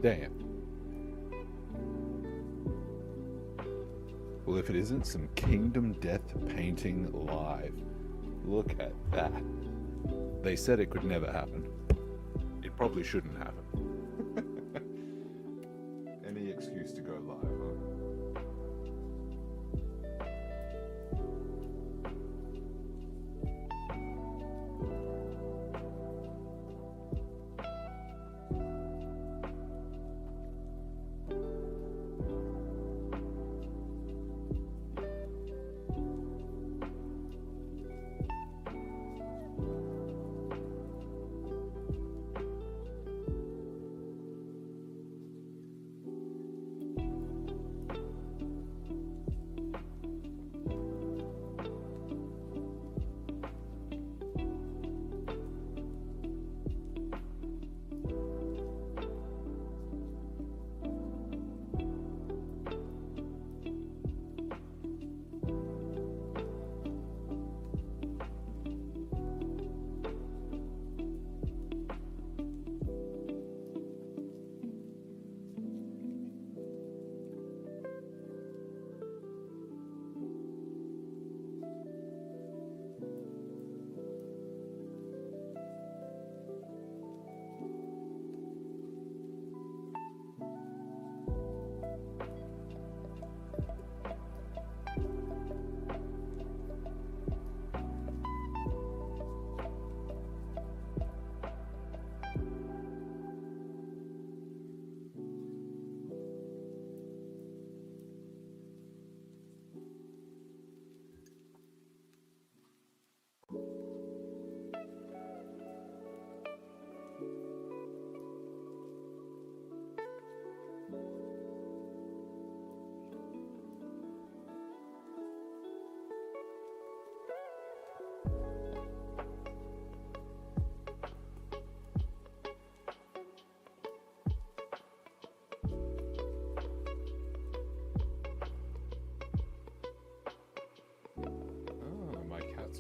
Damn. Well, if it isn't some Kingdom Death painting live, look at that. They said it could never happen. It probably shouldn't happen. Any excuse to go live, huh?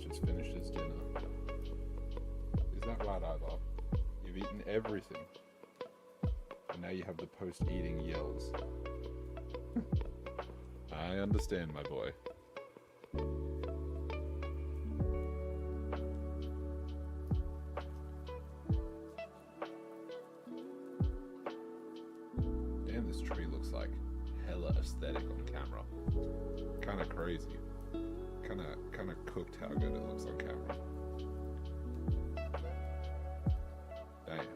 Just finished his dinner. Is that right, Ivor? You've eaten everything. And now you have the post-eating yells. I understand, my boy. Damn, this tree looks like hella aesthetic on camera. Kinda crazy. Kind of cooked how good it looks on camera. Damn.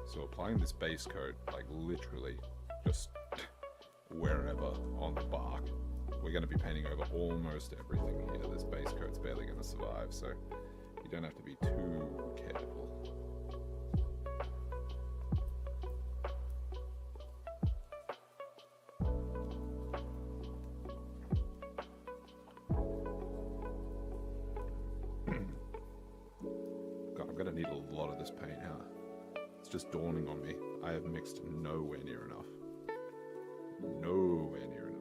So applying this base coat, like literally just wherever on the bark, we're going to be painting over almost everything here. This base coat's barely going to survive, so you don't have to be too careful. God, I'm going to need a lot of this paint, huh? It's just dawning on me. I have mixed nowhere near enough. Nowhere near enough.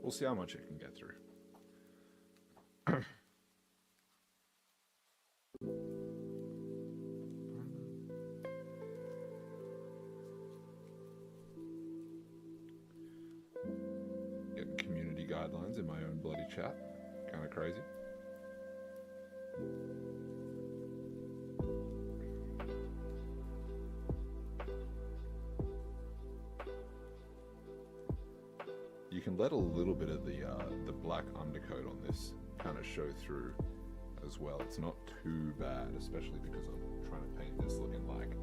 We'll see how much it can get through. Getting community guidelines in my own bloody chat. Kind of crazy. You can let a little bit of the black undercoat on this kind of show through as well. It's not too bad, especially because I'm trying to paint this looking like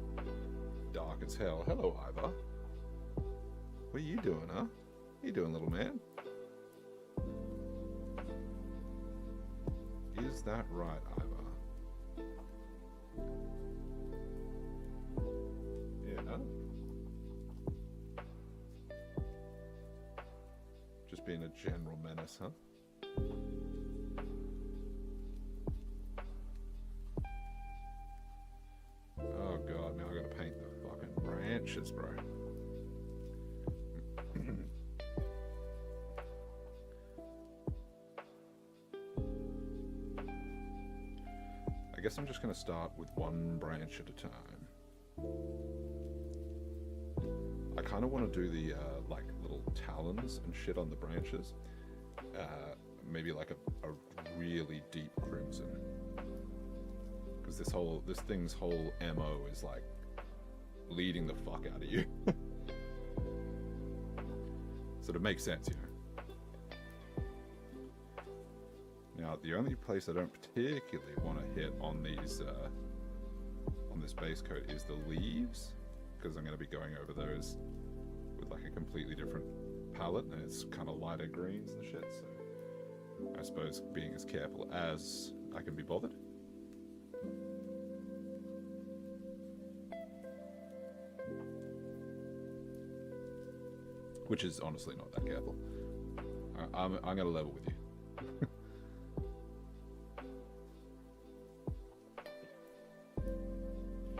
dark as hell. Hello, Ivor. What are you doing, huh? What you doing, little man? Is that right, Ivor? been a general menace, huh? Oh god, now I gotta paint the fucking branches, bro. I guess I'm just gonna start with one branch at a time. I kind of want to do the like little talons and shit on the branches. Maybe like a really deep crimson, because this thing's whole MO is like leading the fuck out of you. So it makes sense, you know. Now the only place I don't particularly want to hit on these on this base coat is the leaves, because I'm going to be going over those with like a completely different palette, and it's kind of lighter greens and shit, so I suppose being as careful as I can be bothered. Which is honestly not that careful. I'm going to level with you.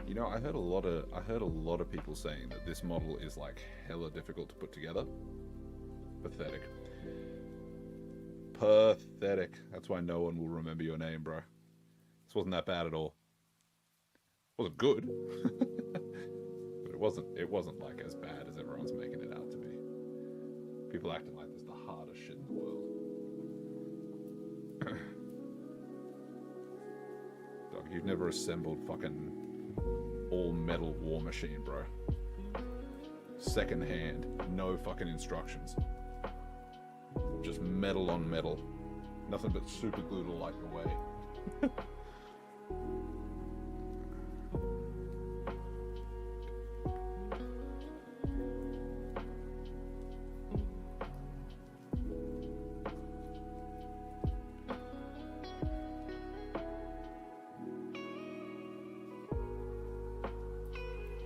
You know, I heard a lot of people saying that this model is like hella difficult to put together. Pathetic. Pathetic. That's why no one will remember your name, bro. This wasn't that bad at all. It wasn't good, but it wasn't like as bad as everyone's making it out to be. People acting like this is the hardest shit in the world. Dog, you've never assembled fucking all metal war machine, bro. Second hand, no fucking instructions. Just metal on metal. Nothing but super glue to light your way.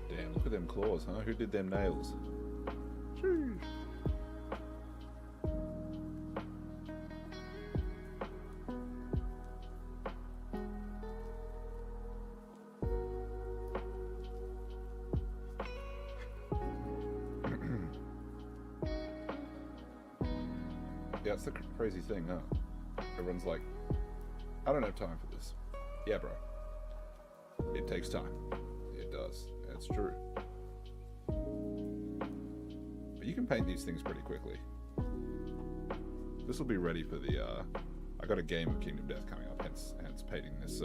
Damn, look at them claws, huh? Who did them nails? Jeez. Yeah, it's the crazy thing, huh? Everyone's like, I don't have time for this. Yeah, bro. It takes time. It does. It's true. But you can paint these things pretty quickly. This will be ready for the, I got a game of Kingdom Death coming up, hence painting this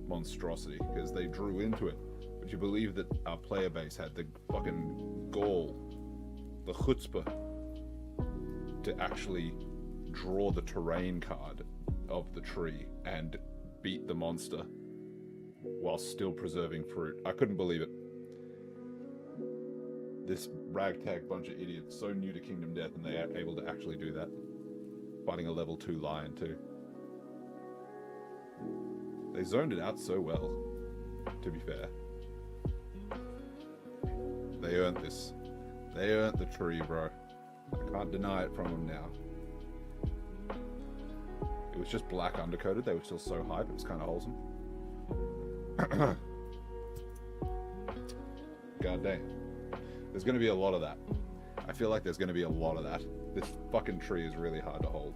monstrosity, because they drew into it. Would you believe that our player base had the fucking gall, the chutzpah, to actually draw the terrain card of the tree and beat the monster while still preserving fruit? I couldn't believe it. This ragtag bunch of idiots, so new to Kingdom Death, and they are able to actually do that. Fighting a level 2 lion too. They zoned it out so well, to be fair. They earned this. They earned the tree, bro. I can't deny it from them now. It was just black undercoated. They were still so hype. It was kind of wholesome. God damn. There's going to be a lot of that. I feel like there's going to be a lot of that. This fucking tree is really hard to hold.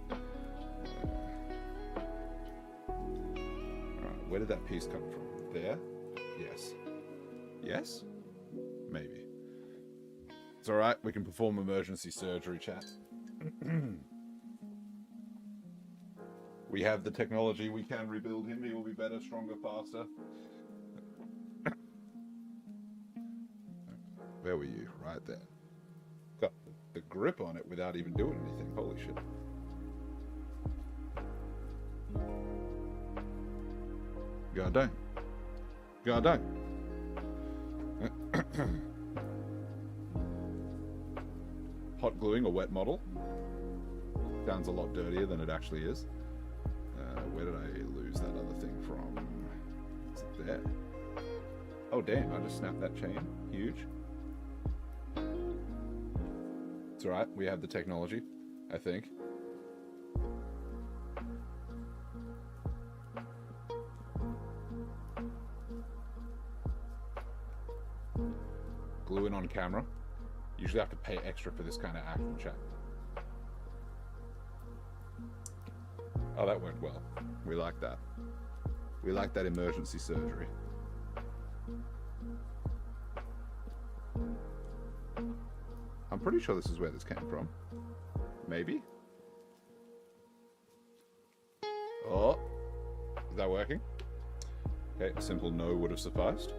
Alright, where did that piece come from? There? Yes. Yes? Maybe. It's alright, we can perform emergency surgery, chat. We have the technology, we can rebuild him, he will be better, stronger, faster. Where were you? Right there. Got the grip on it without even doing anything, holy shit. God dang. God dang. Hot gluing a wet model sounds a lot dirtier than it actually is. Where did I lose that other thing from? Is it there? Oh damn, I just snapped that chain. Huge. It's alright, we have the technology. I think. Glue in on camera. Usually have to pay extra for this kind of action, chat. Oh, that went well. We like that. We like that emergency surgery. I'm pretty sure this is where this came from. Maybe? Oh, is that working? Okay, a simple no would have sufficed.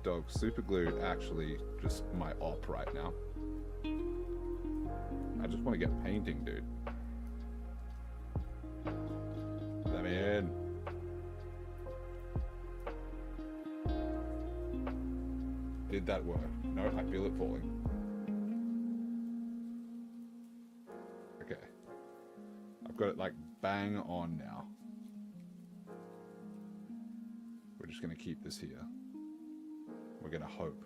Dog, super glue actually just my op right now. I just want to get painting, dude. Let me in. Did that work? No, I feel it falling. Okay. I've got it like bang on now. We're just going to keep this here. We're going to hope.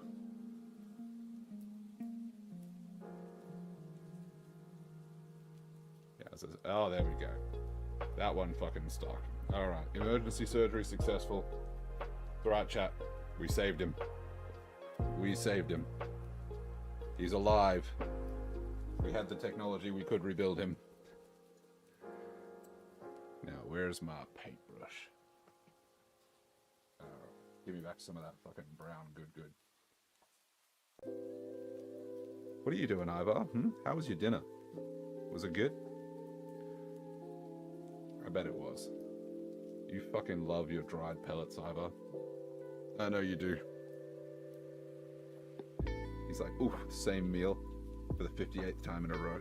Yeah, it says, oh, there we go. That one fucking stuck. Alright, emergency surgery successful. It's alright, chat. We saved him. We saved him. He's alive. We had the technology, we could rebuild him. Now, where's my paintbrush? Give me back some of that fucking brown good. What are you doing, Ivar? How was your dinner? Was it good? I bet it was. You fucking love your dried pellets, Ivar. I know you do. He's like, ooh, same meal for the 58th time in a row.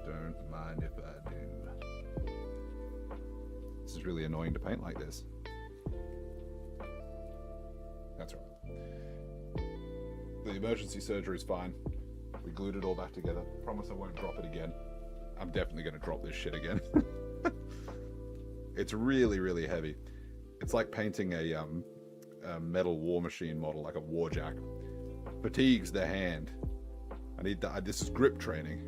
Don't mind if I do. This is really annoying to paint like this. That's right. The emergency surgery is fine. We glued it all back together. Promise I won't drop it again. I'm definitely going to drop this shit again. It's really, really heavy. It's like painting a metal war machine model, like a Warjack. Fatigues the hand. I need that. This is grip training.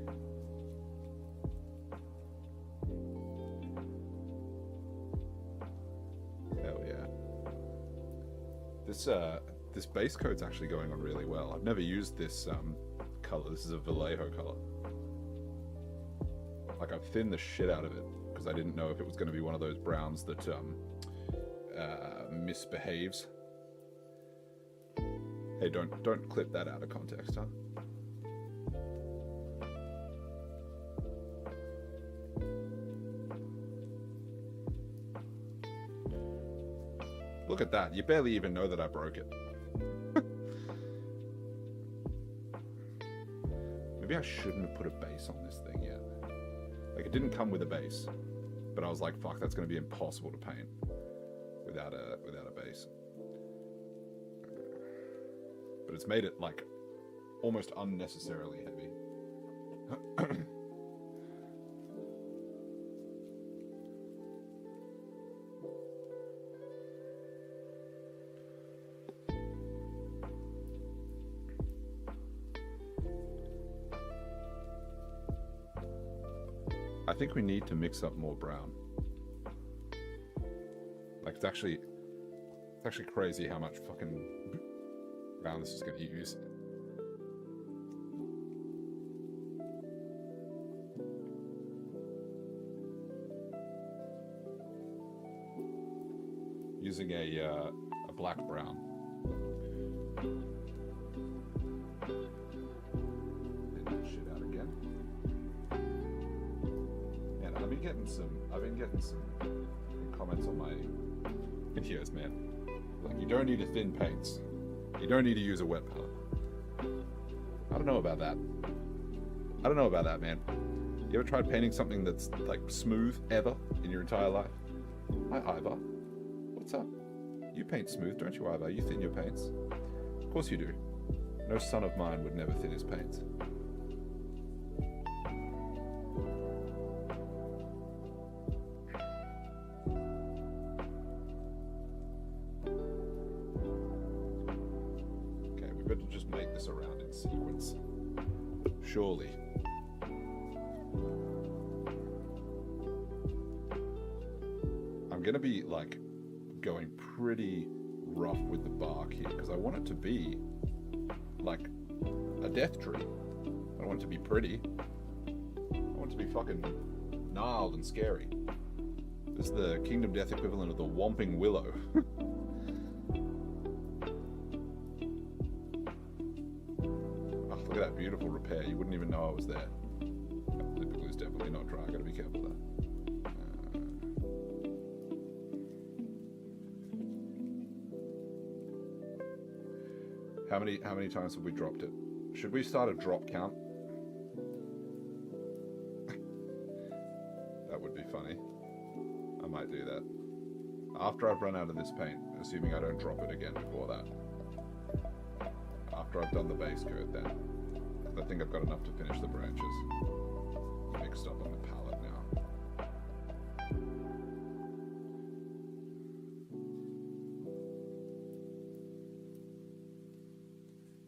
Hell yeah. This base coat's actually going on really well. I've never used this color. This is a Vallejo color. Like, I've thinned the shit out of it because I didn't know if it was going to be one of those browns that misbehaves. Hey, don't clip that out of context, huh? Look at that. You barely even know that I broke it. Maybe I shouldn't have put a base on this thing yet. Like, it didn't come with a base, but I was like, fuck, that's going to be impossible to paint without a base. But it's made it, like, almost unnecessarily heavy. I think we need to mix up more brown. Like, it's actually crazy how much fucking brown this is going to use. Using a black brown. Get that shit out again. And I've been getting some comments on my videos, man. Like, you don't need to thin paints. You don't need to use a wet palette. I don't know about that. I don't know about that, man. You ever tried painting something that's like smooth ever in your entire life? Hi, Ivar. What's up? You paint smooth, don't you, Ivar? You thin your paints. Of course you do. No son of mine would never thin his paints. Okay, this around in sequence. Surely. I'm gonna be like going pretty rough with the bark here because I want it to be like a death tree. I don't want it to be pretty. I want it to be fucking gnarled and scary. This is the Kingdom Death equivalent of the Whomping Willow. Oh, look at that beautiful repair. You wouldn't even know I was there. Lip glue's definitely not dry. I gotta be careful there. How many times have we dropped it? Should we start a drop count? That would be funny. I might do that. After I've run out of this paint, assuming I don't drop it again before that. After I've done the base coat then. I think I've got enough to finish the branches. Mixed up on the palette now.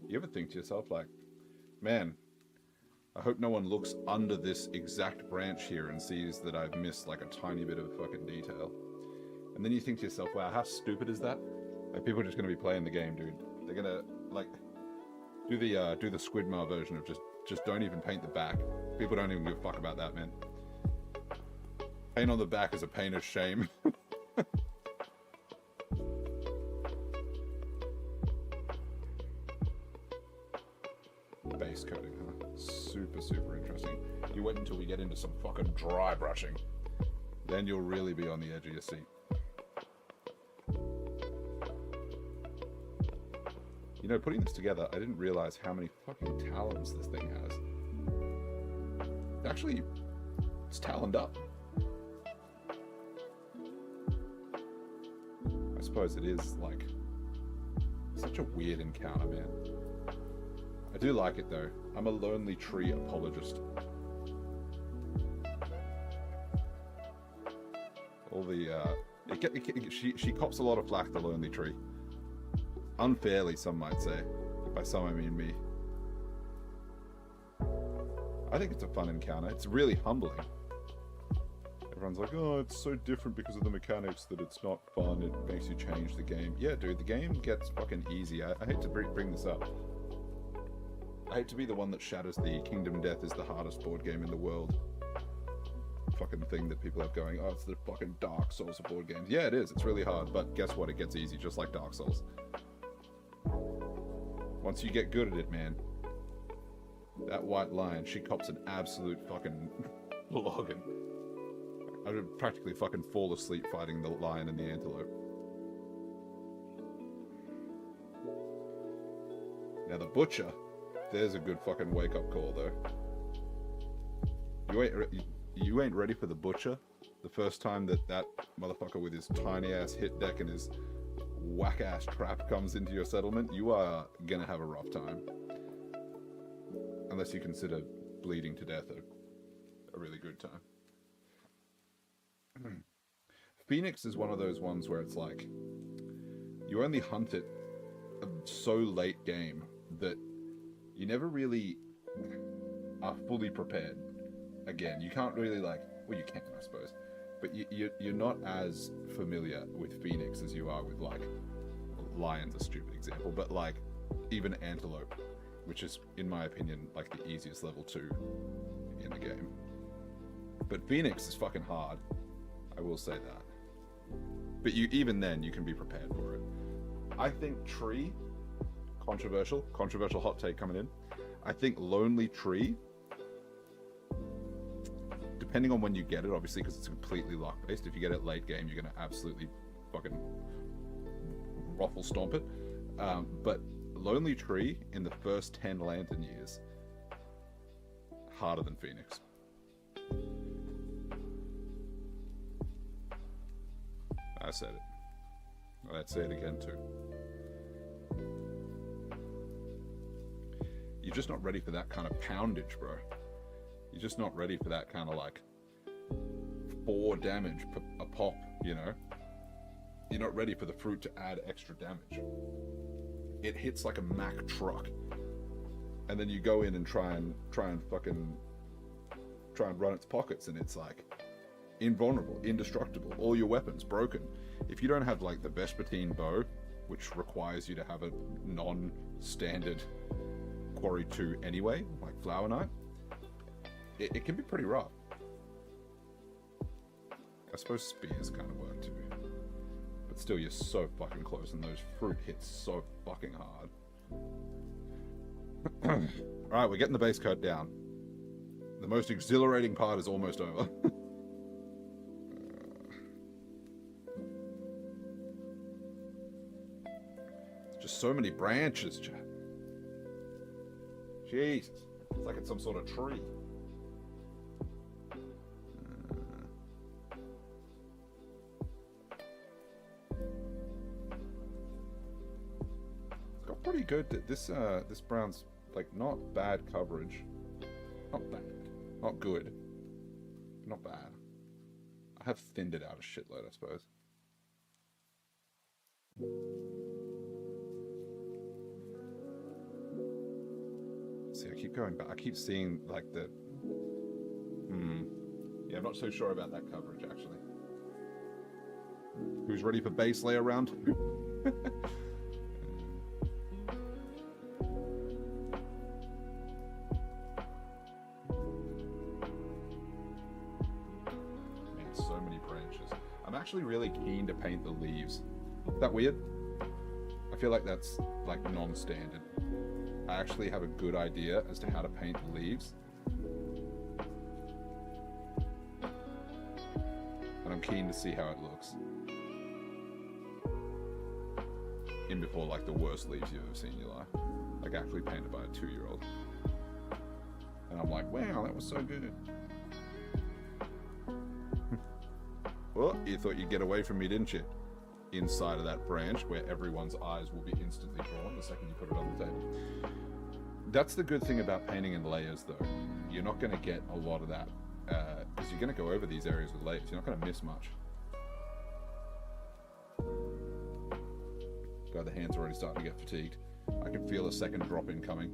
You ever think to yourself, like, man, I hope no one looks under this exact branch here and sees that I've missed like a tiny bit of fucking detail. And then you think to yourself, wow, how stupid is that? Like, people are just going to be playing the game, dude. They're going to, like, do the Squidmar version of just don't even paint the back. People don't even give a fuck about that, man. Paint on the back is a painter's shame. Base coating, huh? Super interesting. You wait until we get into some fucking dry brushing. Then you'll really be on the edge of your seat. You know, putting this together, I didn't realize how many fucking talons this thing has. Actually, it's taloned up. I suppose it is, like, such a weird encounter, man. I do like it though. I'm a Lonely Tree apologist. All the she cops a lot of flack, the Lonely Tree. Unfairly, some might say. By some I mean me. I think it's a fun encounter. It's really humbling. Everyone's like, oh, it's so different because of the mechanics that it's not fun. It makes you change the game. Yeah, dude, the game gets fucking easy. I hate to bring this up. I hate to be the one that shatters the Kingdom Death is the hardest board game in the world fucking thing that people have going, oh, it's the fucking Dark Souls of board games. Yeah, it is. It's really hard, but guess what? It gets easy, just like Dark Souls. Once you get good at it, man, that white lion, she cops an absolute fucking logging. I would practically fucking fall asleep fighting the lion and the antelope. Now the butcher, there's a good fucking wake-up call, though. You ain't ready for the butcher? The first time that motherfucker with his tiny-ass hit deck and his whack-ass trap comes into your settlement, you are gonna have a rough time. Unless you consider bleeding to death a really good time. Phoenix is one of those ones where it's like, you only hunt it so late game that you never really are fully prepared. Again, you can't really like, well, you can, I suppose, but you're not as familiar with Phoenix as you are with, like, lion's a stupid example, but like even antelope, which is, in my opinion, like the easiest level 2 in the game. But Phoenix is fucking hard, I will say that. But even then, you can be prepared for it. I think Tree, controversial hot take coming in. I think Lonely Tree, depending on when you get it, obviously, because it's completely luck-based. If you get it late game, you're going to absolutely fucking ruffle stomp it. But Lonely Tree, in the first 10 Lantern years, harder than Phoenix. I said it. I'd say it again, too. You're just not ready for that kind of poundage, bro. You're just not ready for that kind of, like, 4 damage a pop, you know? You're not ready for the fruit to add extra damage. It hits like a Mack truck. and then you go in and try and run its pockets, and it's like invulnerable, indestructible, all your weapons broken. If you don't have like the Vespertine bow, which requires you to have a non-standard Quarry 2 anyway, like Flower Knight, it can be pretty rough. I suppose spears kind of work too. But still, you're so fucking close, and those fruit hits so fucking hard. Alright, we're getting the base coat down. The most exhilarating part is almost over. Just so many branches, chat. Jesus. It's like it's some sort of tree. It's got pretty good. This brown's like not bad coverage. Not bad. Not good. Not bad. I have thinned it out a shitload, I suppose. See, I keep going back. I keep seeing like the... Yeah, I'm not so sure about that coverage, actually. Who's ready for base layer round? Man, so many branches. I'm actually really keen to paint the leaves. Is that weird? I feel like that's like non-standard. I actually have a good idea as to how to paint the leaves. And I'm keen to see how it looks. In before like the worst leaves you've ever seen in your life. Like actually painted by a 2-year-old. And I'm like, wow, that was so good. Well, you thought you'd get away from me, didn't you? Inside of that branch where everyone's eyes will be instantly drawn the second you put it on the table. That's the good thing about painting in layers, though. You're not going to get a lot of that because you're going to go over these areas with layers. You're not going to miss much. God, the hand's already starting to get fatigued. I can feel a second drop in coming.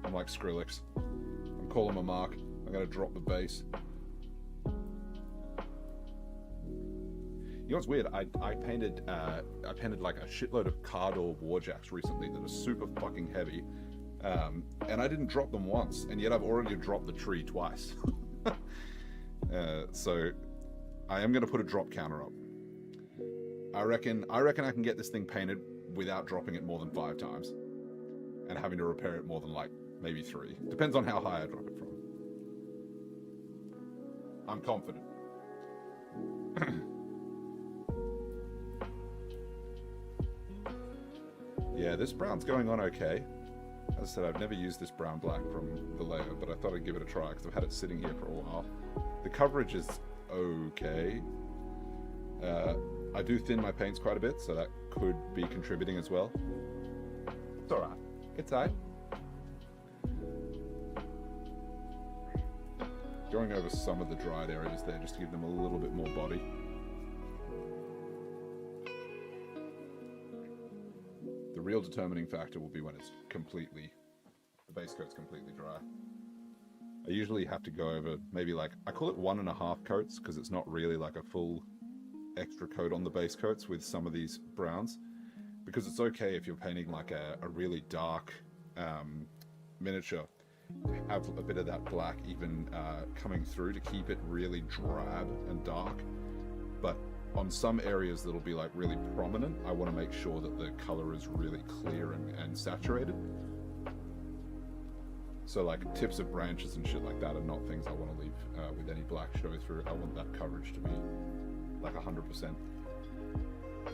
I'm like Skrillex. I'm calling my mark. I'm going to drop the base. You know what's weird? I painted like a shitload of Cardor Warjacks recently that are super fucking heavy, and I didn't drop them once, and yet I've already dropped the tree twice. So I am going to put a drop counter up. I reckon I can get this thing painted without dropping it more than 5 times, and having to repair it more than like maybe 3. Depends on how high I drop it from. I'm confident. Yeah, this brown's going on okay. As I said, I've never used this brown black from the layer, but I thought I'd give it a try because I've had it sitting here for a while. The coverage is okay. I do thin my paints quite a bit, so that could be contributing as well. It's alright. It's alright. Going over some of the dried areas there just to give them a little bit more body. The real determining factor will be when it's completely, the base coat's completely dry. I usually have to go over maybe like, I call it 1.5 coats because it's not really like a full extra coat on the base coats with some of these browns. Because it's okay if you're painting like a really dark miniature, have a bit of that black even coming through to keep it really drab and dark. But on some areas that'll be like really prominent, I want to make sure that the color is really clear and saturated. So like tips of branches and shit like that are not things I want to leave with any black show through. I want that coverage to be like 100%.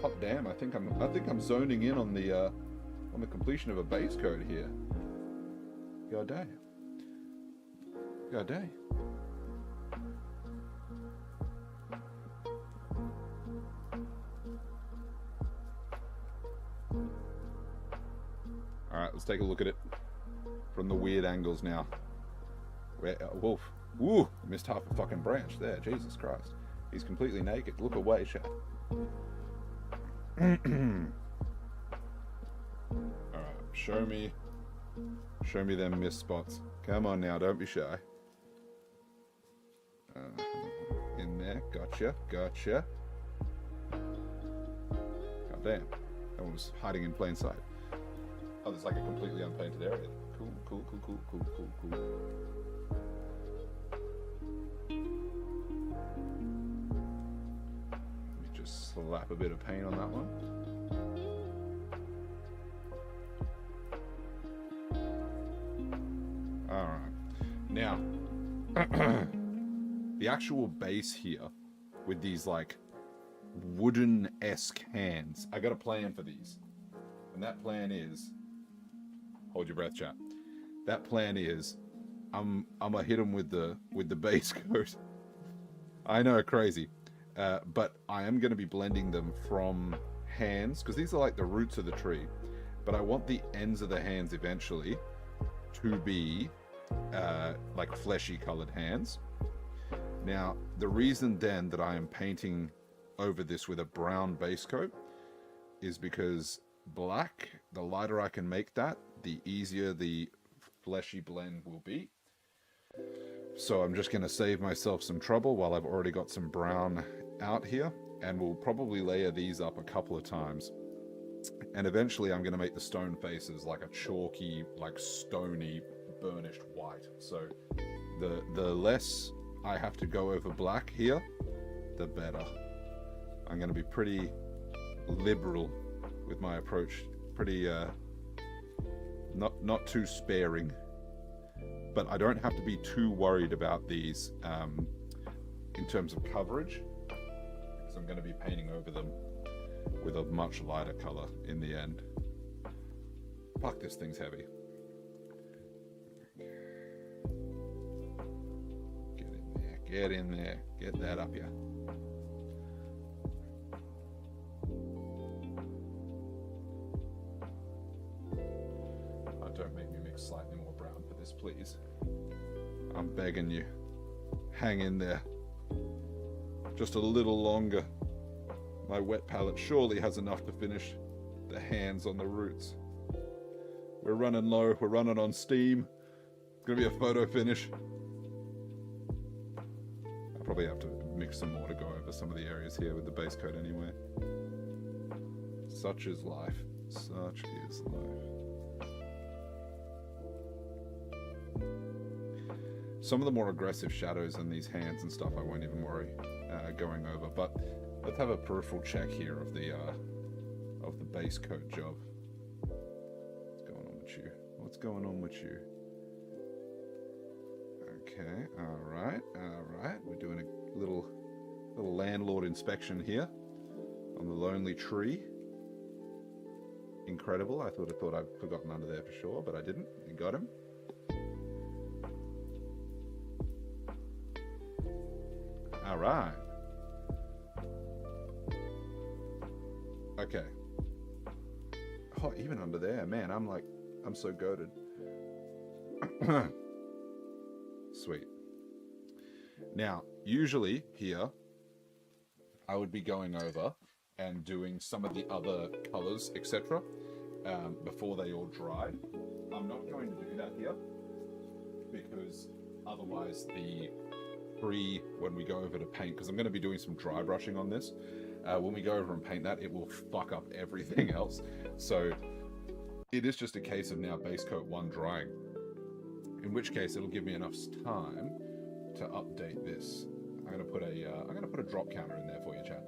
Oh damn! I think I'm zoning in on the completion of a base coat here. God damn. God damn. Alright, let's take a look at it from the weird angles now. Where, wolf. Woo! Missed half a fucking branch there. Jesus Christ. He's completely naked. Look away, chat. Alright, show me Show me them missed spots. Come on now, don't be shy. In there, gotcha, gotcha. God damn, that one was hiding in plain sight. Oh, there's like a completely unpainted area. Cool, cool, cool, cool, cool, cool, cool. Let me just slap a bit of paint on that one. Alright. Now, the actual base here with these like wooden-esque hands. I got a plan for these. And that plan is, hold your breath, chat. That plan is, I'm gonna hit them with the base coat. I know, crazy, but I am gonna be blending them from hands because these are like the roots of the tree. But I want the ends of the hands eventually to be like fleshy colored hands. Now, the reason then that I am painting over this with a brown base coat is because black, the lighter I can make that, the easier the fleshy blend will be. So I'm just going to save myself some trouble while I've already got some brown out here, and we'll probably layer these up a couple of times. And eventually I'm going to make the stone faces like a chalky, like stony, burnished white. So the less I have to go over black here, the better. I'm going to be pretty liberal with my approach, pretty not too sparing, but I don't have to be too worried about these in terms of coverage, because I'm going to be painting over them with a much lighter color in the end. Fuck, this thing's heavy. Get in there, get that up here. Oh, don't make me mix slightly more brown for this, please. I'm begging you. Hang in there. Just a little longer. My wet palette surely has enough to finish the hands on the roots. We're running low, we're running on steam. It's gonna be a photo finish. Probably have to mix some more to go over some of the areas here with the base coat anyway. Such is life. Such is life. Some of the more aggressive shadows in these hands and stuff I won't even worry going over, but let's have a peripheral check here of the base coat job. What's going on with you? What's going on with you? Okay, alright. We're doing a little landlord inspection here on the lonely tree. Incredible. I thought I'd forgotten under there for sure, but I didn't. You got him. Alright. Okay. Oh, even under there, man, I'm so goated. Sweet. Now, usually here, I would be going over and doing some of the other colors, etc., before they all dried. I'm not going to do that here because otherwise when we go over to paint, because I'm going to be doing some dry brushing on this, when we go over and paint that, it will fuck up everything else. So it is just a case of now base coat 1 drying. In which case, it'll give me enough time to update this. I'm gonna put a drop counter in there for you, chat.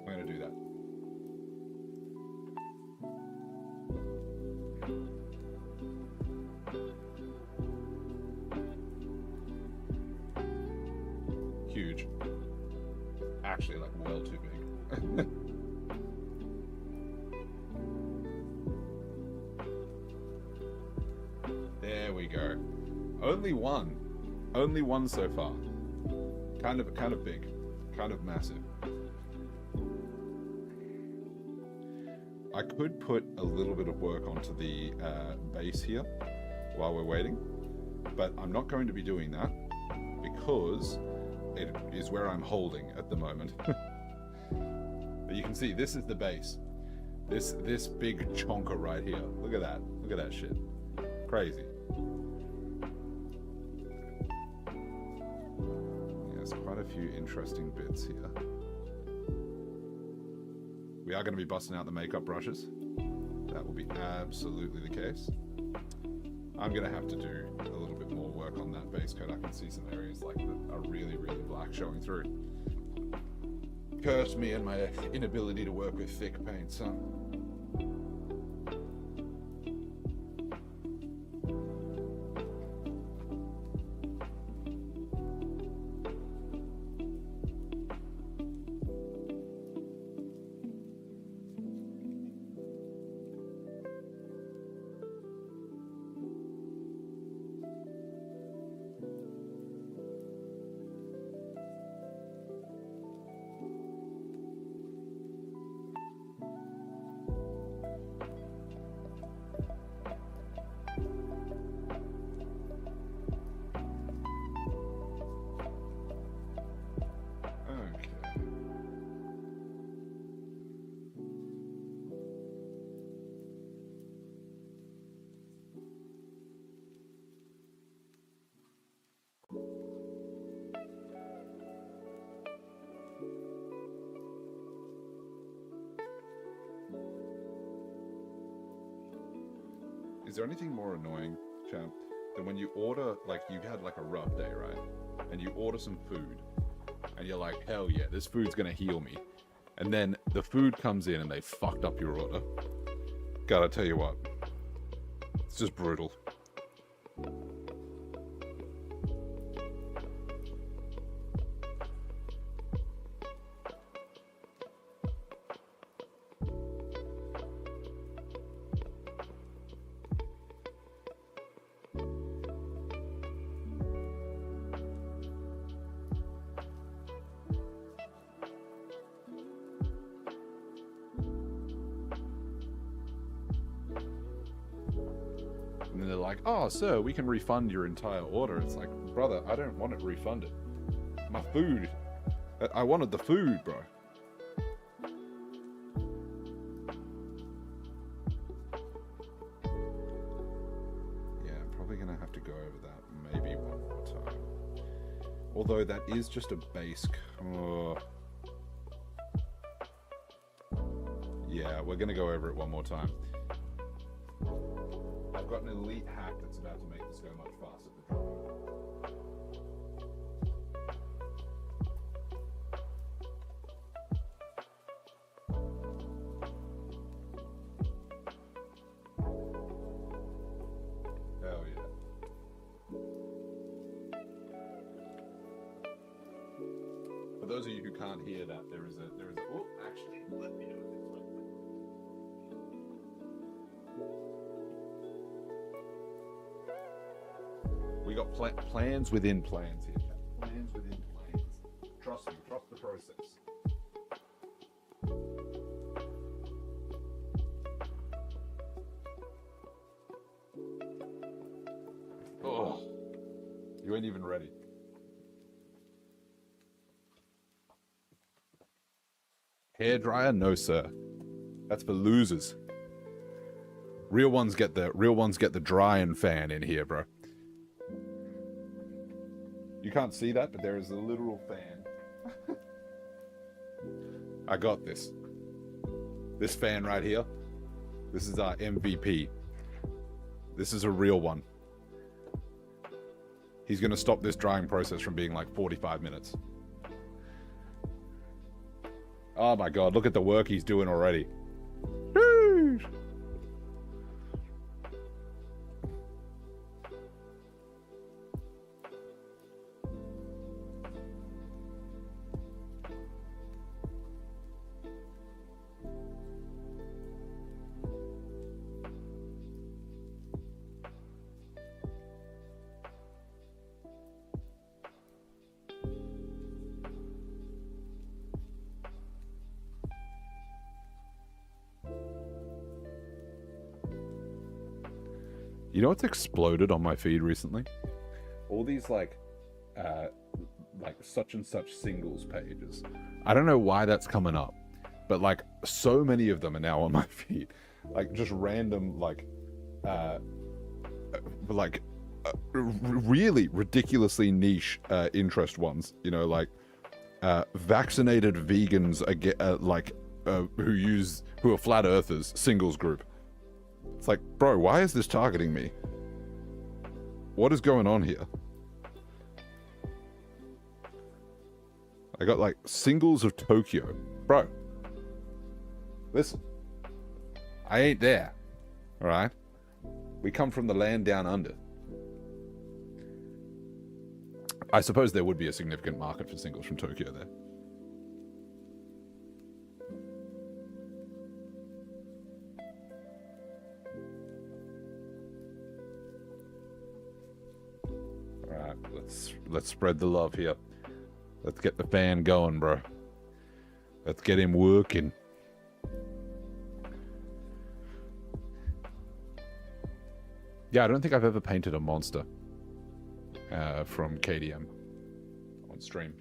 I'm gonna do that. Huge. Actually, like well too big. There we go. Only one so far. Kind of big, kind of massive. I could put a little bit of work onto the base here while we're waiting, but I'm not going to be doing that because it is where I'm holding at the moment. But you can see this is the base. This big chonker right here. Look at that. Look at that shit. Crazy. There's quite a few interesting bits here. We are going to be busting out the makeup brushes. That will be absolutely the case. I'm going to have to do a little bit more work on that base coat. I can see some areas like that are really, really black showing through. Curse me and my inability to work with thick paints, huh? Is there anything more annoying, champ, than when you order, like, you had like a rough day, right? And you order some food, and you're like, hell yeah, this food's gonna heal me. And then the food comes in and they fucked up your order. Gotta tell you what, it's just brutal. And then they're like, oh, sir, we can refund your entire order. It's like, brother, I don't want it refunded. My food. I wanted the food, bro. Yeah, I'm probably going to have to go over that maybe one more time. Although that is just a base... Oh. Yeah, we're going to go over it one more time. I've got an elite hack that's about to make this go much faster to draw. Hell yeah. For those of you who can't hear that, there is a oh, actually, let me do it this way. We got plans within plans here. Plans within plans. Trust me, trust the process. Oh, you ain't even ready. Hairdryer? No, sir. That's for losers. Real ones get the drying fan in here, bro. You can't see that, but there is a literal fan. I got this. This fan right here. This is our MVP. This is a real one. He's going to stop this drying process from being like 45 minutes. Oh my god, look at the work he's doing already. Sheesh. You know what's exploded on my feed recently? All these like such and such singles pages. I don't know why that's coming up, but like so many of them are now on my feed. Like just random like like really ridiculously niche interest ones. You know, like vaccinated vegans who are flat earthers singles group. It's like, bro, why is this targeting me? What is going on here? I got like singles of Tokyo. Bro, listen, I ain't there, all right? We come from the land down under. I suppose there would be a significant market for singles from Tokyo there. All right, let's spread the love here. Let's get the fan going, bro. Let's get him working. Yeah, I don't think I've ever painted a monster from KDM on stream.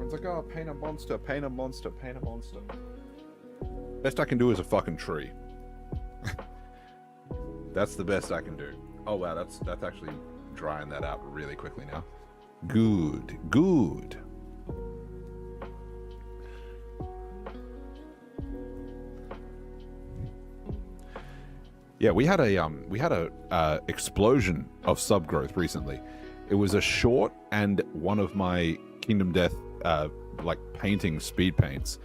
It's like, oh, paint a monster, paint a monster, paint a monster. Best I can do is a fucking tree. That's the best I can do. Oh wow, that's actually drying that out really quickly now. Good, good. Yeah, we had a explosion of subgrowth recently. It was a short and one of my Kingdom Death like painting speed paints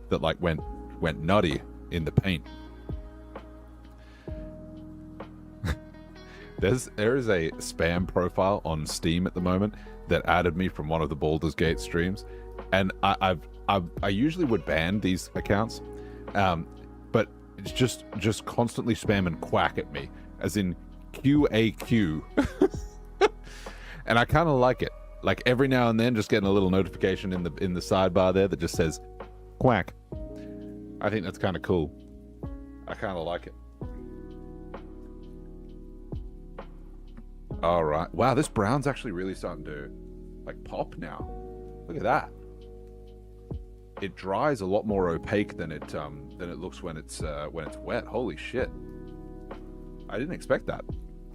that like went nutty in the paint. There is a spam profile on Steam at the moment that added me from one of the Baldur's Gate streams, and I usually would ban these accounts, but it's just constantly spam and quack at me, as in QAQ, and I kind of like it. Like every now and then, just getting a little notification in the sidebar there that just says quack. I think that's kind of cool. I kind of like it. All right. Wow, this brown's actually really starting to like pop now. Look at that. It dries a lot more opaque than it looks when it's wet. Holy shit. I didn't expect that.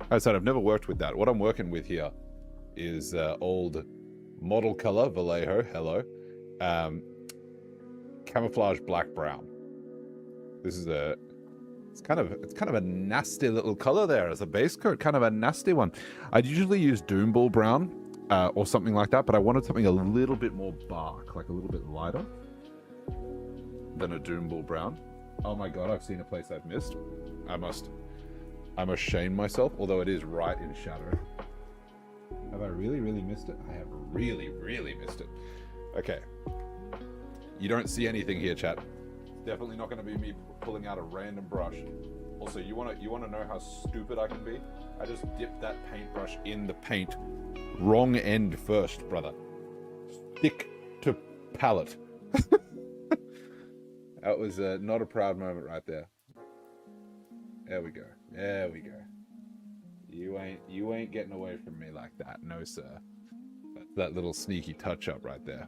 As I said, I've never worked with that. What I'm working with here is old model color Vallejo. Hello. Camouflage black brown. This is it's kind of a nasty little color there as a base coat, kind of a nasty one. I'd usually use Doomball brown or something like that, but I wanted something a little bit more bark, like a little bit lighter than a Doomball brown. Oh my god, I've seen a place I've missed. I must shame myself, although it is right in shadow. Have I really missed it? I have really missed it. Okay. You don't see anything here, chat. Definitely not going to be me pulling out a random brush. Also, you want to know how stupid I can be? I just dipped that paintbrush in the paint. Wrong end first, brother. Stick to palette. That was not a proud moment right there. There we go. There we go. You ain't getting away from me like that, no sir. That little sneaky touch up right there.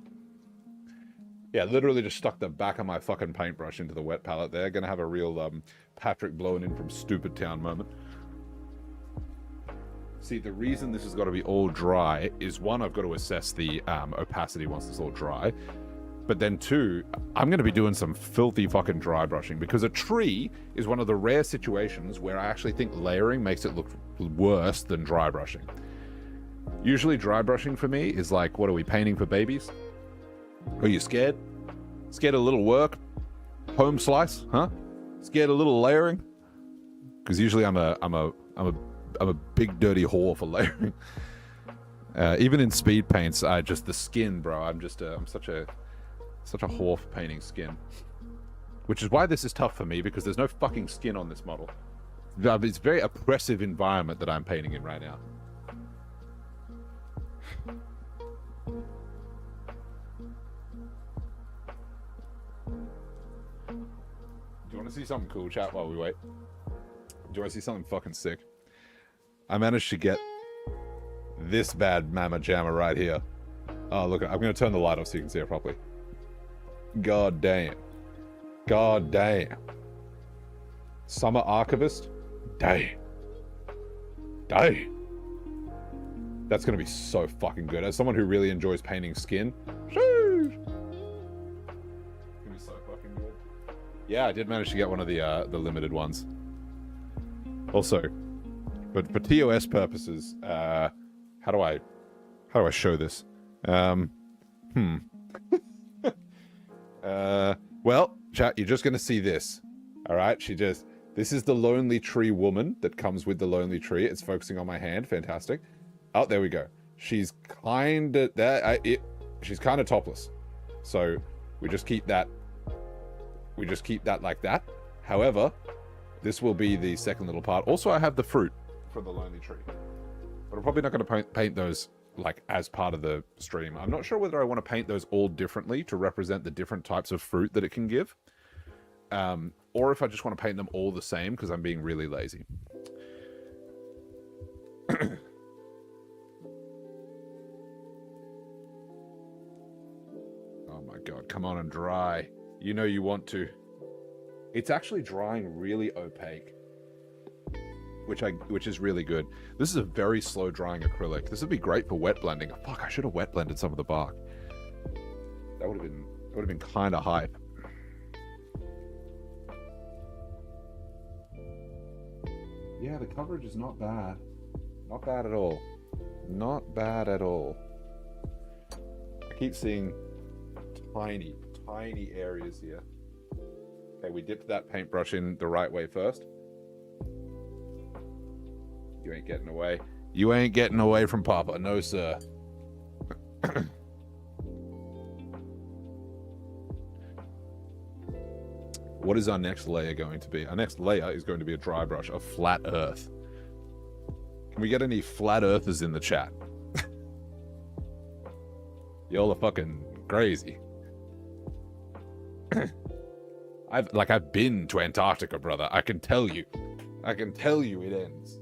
Yeah, literally just stuck the back of my fucking paintbrush into the wet palette there. Gonna have a real Patrick blowing in from Stupid Town moment. See, the reason this has got to be all dry is, one, I've got to assess the opacity once it's all dry. But then two, I'm going to be doing some filthy fucking dry brushing, because a tree is one of the rare situations where I actually think layering makes it look worse than dry brushing. Usually dry brushing for me is like, what are we painting for babies? Are you scared? Scared of a little work? Home slice? Huh? Scared of a little layering? Because usually I'm a big dirty whore for layering. Even in speed paints, the skin, bro. I'm such a whore for painting skin. Which is why this is tough for me, because there's no fucking skin on this model. It's a very oppressive environment that I'm painting in right now. Do you want to see something cool, chat, while we wait? Do you want to see something fucking sick? I managed to get this bad mamma jamma right here. Oh, look, I'm going to turn the light off so you can see it properly. God damn. God damn. Summer Archivist? Damn. Damn. That's going to be so fucking good. As someone who really enjoys painting skin, sheesh. It's going to be so fucking good. Yeah, I did manage to get one of the limited ones. Also, but for TOS purposes, how do I show this? Well, chat, you're just gonna see this. Alright, this is the Lonely Tree woman that comes with the Lonely Tree. It's focusing on my hand, fantastic. Oh, there we go. She's kinda, she's kinda topless. So, we just keep that like that. However, this will be the second little part. Also, I have the fruit for the Lonely Tree. But I'm probably not gonna paint those like as part of the stream. I'm not sure whether I want to paint those all differently to represent the different types of fruit that it can give. Or if I just want to paint them all the same because I'm being really lazy. Oh my god, come on and dry. You know you want to. It's actually drying really opaque. Which is really good. This is a very slow drying acrylic. This would be great for wet blending. Fuck, I should have wet blended some of the bark. That would have been kind of hype. Yeah, the coverage is not bad. Not bad at all. Not bad at all. I keep seeing tiny, tiny areas here. Okay, we dipped that paintbrush in the right way first. You ain't getting away. You ain't getting away from Papa. No, sir. What is our next layer going to be? Our next layer is going to be a dry brush of flat earth. Can we get any flat earthers in the chat? Y'all are fucking crazy. I've been to Antarctica, brother. I can tell you. I can tell you it ends.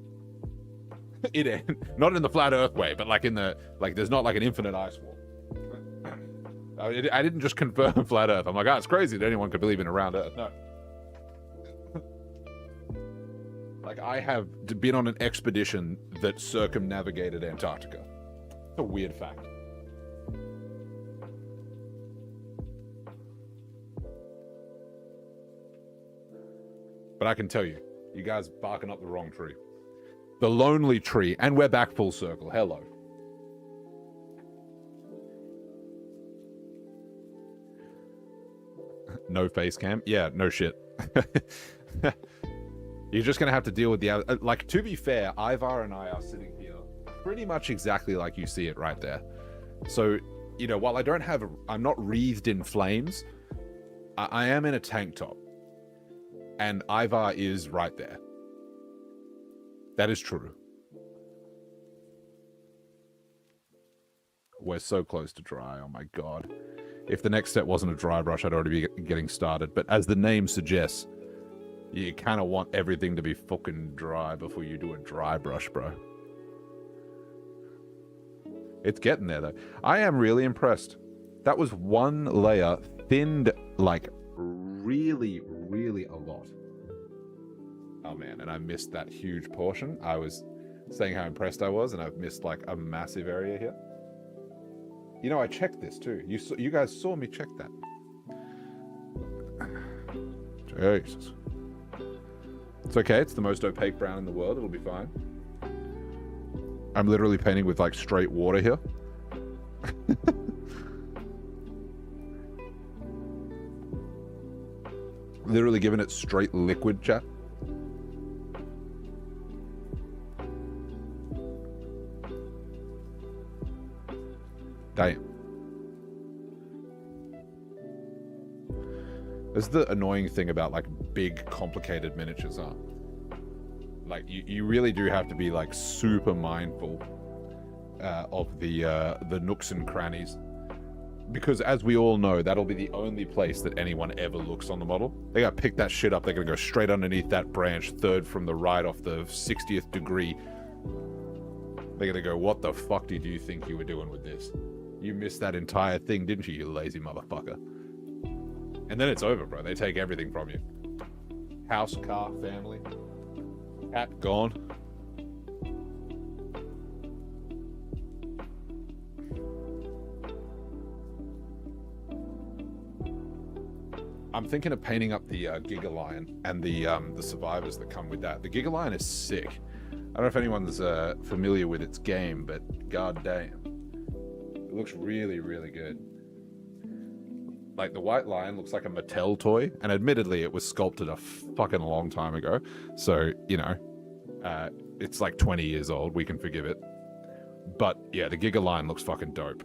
It ends. Not in the flat earth way, but like in the, like there's not like an infinite ice wall. I didn't just confirm flat earth. I'm like, it's crazy that anyone could believe in a round earth. No. Like I have been on an expedition that circumnavigated Antarctica. It's a weird fact. But I can tell you, you guys barking up the wrong tree. The Lonely Tree, and we're back full circle. Hello. No face cam? Yeah, no shit. You're just gonna have to deal with the... Like, to be fair, Ivar and I are sitting here pretty much exactly like you see it right there. So, you know, while I don't have... I'm not wreathed in flames, I am in a tank top. And Ivar is right there. That is true. We're so close to dry, oh my god. If the next step wasn't a dry brush, I'd already be getting started. But as the name suggests, you kind of want everything to be fucking dry before you do a dry brush, bro. It's getting there, though. I am really impressed. That was one layer thinned, like, really, really a lot. Oh, man, and I missed that huge portion. I was saying how impressed I was, and I've missed, like, a massive area here. You know, I checked this, too. You guys saw me check that. Jesus. It's okay. It's the most opaque brown in the world. It'll be fine. I'm literally painting with, like, straight water here. Literally giving it straight liquid, chat. Damn. This is the annoying thing about like big complicated miniatures, huh? Like you really do have to be like super mindful of the nooks and crannies because as we all know, that'll be the only place that anyone ever looks on the model. They gotta pick that shit up. They're gonna go straight underneath that branch, third from the right off the 60th degree. They're gonna go, what the fuck did you think you were doing with this? You missed that entire thing, didn't you, you lazy motherfucker? And then it's over, bro. They take everything from you. House, car, family. Cat gone. I'm thinking of painting up the Giga Lion and the survivors that come with that. The Giga Lion is sick. I don't know if anyone's familiar with its game, but god damn. It looks really, really good. Like, the White Lion looks like a Mattel toy, and admittedly it was sculpted a fucking long time ago. So, you know, it's like 20 years old. We can forgive it. But, yeah, the Giga Lion looks fucking dope.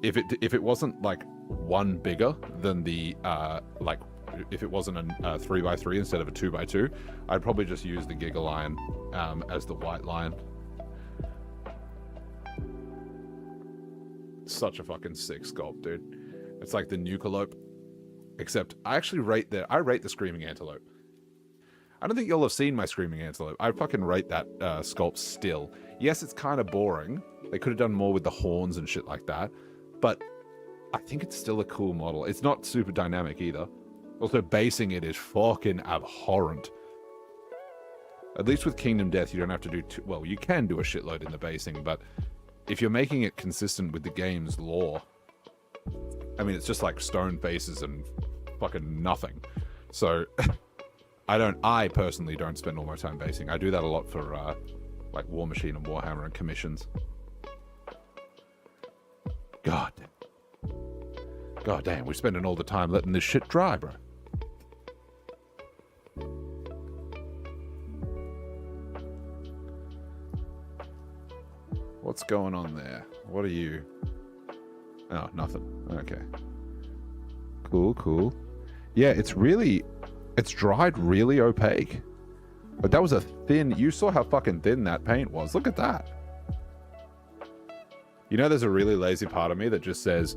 If it wasn't, like, one bigger than the, like, if it wasn't a 3x3 instead of a 2x2, I'd probably just use the Giga Lion as the White Lion. Such a fucking sick sculpt, dude. It's like the Nucalope, except I actually rate the Screaming Antelope. I don't think you'll have seen my Screaming Antelope. I fucking rate that sculpt still. Yes, it's kind of boring. They could have done more with the horns and shit like that, but I think it's still a cool model. It's not super dynamic either. Also, basing it is fucking abhorrent. At least with Kingdom Death, you don't have to do well, you can do a shitload in the basing, but if you're making it consistent with the game's lore, I mean, it's just like stone faces and fucking nothing. So, I personally don't spend all my time basing. I do that a lot for, like, War Machine and Warhammer and commissions. God damn, we're spending all the time letting this shit dry, bro. What's going on there? What are you? Oh, nothing. Okay. Cool. Yeah, it's dried really opaque. But that was a thin, you saw how fucking thin that paint was. Look at that. You know, there's a really lazy part of me that just says,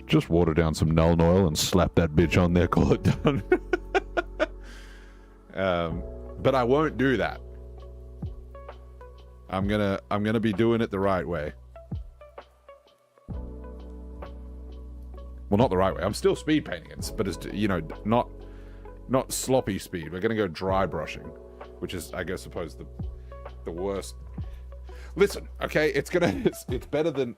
just water down some Nuln Oil and slap that bitch on there, call it done. But I won't do that. I'm gonna be doing it the right way. Well, not the right way. I'm still speed painting it, but it's, you know, not sloppy speed. We're gonna go dry brushing, which is, I guess, suppose the worst. Listen, okay, it's better than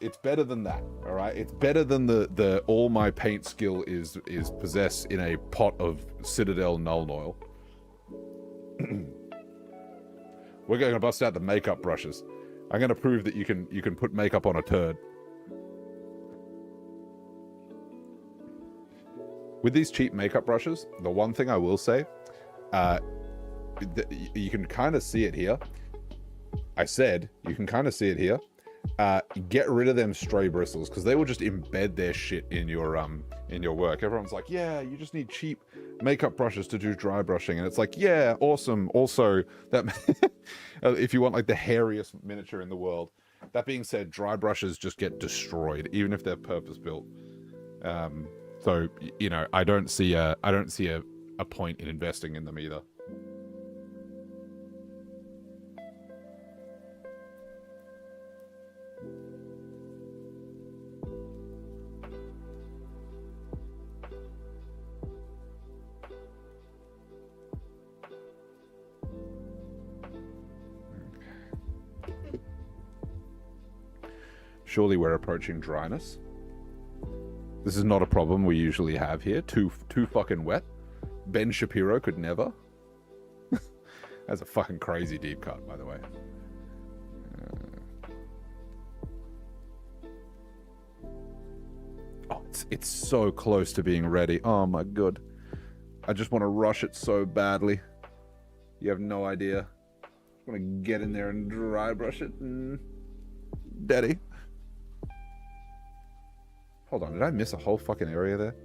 that. All right, it's better than the all my paint skill is possessed in a pot of Citadel Nuln Oil. We're going to bust out the makeup brushes. I'm going to prove that you can put makeup on a turd. With these cheap makeup brushes, the one thing I will say, you can kind of see it here. I said, you can kind of see it here. Get rid of them stray bristles, because they will just embed their shit in your work. Everyone's like, yeah, you just need cheap makeup brushes to do dry brushing, and it's like, yeah, awesome. Also, that if you want like the hairiest miniature in the world. That being said, dry brushes just get destroyed, even if they're purpose built. So you know, I don't see a point in investing in them either. Surely we're approaching dryness. This is not a problem we usually have here. Too fucking wet. Ben Shapiro could never. That's a fucking crazy deep cut, by the way. Oh, it's so close to being ready. Oh my god. I just want to rush it so badly. You have no idea. I want to get in there and dry brush it. Daddy. Hold on, did I miss a whole fucking area there?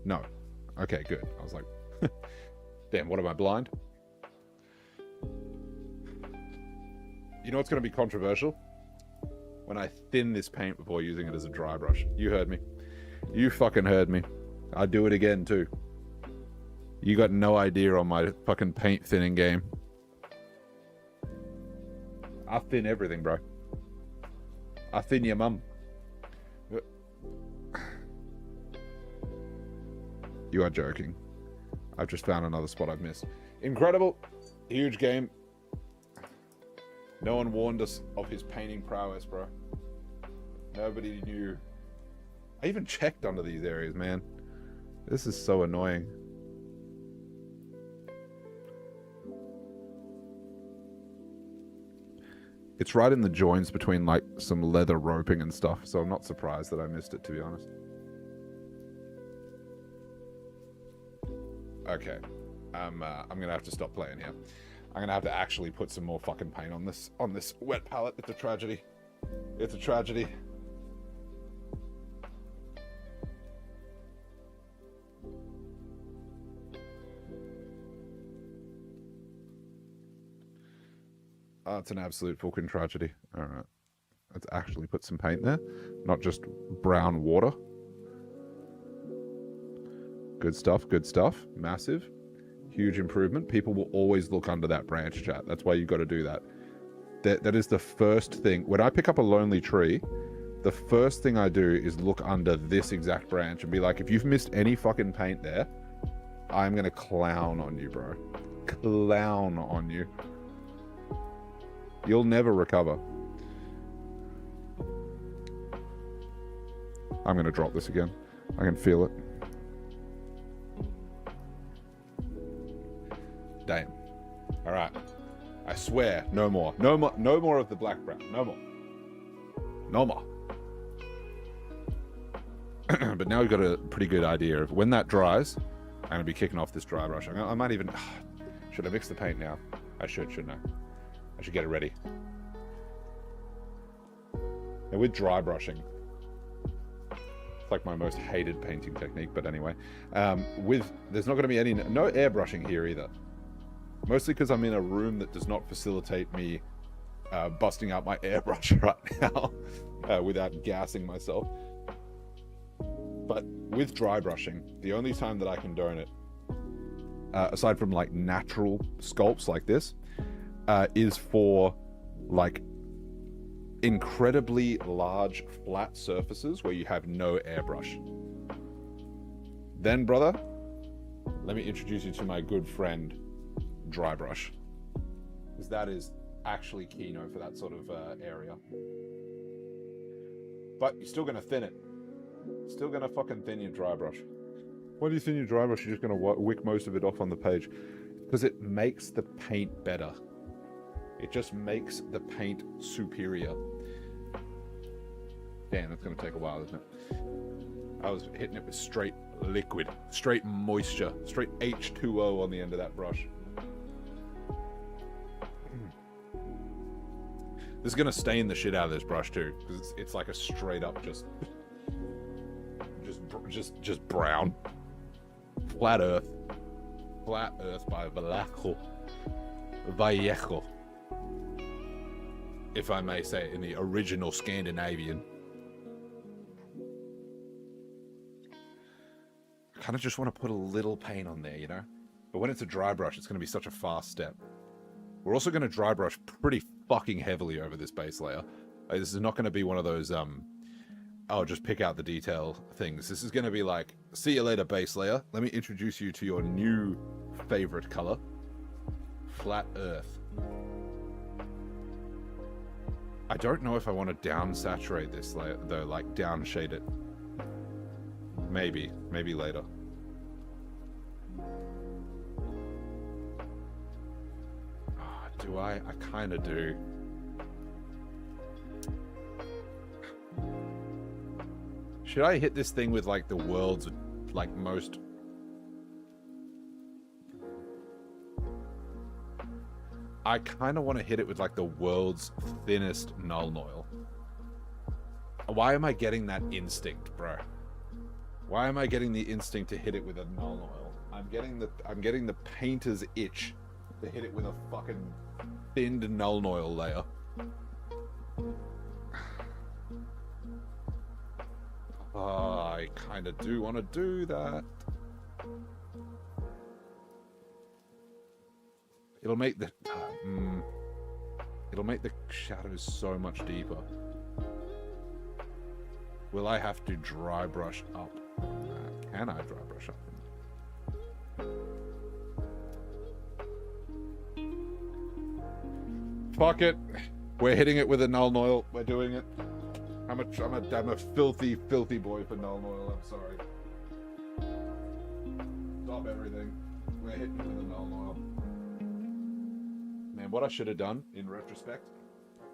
No. Okay, good. I was like, damn, what am I, blind? You know what's going to be controversial? when I thin this paint before using it as a dry brush. You heard me. You fucking heard me. I'd do it again too. You got no idea on my fucking paint thinning game. I thin everything, bro. I thin your mum. You are joking. I've just found another spot I've missed. Incredible. Huge game. No one warned us of his painting prowess, bro. Nobody knew. I even checked under these areas, man. This is so annoying. It's right in the joints between like some leather roping and stuff, so I'm not surprised that I missed it, to be honest. Okay. I'm gonna have to stop playing here. I'm gonna have to actually put some more fucking paint on this wet palette. It's a tragedy. It's a tragedy. Oh, it's an absolute fucking tragedy. All right. Let's actually put some paint there, not just brown water. Good stuff, good stuff. Massive. Huge improvement. People will always look under that branch, chat. That's why you got to do that. That is the first thing. When I pick up a lonely tree, the first thing I do is look under this exact branch and be like, if you've missed any fucking paint there, I'm going to clown on you, bro. Clown on you. You'll never recover. I'm going to drop this again. I can feel it. Damn. All right. I swear, no more. No more. No more of the black brown. No more. No more. But now we've got a pretty good idea of when that dries. I'm going to be kicking off this dry brush. I might even... Should I mix the paint now? I should, shouldn't I? I should get it ready. Now with dry brushing, it's like my most hated painting technique, but anyway. There's not going to be no airbrushing here either. Mostly because I'm in a room that does not facilitate me busting out my airbrush right now without gassing myself. But with dry brushing, the only time that I condone it, aside from like natural sculpts like this, is for like incredibly large flat surfaces where you have no airbrush. Then, brother, let me introduce you to my good friend, dry brush, because that is actually keynote for that sort of area. But you're still gonna thin it. Still gonna fucking thin your dry brush. Why do you thin your dry brush? You're just gonna wick most of it off on the page, because it makes the paint better. It just makes the paint superior. Damn, that's gonna take a while, isn't it? I was hitting it with straight liquid, straight moisture, straight H2O on the end of that brush. This is gonna stain the shit out of this brush too, because it's like a straight up just brown. Flat Earth by Vallejo, if I may say it in the original Scandinavian. I kind of just want to put a little paint on there, you know? But when it's a dry brush, it's going to be such a fast step. We're also going to dry brush pretty fucking heavily over this base layer. This is not going to be one of those, oh, just pick out the detail things. This is going to be like, see you later, base layer. Let me introduce you to your new favorite color. Flat Earth. I don't know if I want to down saturate this layer, though, like down shade it. Maybe later. Do I? I kind of do. Should I hit this thing with like the world's like most... I kind of want to hit it with like the world's thinnest Nuln Oil. Why am I getting that instinct, bro? Why am I getting the instinct to hit it with a Nuln Oil? I'm getting the painter's itch to hit it with a fucking thinned Nuln Oil layer. I kind of do want to do that. It'll make the it'll make the shadows so much deeper. Will I have to dry brush up on that? Can I dry brush up on that? Fuck it. We're hitting it with a Nuln Oil. We're doing it. I'm a filthy, filthy boy for Nuln Oil. I'm sorry. Stop everything. We're hitting it with a Nuln Oil. Man, what I should have done in retrospect,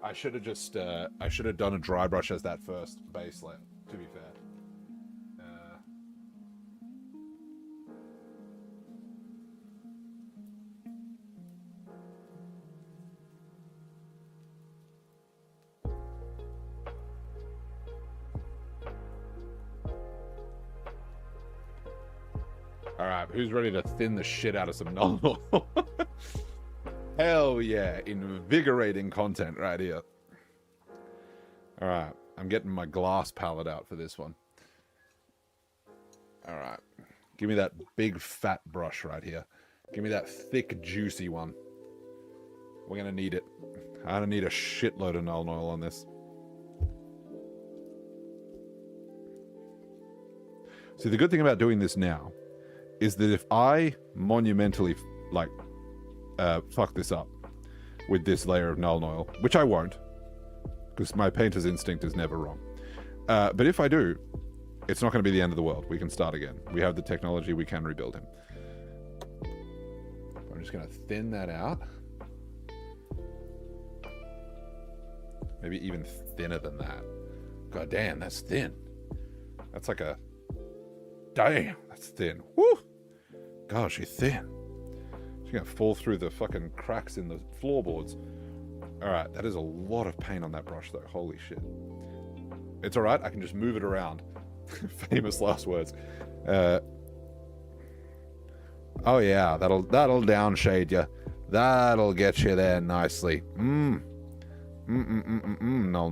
I should have just I should have done a dry brush as that first base layer. To be fair. Alright, who's ready to thin the shit out of some Nuln Oil? Hell yeah, invigorating content right here. Alright, I'm getting my glass palette out for this one. Alright, give me that big fat brush right here. Give me that thick, juicy one. We're gonna need it. I'm gonna need a shitload of Nuln Oil on this. See, the good thing about doing this now is that if I monumentally, like, fuck this up with this layer of Nuln Oil, which I won't, because my painter's instinct is never wrong. But if I do, it's not going to be the end of the world. We can start again. We have the technology. We can rebuild him. I'm just going to thin that out. Maybe even thinner than that. God damn, that's thin. That's like a... Damn, that's thin. Woo! God, she's thin. She's going to fall through the fucking cracks in the floorboards. Alright, that is a lot of paint on that brush, though. Holy shit. It's alright, I can just move it around. Famous last words. Oh yeah, that'll downshade you. That'll get you there nicely. Nuln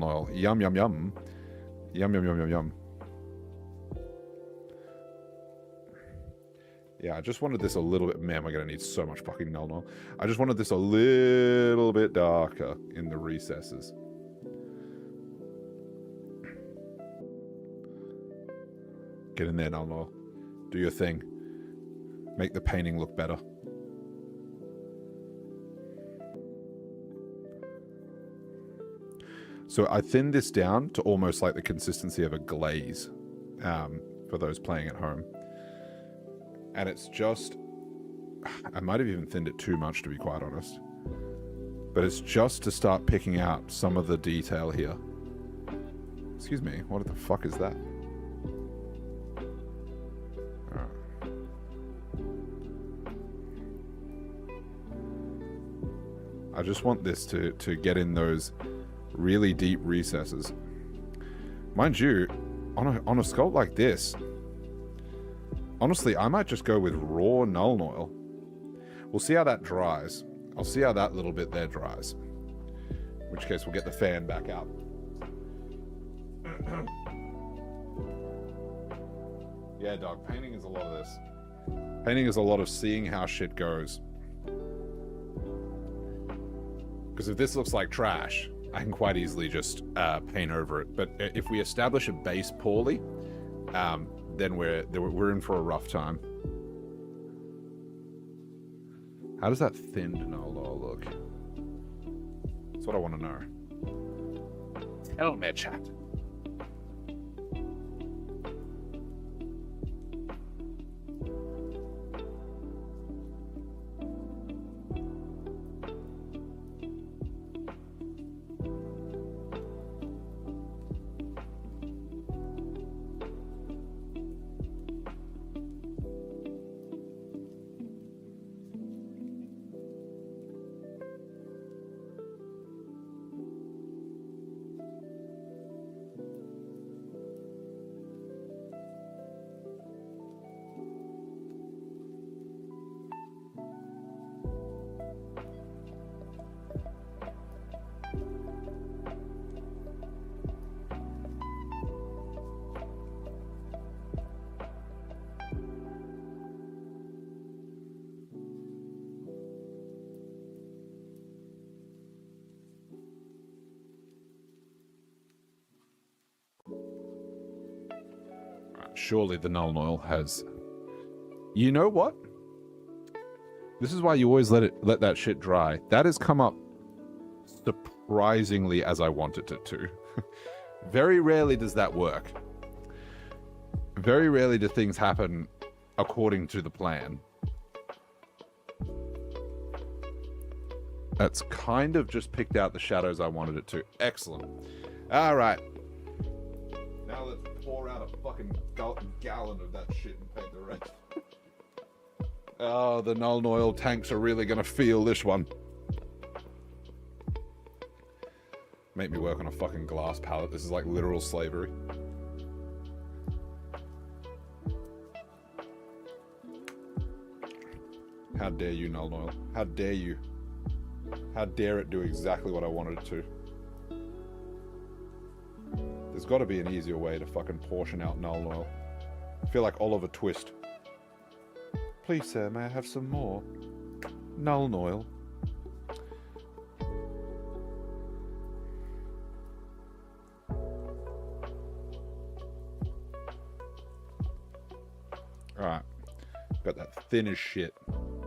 Oil. Yum, yum, yum. Yum, yum, yum, yum, yum. Yeah, I just wanted this a little bit... Man, we're going to need so much fucking Nuln Oil. I just wanted this a little bit darker in the recesses. Get in there, Nuln Oil. Do your thing. Make the painting look better. So I thinned this down to almost like the consistency of a glaze, for those playing at home. And it's just... I might have even thinned it too much, to be quite honest. But it's just to start picking out some of the detail here. Excuse me, what the fuck is that? I just want this to get in those really deep recesses. Mind you, on a sculpt like this, honestly, I might just go with raw Nuln Oil. We'll see how that dries. I'll see how that little bit there dries. In which case, we'll get the fan back out. Yeah, dog, painting is a lot of this. Painting is a lot of seeing how shit goes. Because if this looks like trash, I can quite easily just paint over it. But if we establish a base poorly, then we're in for a rough time. How does that thinned Nuln Oil look? That's what I want to know. Tell me, chat. Surely the Null Oil has... You know what? This is why you always let that shit dry. That has come up surprisingly as I wanted it to. Very rarely does that work. Very rarely do things happen according to the plan. That's kind of just picked out the shadows I wanted it to. Excellent. Alright. Now let's pour out a fucking gallon of that shit and paint the rest. Oh, the Null Oil tanks are really gonna feel this one. Make me work on a fucking glass palette. This is like literal slavery. How dare you, Null Oil? How dare you? How dare it do exactly what I wanted it to? There's got to be an easier way to fucking portion out Null Oil. I feel like Oliver Twist. Please, sir, may I have some more? Null Oil. Alright. Got that thin as shit.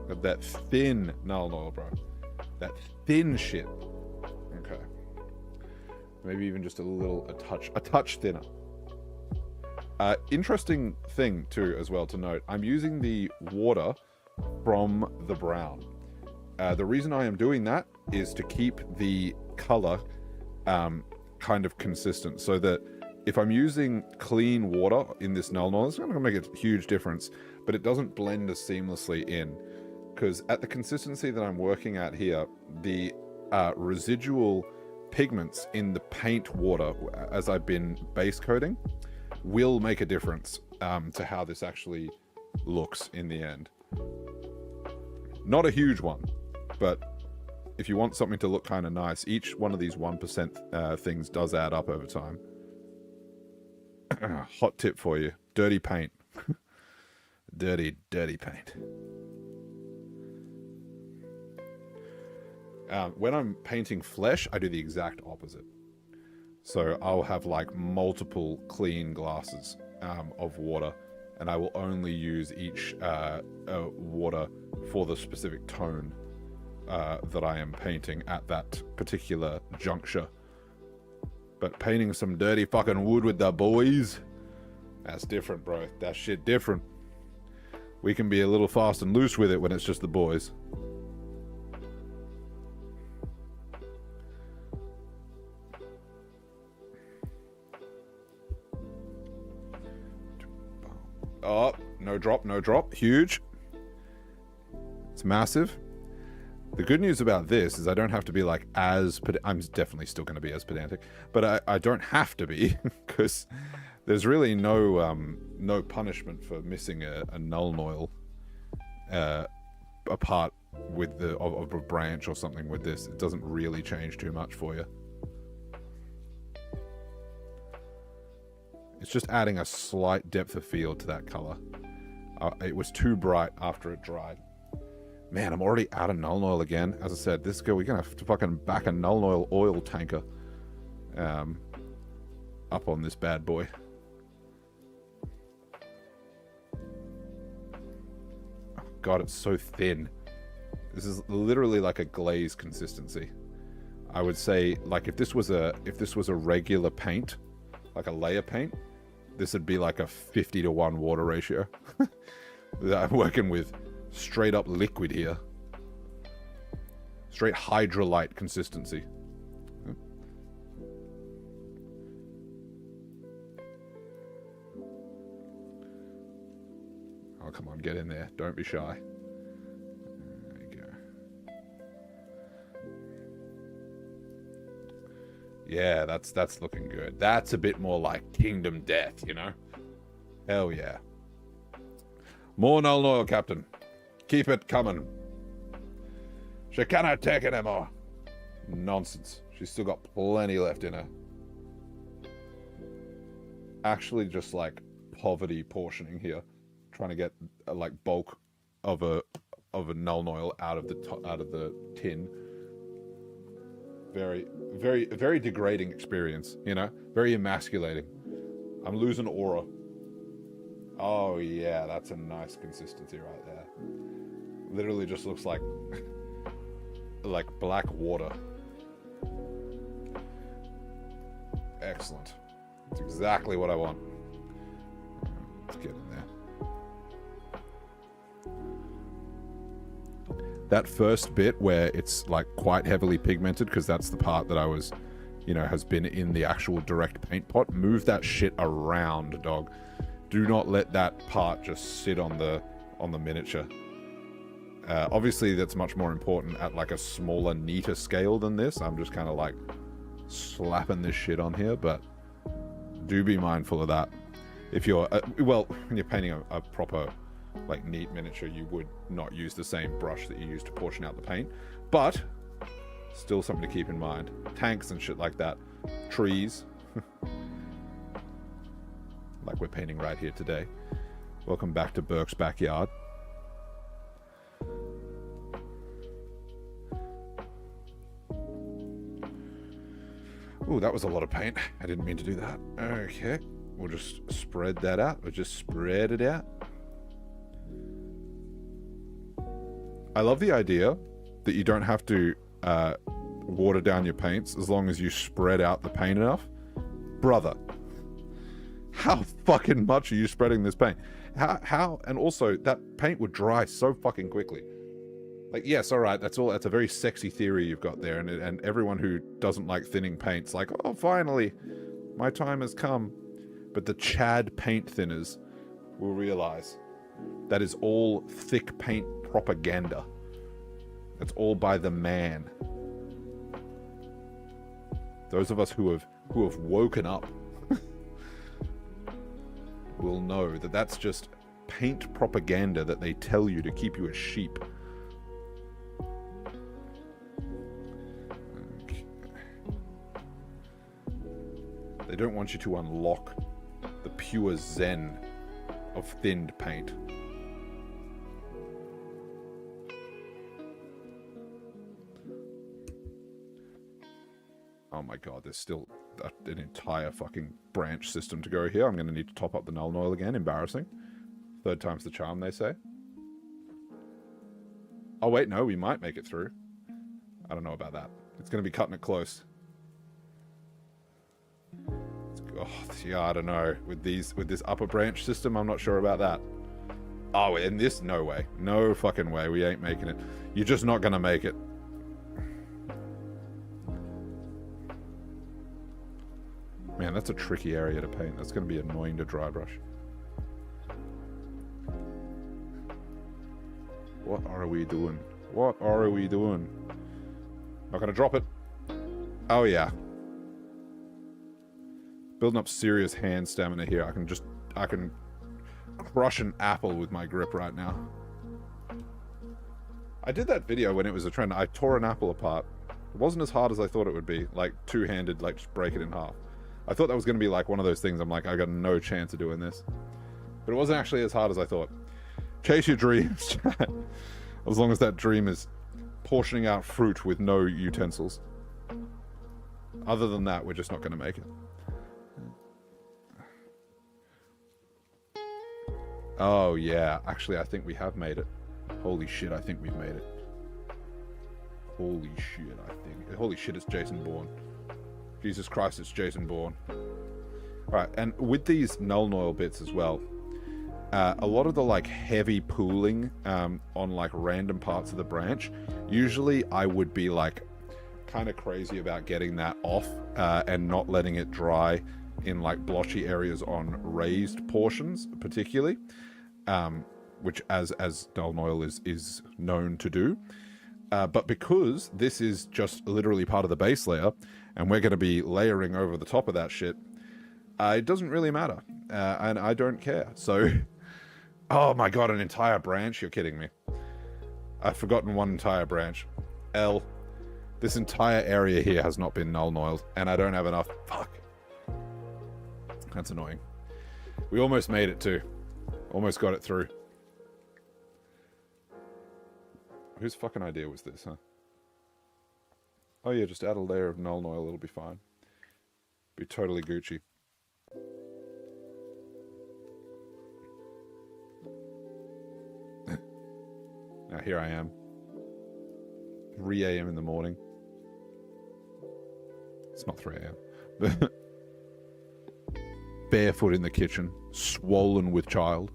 Got that thin Null Oil, bro. That thin shit. Okay. Maybe even just a touch thinner. Interesting thing too, as well to note. I'm using the water from the brown. The reason I am doing that is to keep the color kind of consistent, so that if I'm using clean water in this Null Oil, it's not going to make a huge difference, but it doesn't blend as seamlessly in. Because at the consistency that I'm working at here, the residual pigments in the paint water, as I've been base coating, will make a difference to how this actually looks in the end. Not a huge one, but if you want something to look kind of nice, each one of these 1% things does add up over time. Hot tip for you. Dirty paint. Dirty paint. When I'm painting flesh, I do the exact opposite. So I'll have like multiple clean glasses of water, and I will only use each water for the specific tone that I am painting at that particular juncture. But painting some dirty fucking wood with the boys, that's different, bro. That shit different. We can be a little fast and loose with it when it's just the boys. Oh, no drop. Huge. It's massive. The good news about this is I don't have to be like as... I'm definitely still going to be as pedantic, but I don't have to be, because there's really no punishment for missing a Null Oil apart with of a branch or something with this. It doesn't really change too much for you. It's just adding a slight depth of field to that color. It was too bright after it dried. Man, I'm already out of Null Oil again. As I said, we're gonna have to fucking back a Null Oil tanker up on this bad boy. Oh God, it's so thin. This is literally like a glaze consistency. I would say, like, if this was a regular paint, like a layer paint, this would be like a 50-to-1 water ratio. I'm working with straight up liquid here. Straight hydrolyte consistency. Oh, come on, get in there. Don't be shy. There you go. Yeah, that's looking good. That's a bit more like Kingdom Death, you know? Hell yeah. More Null Oil, Captain. Keep it coming. She cannot take it anymore. Nonsense. She's still got plenty left in her. Actually, just like poverty portioning here, trying to get like bulk of a Null Oil out of the tin. Very degrading experience, you know? Very emasculating. I'm losing aura. Oh yeah, that's a nice consistency right there. Literally just looks like like black water. Excellent. That's exactly what I want. Let's get in there. That first bit where it's like quite heavily pigmented, because that's the part that I was, you know, has been in the actual direct paint pot. Move that shit around, dog. Do not let that part just sit on the miniature. Obviously, that's much more important at like a smaller, neater scale than this. I'm just kind of like slapping this shit on here, but do be mindful of that. If you're, well, when you're painting a proper, like, neat miniature, you would not use the same brush that you use to portion out the paint. But, still something to keep in mind. Tanks and shit like that. Trees. Like we're painting right here today. Welcome back to Burke's backyard. Ooh, that was a lot of paint. I didn't mean to do that. Okay. We'll just spread that out. We'll just spread it out. I love the idea that you don't have to water down your paints as long as you spread out the paint enough. Brother, how fucking much are you spreading this paint? How? And also, that paint would dry so fucking quickly. Like, yes, all right, that's all. That's a very sexy theory you've got there, and everyone who doesn't like thinning paint's like, oh, finally, my time has come. But the Chad paint thinners will realize that is all thick paint propaganda. That's all by the man. Those of us who have woken up will know that that's just paint propaganda that they tell you to keep you as sheep. Okay. They don't want you to unlock the pure zen of thinned paint. Oh my god, there's still an entire fucking branch system to go here. I'm going to need to top up the Nuln Oil again. Embarrassing. Third time's the charm, they say. Oh wait, no, we might make it through. I don't know about that. It's going to be cutting it close. Oh, yeah, I don't know. With this upper branch system, I'm not sure about that. Oh, in this, no way. No fucking way. We ain't making it. You're just not going to make it. Man, that's a tricky area to paint. That's going to be annoying to dry brush. What are we doing? What are we doing? Not going to drop it. Oh, yeah. Building up serious hand stamina here. I can crush an apple with my grip right now. I did that video when it was a trend. I tore an apple apart. It wasn't as hard as I thought it would be. Like, two-handed, like, just break it in half. I thought that was going to be like one of those things. I'm like, I got no chance of doing this. But it wasn't actually as hard as I thought. Chase your dreams. As long as that dream is portioning out fruit with no utensils. Other than that, we're just not going to make it. Oh, yeah. Actually, I think we have made it. Holy shit, I think we've made it. Holy shit, I think. Holy shit, it's Jason Bourne. Jesus Christ, it's Jason Bourne. Alright, and with these Nuln Oil bits as well, a lot of the like heavy pooling on like random parts of the branch, usually I would be like kind of crazy about getting that off and not letting it dry in like blotchy areas on raised portions particularly, which as Nuln Oil is known to do. But because this is just literally part of the base layer, and we're going to be layering over the top of that shit, it doesn't really matter. And I don't care. So, oh my god, an entire branch? You're kidding me. I've forgotten one entire branch. This entire area here has not been Nuln Oiled, and I don't have enough. Fuck. That's annoying. We almost made it too. Almost got it through. Whose fucking idea was this, huh? Oh yeah, just add a layer of Nuln Oil, it'll be fine. Be totally Gucci. Now here I am. 3 a.m. in the morning. It's not 3 a.m. Barefoot in the kitchen, swollen with child.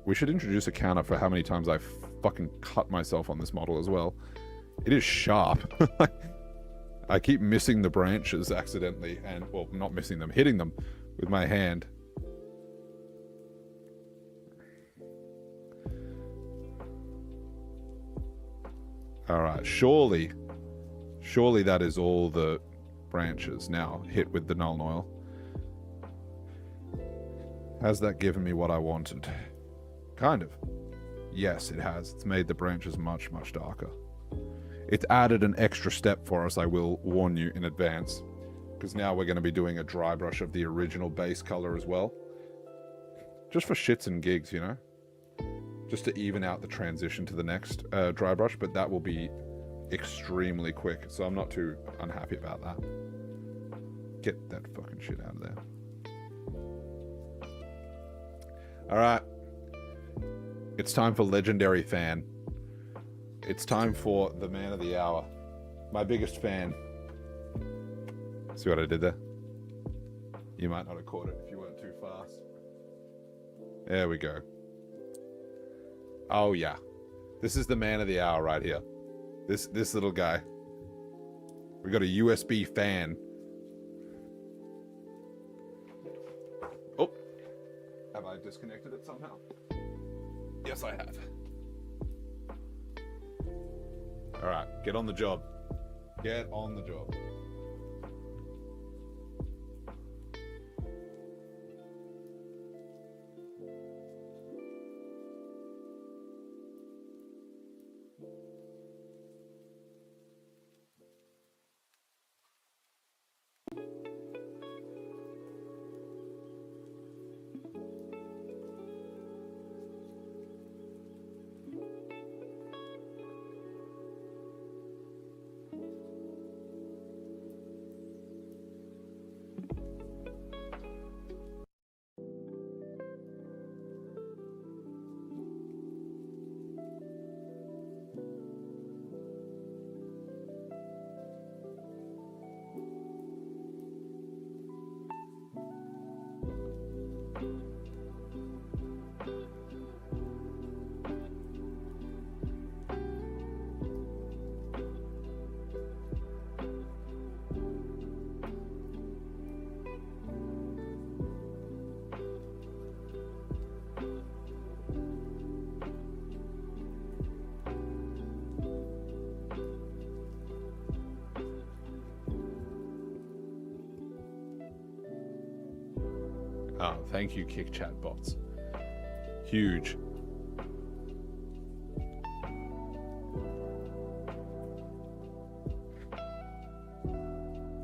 We should introduce a counter for how many times I fucking cut myself on this model as well. It is sharp. I keep missing the branches accidentally, and, well, not missing them, hitting them with my hand. Alright, surely that is all the branches now hit with the Nuln Oil. Has that given me what I wanted? Kind of. Yes, it has. It's made the branches much, much darker. It's added an extra step for us, I will warn you in advance. Because now we're going to be doing a dry brush of the original base color as well. Just for shits and gigs, you know? Just to even out the transition to the next dry brush, but that will be extremely quick, so I'm not too unhappy about that. Get that fucking shit out of there. Alright. It's time for Legendary Fan. It's time for the man of the hour. My biggest fan. See what I did there? You might not have caught it if you weren't too fast. There we go. Oh yeah. This is the man of the hour right here. This little guy. We got a USB fan. Oh. Have I disconnected it somehow? Yes, I have. Alright, get on the job. Get on the job. Oh, thank you, Kick Chat bots. Huge.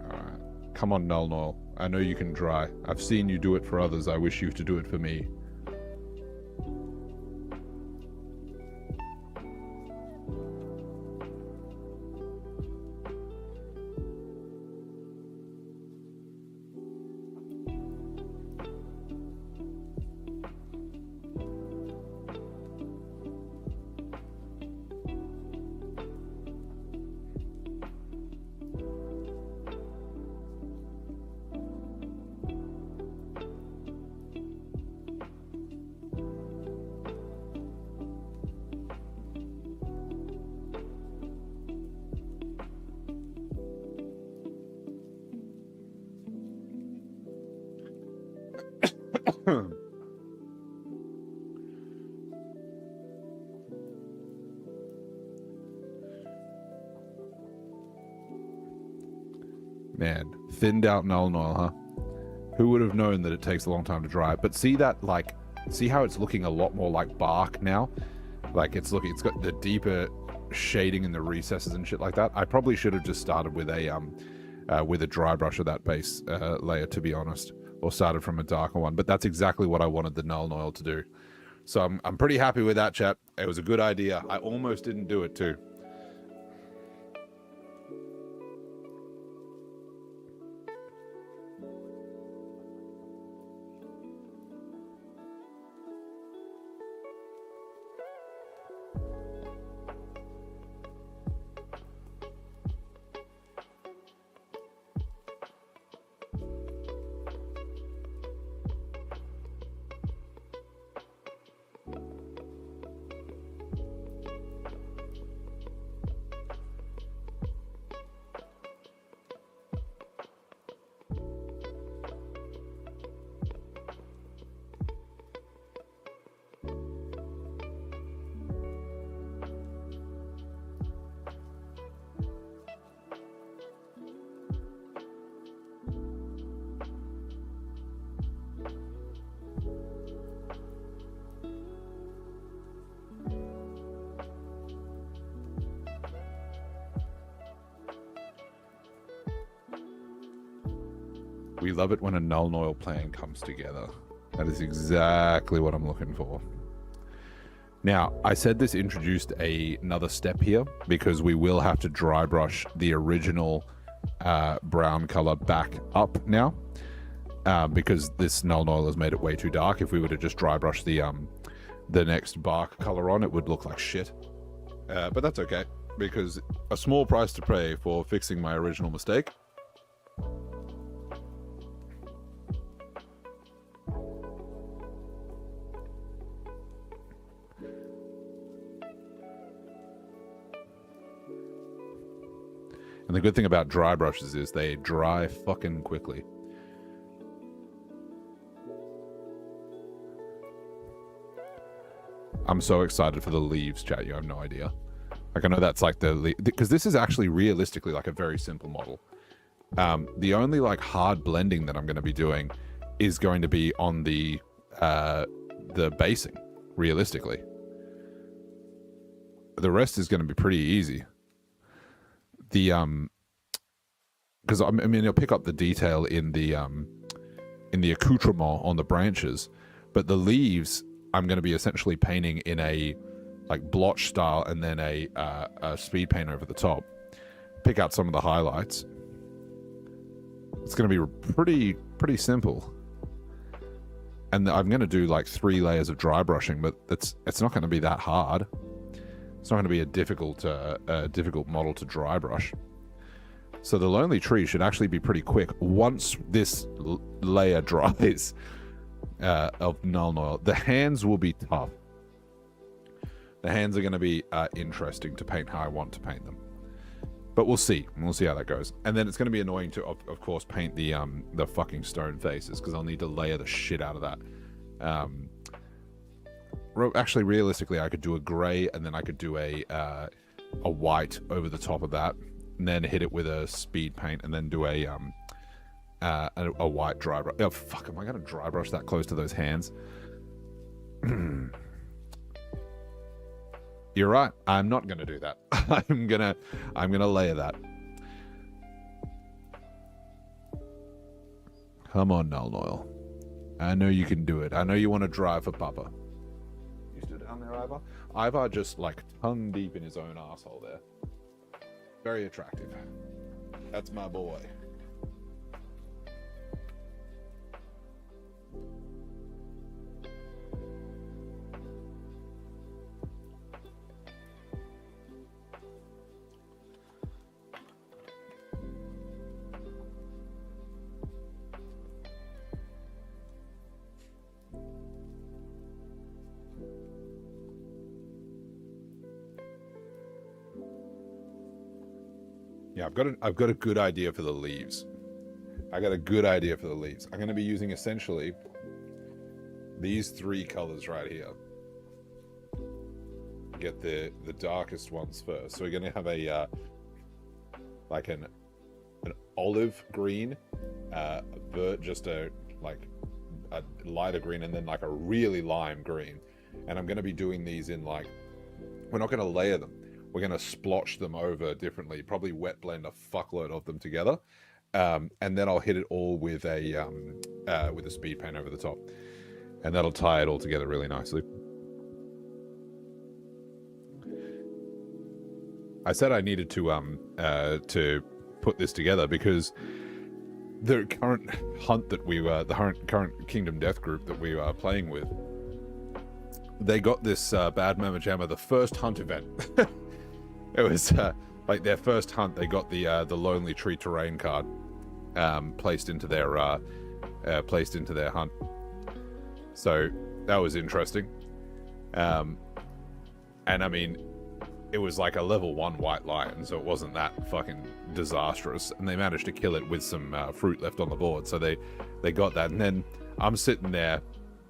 Alright. Come on, Nuln Oil. I know you can dry. I've seen you do it for others. I wish you to do it for me. Man, thinned out Nuln Oil, huh? Who would have known that it takes a long time to dry? But see that, like, see how it's looking a lot more like bark now? Like, it's got the deeper shading in the recesses and shit like that. I probably should have just started with a dry brush of that base layer, to be honest, or started from a darker one. But that's exactly what I wanted the Nuln Oil to do. So I'm pretty happy with that, chat. It was a good idea. I almost didn't do it too. We love it when a Null Noil plan comes together. That is exactly what I'm looking for. Now, I said this introduced another step here because we will have to dry brush the original brown color back up now because this Null Noil has made it way too dark. If we were to just dry brush the next bark color on, it would look like shit. But that's okay because a small price to pay for fixing my original mistake. And the good thing about dry brushes is they dry fucking quickly. I'm so excited for the leaves, chat. You have no idea. Like, I know that's like because this is actually realistically like a very simple model. The only like hard blending that I'm going to be doing is going to be on the basing, realistically. The rest is going to be pretty easy. Because I mean, you'll pick up the detail in the accoutrement on the branches, but the leaves I'm going to be essentially painting in a like blotch style and then a speed paint over the top. Pick out some of the highlights. It's going to be pretty simple, and I'm going to do like 3 layers of dry brushing, but it's not going to be that hard. It's not going to be a difficult model to dry brush. So the Lonely Tree should actually be pretty quick once this layer dries of Null Noil. The hands will be tough. The hands are going to be interesting to paint how I want to paint them. But we'll see. We'll see how that goes. And then it's going to be annoying to, of course, paint the fucking stone faces because I'll need to layer the shit out of that. Actually, realistically, I could do a gray and then I could do a white over the top of that, and then hit it with a speed paint, and then do a white dry brush. Oh fuck! Am I gonna dry brush that close to those hands? You're right. I'm not gonna do that. I'm gonna layer that. Come on, Null Noil. I know you can do it. I know you want to drive for Papa. You stood down there, Ivar? Ivar just like tongue deep in his own asshole there. Very attractive. That's my boy. Yeah, I've got a good idea for the leaves. I'm going to be using essentially these 3 colors right here. Get the darkest ones first. So we're going to have a like an olive green, just a lighter green, and then like a really lime green. And I'm going to be doing these in like, we're not going to layer them. We're going to splotch them over differently, probably wet blend a fuckload of them together. And then I'll hit it all with a speed paint over the top. And that'll tie it all together really nicely. I said I needed to put this together because the current hunt that the current Kingdom Death group that we are playing with, they got this Bad Mama Jamma, the first hunt event. It was like their first hunt. They got the Lonely Tree terrain card placed into their hunt. So that was interesting. And I mean, it was like a level 1 white lion, so it wasn't that fucking disastrous. And they managed to kill it with some fruit left on the board. So they got that. And then I'm sitting there,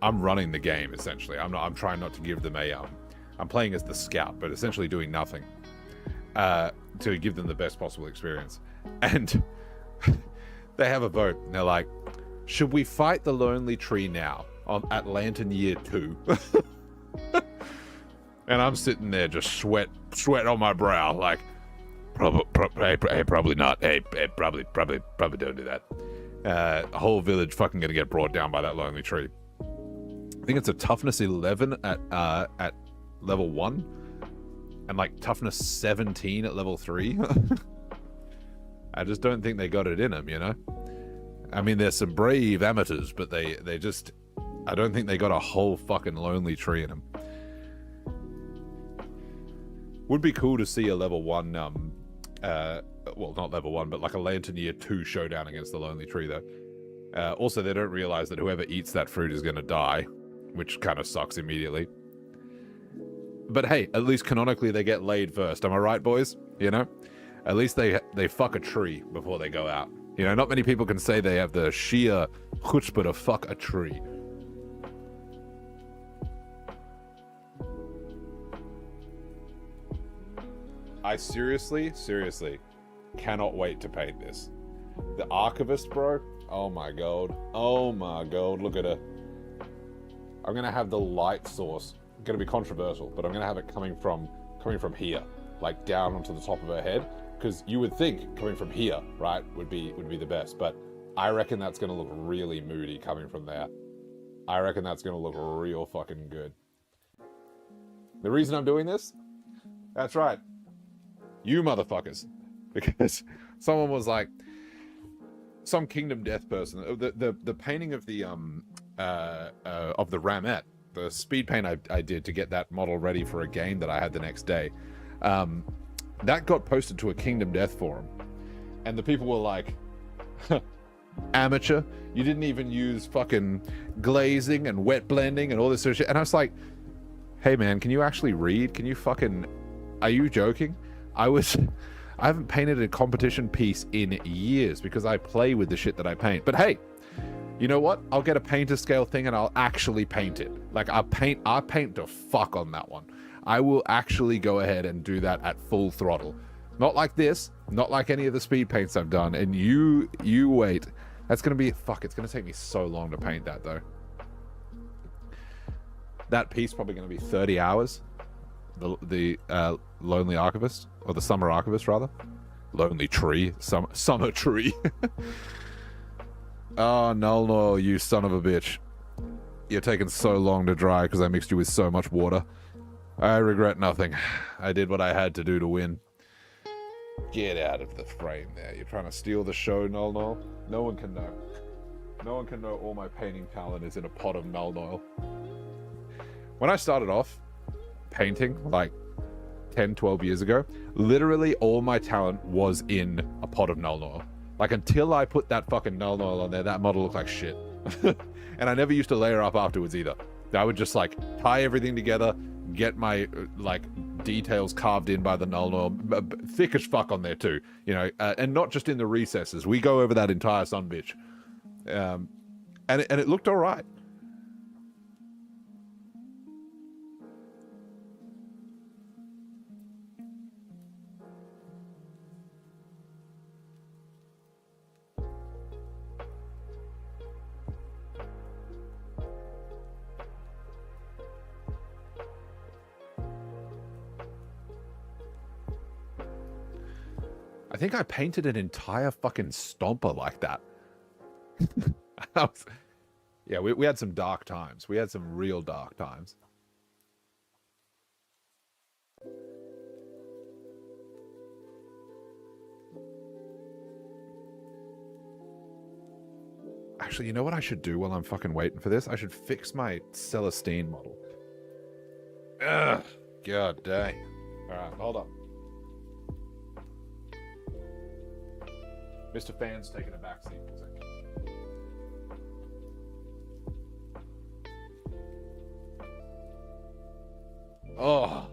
I'm running the game essentially. I'm trying not to give them I'm playing as the scout, but essentially doing nothing. To give them the best possible experience. And they have a vote, and they're like, should we fight the Lonely Tree now at Lantern Year 2? And I'm sitting there just sweat on my brow, like, probably not. Hey, probably don't do that. A whole village fucking gonna get brought down by that lonely tree. I think it's a toughness 11 at level 1, and like toughness 17 at level 3. I just don't think they got it in them, you know? I mean, there's some brave amateurs, but they just... I don't think they got a whole fucking lonely tree in them. Would be cool to see a level 1, well, not level 1, but like a Lantern Year 2 showdown against the lonely tree, though. Also, they don't realize that whoever eats that fruit is gonna die, which kind of sucks immediately. But hey, at least canonically they get laid first. Am I right, boys? You know? At least they fuck a tree before they go out. You know, not many people can say they have the sheer chutzpah to fuck a tree. I seriously cannot wait to paint this. The Archivist, bro. Oh my god. Oh my god. Look at her. I'm gonna have the light source. Gonna be controversial, but I'm gonna have it coming from here, like down onto the top of her head. Because you would think coming from here, right, would be the best. But I reckon that's gonna look really moody coming from there. I reckon that's gonna look real fucking good. The reason I'm doing this? That's right. You motherfuckers. Because someone was like, some Kingdom Death person, the painting of the Ramette, the speed paint I did to get that model ready for a game that I had the next day, that got posted to a Kingdom Death forum, and the people were like, amateur, you didn't even use fucking glazing and wet blending and all this sort of shit. And I was like, hey man, can you actually read? Can you fucking, are you joking? I haven't painted a competition piece in years because I play with the shit that I paint. But hey, you know what? I'll get a painter scale thing and I'll actually paint it. Like I'll paint the fuck on that one. I will actually go ahead and do that at full throttle. Not like this, not like any of the speed paints I've done. And you wait. That's gonna be, fuck, it's gonna take me so long to paint that though. That piece probably gonna be 30 hours. The Lonely Archivist, or the Summer Archivist rather. Lonely Tree, Summer Tree. Oh, no, you son of a bitch. You're taking so long to dry because I mixed you with so much water. I regret nothing. I did what I had to do to win. Get out of the frame there. You're trying to steal the show, Null. No one can know. No one can know all my painting talent is in a pot of Null. When I started off painting, like 10, 12 years ago, literally all my talent was in a pot of Null. Like, until I put that fucking Null on there, that model looked like shit. And I never used to layer up afterwards either. I would just, like, tie everything together, get my, like, details carved in by the Null, thick as fuck on there too, you know, and not just in the recesses. We go over that entire son bitch. And it looked alright. I think I painted an entire fucking stomper like that. Yeah, we had some dark times. We had some real dark times. Actually, you know what I should do while I'm fucking waiting for this? I should fix my Celestine model. Ugh, god dang. Alright, hold on. Mr. Fan's taking a backseat for a second. Oh.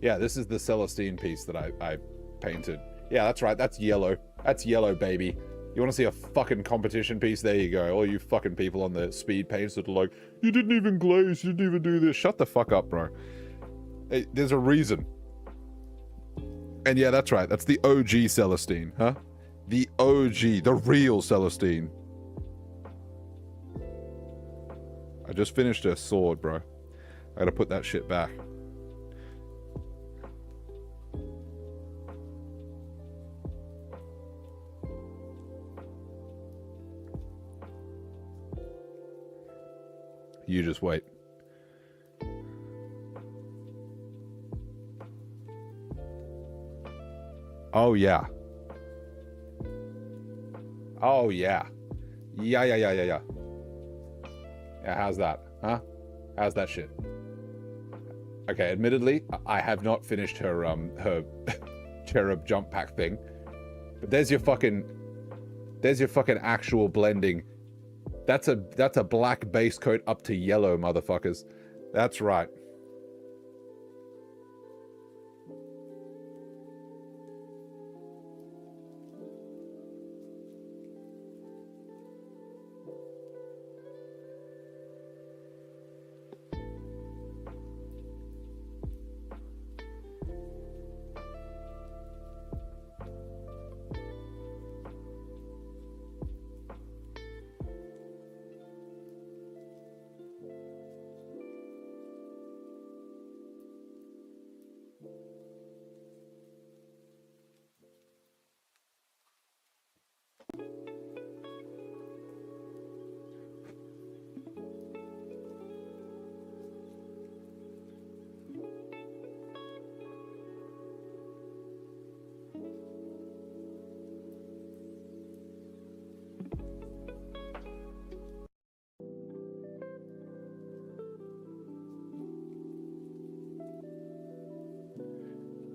Yeah, this is the Celestine piece that I painted. Yeah, that's right. That's yellow. That's yellow, baby. You want to see a fucking competition piece? There you go. All you fucking people on the speed paints that are like, you didn't even glaze, you didn't even do this. Shut the fuck up, bro. There's a reason. And yeah, that's right. That's the OG Celestine, huh? The OG, the real Celestine. I just finished a sword, bro. I gotta put that shit back. You just wait. Oh, yeah. Oh, yeah. Yeah. Yeah, how's that? Huh? How's that shit? Okay, admittedly, I have not finished her, her cherub jump pack thing. But there's your fucking actual blending. That's a black base coat up to yellow, motherfuckers. That's right.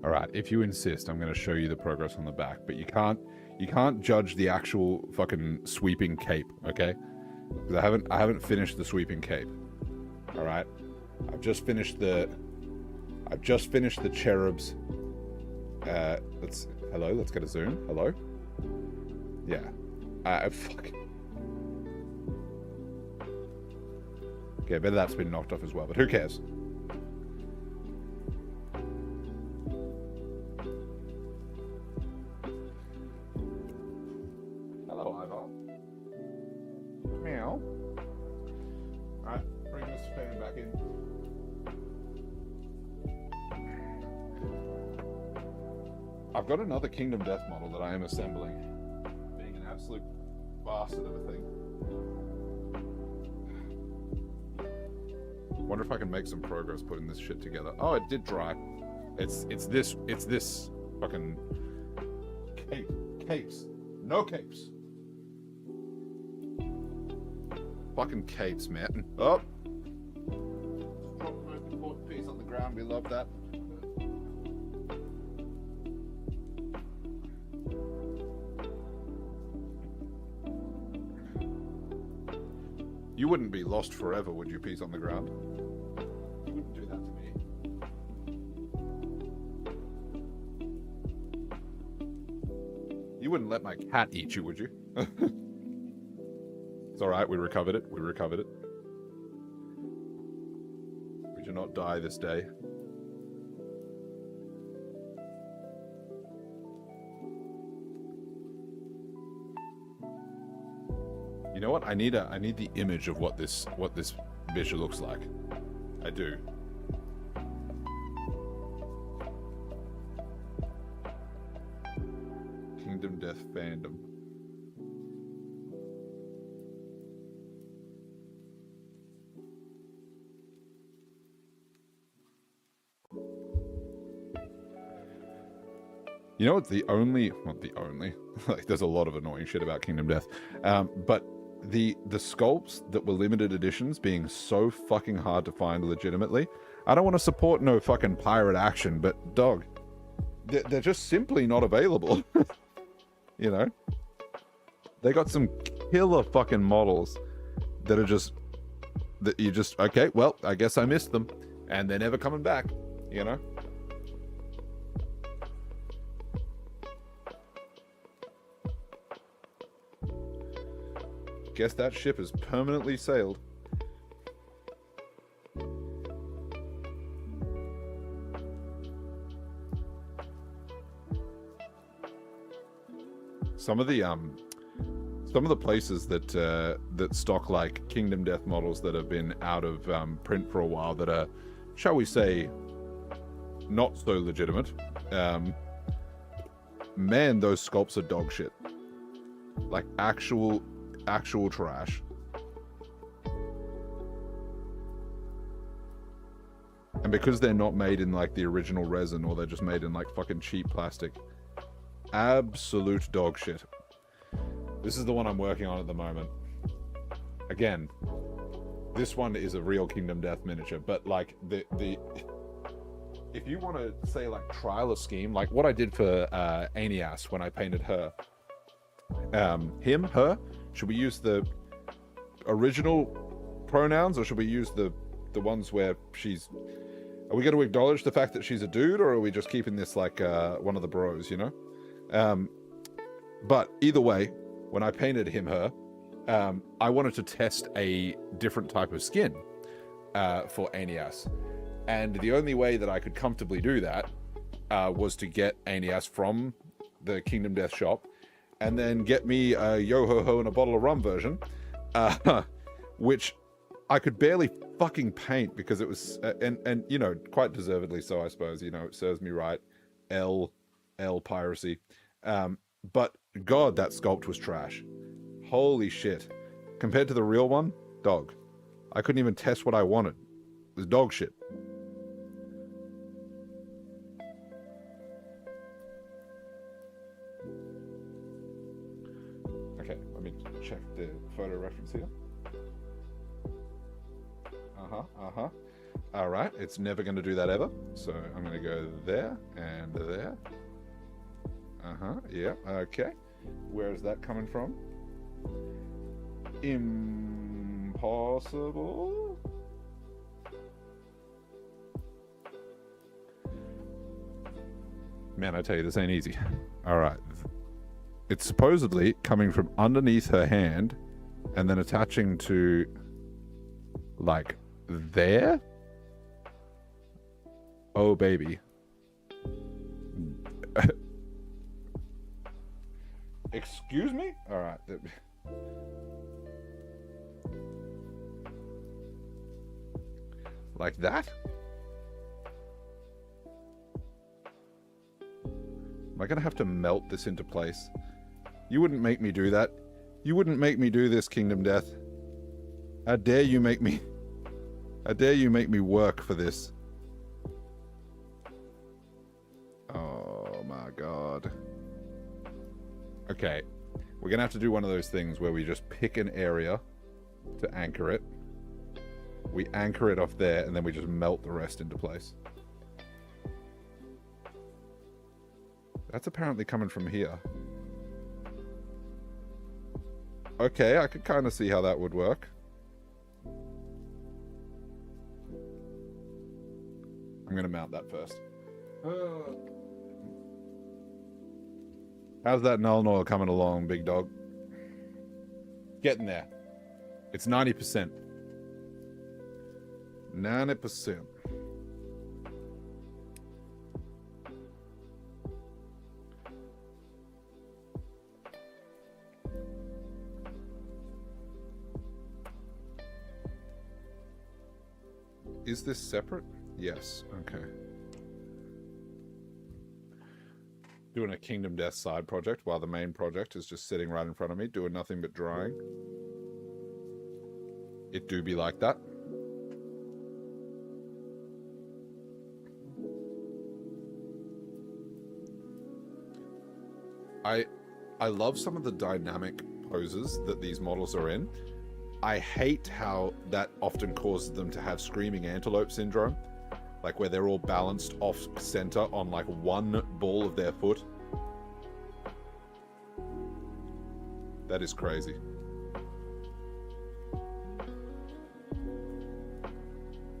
Alright, if you insist, I'm going to show you the progress on the back, but you can't judge the actual fucking sweeping cape, okay? Because I haven't finished the sweeping cape. Alright? I've just finished the cherubs. Let's get a zoom. Hello? Yeah. Fuck. Okay, I bet that's been knocked off as well, but who cares? I've got another Kingdom Death model that I am assembling. Being an absolute bastard of a thing. Wonder if I can make some progress putting this shit together. Oh, it did dry. It's this fucking capes. No capes. Fucking capes, man. Oh. Drop the most important piece on the ground. We love that. You wouldn't be lost forever, would you, piece on the ground? You wouldn't do that to me. You wouldn't let my cat eat you, would you? It's alright, we recovered it. We recovered it. We do not die this day. You know what? I need the image of what this bitch looks like. I do. Kingdom Death fandom. You know, it's not the only, like, there's a lot of annoying shit about Kingdom Death, but the sculpts that were limited editions being so fucking hard to find legitimately, I don't want to support no fucking pirate action, but dog, they're just simply not available. You know? They got some killer fucking models that are just, that you just, okay, well, I guess I missed them, and they're never coming back, you know? Guess that ship has permanently sailed. Some of the places that stock like Kingdom Death models that have been out of print for a while, that are, shall we say, not so legitimate. Man, those sculpts are dog shit. Like actual trash. because they're not made in like the original resin, or they're just made in like fucking cheap plastic, absolute dog shit. This is the one I'm working on at the moment. Again, this one is a real Kingdom Death miniature, but like the if you want to say like trial a scheme, like what I did for Aeneas when I painted her, him, her, should we use the original pronouns, or should we use the ones where she's, are we going to acknowledge the fact that she's a dude, or are we just keeping this like one of the bros, you know? But either way, when I painted him, her, I wanted to test a different type of skin for Aeneas. And the only way that I could comfortably do that was to get Aeneas from the Kingdom Death shop, and then get me a Yo-Ho-Ho and a bottle of rum version, which I could barely fucking paint because it was, and you know, quite deservedly so, I suppose, you know, it serves me right. L piracy. But God, that sculpt was trash. Holy shit. Compared to the real one, dog. I couldn't even test what I wanted. It was dog shit. Okay, let me check the photo reference here. All right, it's never going to do that ever. So I'm going to go there and there. Yeah, okay. Where is that coming from? Impossible. Man, I tell you, this ain't easy. All right. It's supposedly coming from underneath her hand and then attaching to, like, there? Oh, baby. Excuse me? All right. Like that? Am I going to have to melt this into place? You wouldn't make me do that. You wouldn't make me do this, Kingdom Death. How dare you make me... How dare you make me work for this? Oh my god. Okay. We're gonna have to do one of those things where we just pick an area to anchor it. We anchor it off there, and then we just melt the rest into place. That's apparently coming from here. Okay, I could kind of see how that would work. I'm gonna mount that first. How's that Null Noil coming along, big dog? Getting there. It's 90%. 90%. Is this separate? Yes. Okay. Doing a Kingdom Death side project while the main project is just sitting right in front of me, doing nothing but drawing. It do be like that. I love some of the dynamic poses that these models are in. I hate how that often causes them to have screaming antelope syndrome. Like where they're all balanced off center on like one ball of their foot. That is crazy.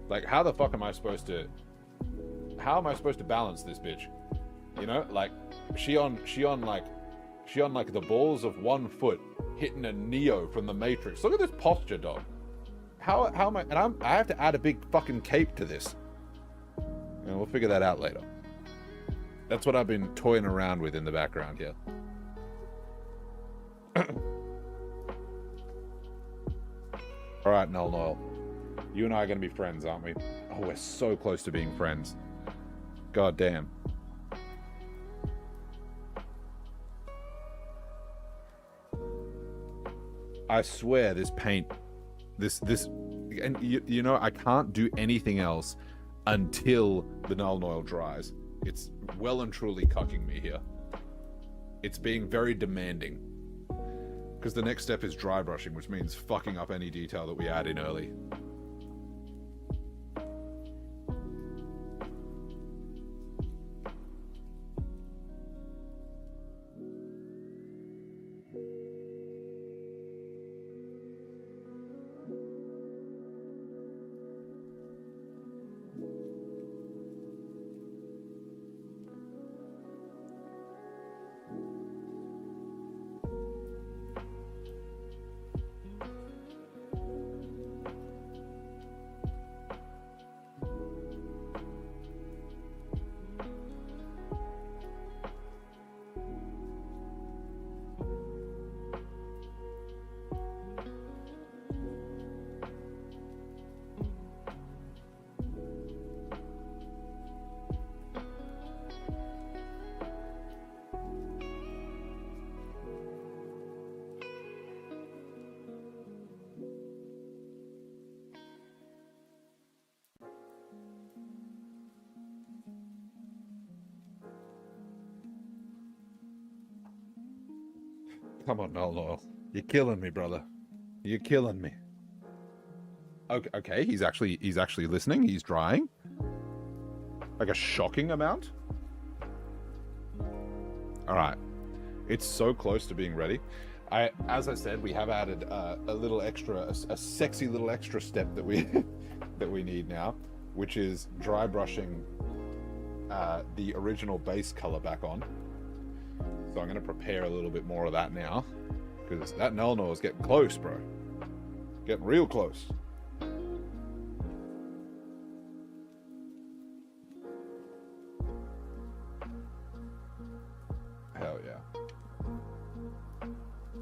Like how the fuck am I supposed to... How am I supposed to balance this bitch? You know, like she on like the balls of one foot hitting a Neo from the Matrix. Look at this posture, dog. How am I... And I have to add a big fucking cape to this. And we'll figure that out later. That's what I've been toying around with in the background here. Alright, Null Noil. You and I are going to be friends, aren't we? Oh, we're so close to being friends. God damn. I swear this paint... This... And you know, I can't do anything else until the Nuln Oil dries. It's well and truly cucking me here. It's being very demanding. Because the next step is dry brushing, which means fucking up any detail that we add in early. Come on, Nuln Oil. You're killing me, brother. You're killing me. Okay, he's actually listening. He's drying. Like a shocking amount. All right. It's so close to being ready. As I said, we have added a little extra, a sexy little extra step that we that we need now, which is dry brushing the original base color back on. So I'm going to prepare a little bit more of that now, because that Nuln Oil is getting close, bro. Getting real close. Hell yeah.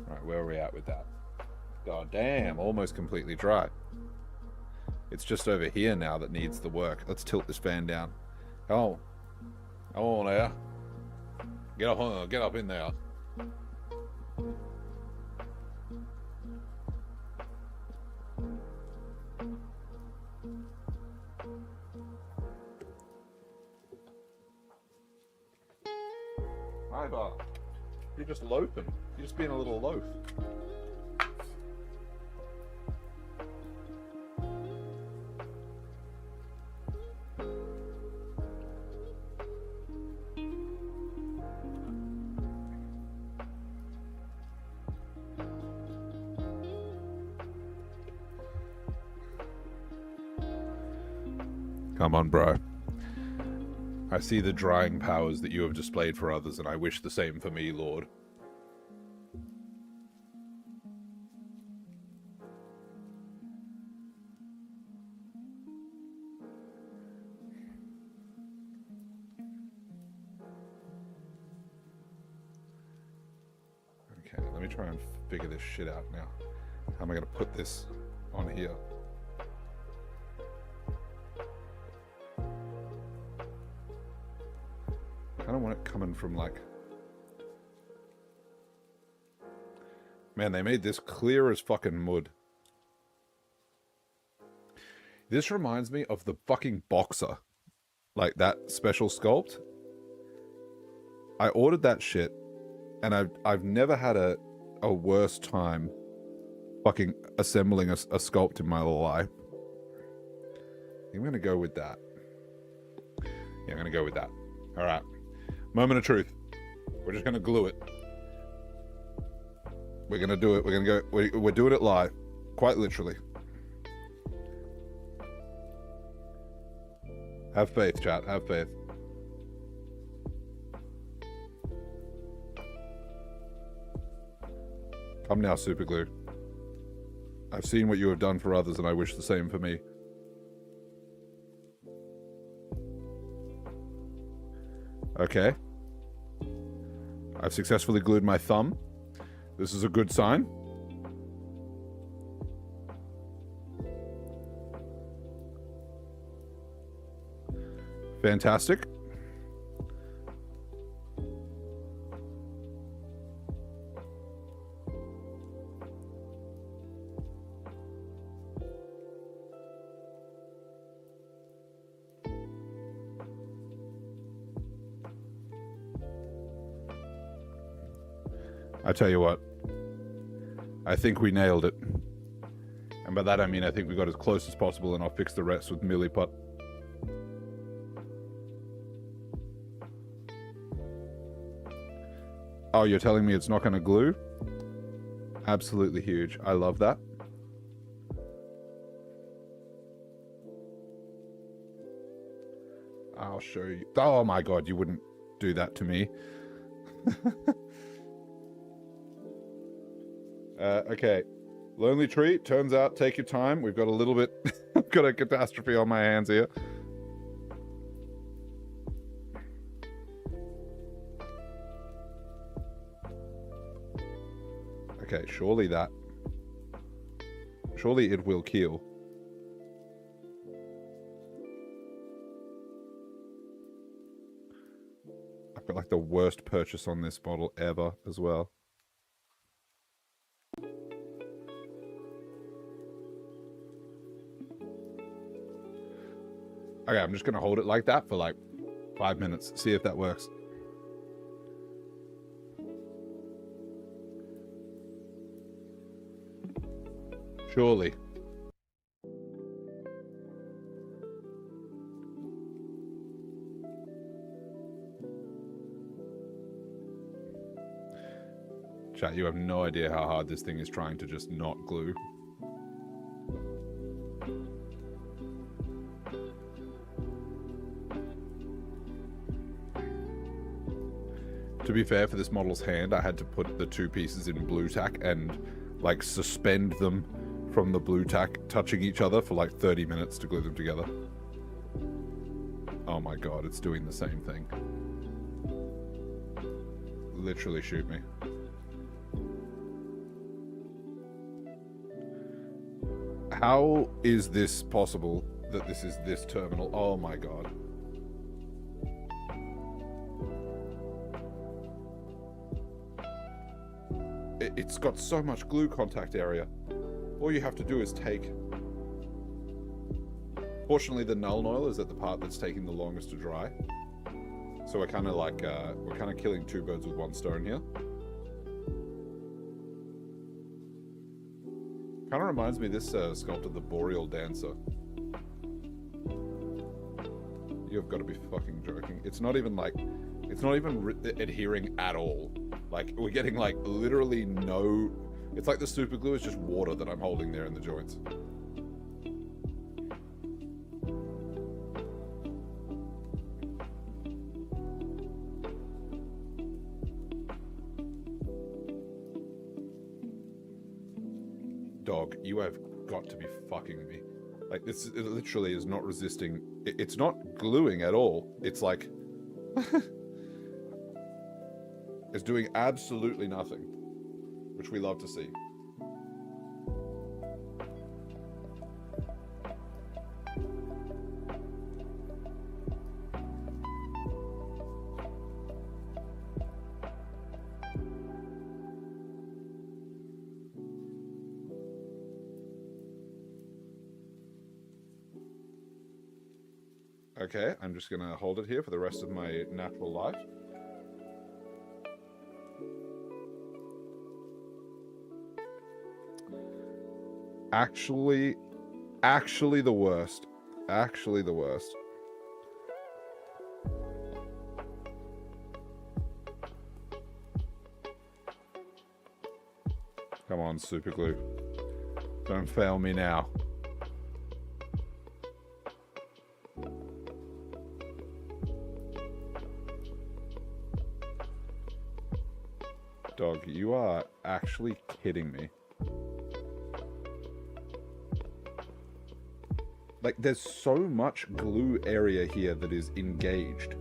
Alright, where are we at with that? God damn, almost completely dry. It's just over here now that needs the work. Let's tilt this fan down. Oh. Come on there. Get up in there. Hi, Bar. You're just loafing. You're just being a little loaf. Come on, bro. I see the drying powers that you have displayed for others, and I wish the same for me, Lord. Okay, let me try and figure this shit out now. How am I going to put this on here? I don't want it coming from like... Man, they made this clear as fucking mud. This reminds me of the fucking Boxer. Like that special sculpt. I ordered that shit and I've never had a worse time fucking assembling a sculpt in my life. I'm gonna go with that. Yeah, I'm gonna go with that. Alright. Moment of truth. We're just gonna glue it. We're gonna do it. We're gonna go. We're doing it live, quite literally. Have faith, chat. Have faith. Come now, Super Glue. I've seen what you have done for others, and I wish the same for me. Okay. I've successfully glued my thumb. This is a good sign. Fantastic. I tell you what, I think we nailed it. And by that I mean I think we got as close as possible, and I'll fix the rest with Milliput. Oh, you're telling me it's not going to glue? Absolutely huge. I love that. I'll show you. Oh my god, you wouldn't do that to me. Okay. Lonely Tree, turns out, take your time. We've got a little bit... I've got a catastrophe on my hands here. Okay, surely it will kill. I've got like the worst purchase on this model ever as well. Okay, I'm just gonna hold it like that for like 5 minutes, see if that works. Surely. Chat, you have no idea how hard this thing is trying to just not glue. To be fair, for this model's hand, I had to put the two pieces in blue tack and like suspend them from the blue tack touching each other for like 30 minutes to glue them together. Oh my god, it's doing the same thing. Literally shoot me. How is this possible that this is this terminal? Oh my god. It's got so much glue contact area. All you have to do is take... Fortunately, the null oil is at the part that's taking the longest to dry. So we're kind of like, we're kind of killing two birds with one stone here. Kind of reminds me of this sculptor, the Boreal Dancer. You've got to be fucking joking. It's not even like, it's not even adhering at all. Like, we're getting like literally no, it's like the super glue is just water that I'm holding there in the joints. Dog, you have got to be fucking me. Like, this it literally is not resisting. It's not gluing at all. It's like... it's doing absolutely nothing. Which we love to see. Okay, I'm just gonna hold it here for the rest of my natural life. Actually the worst. Actually the worst. Come on, super glue. Don't fail me now. Dog, you are actually kidding me. Like, there's so much glue area here that is engaged.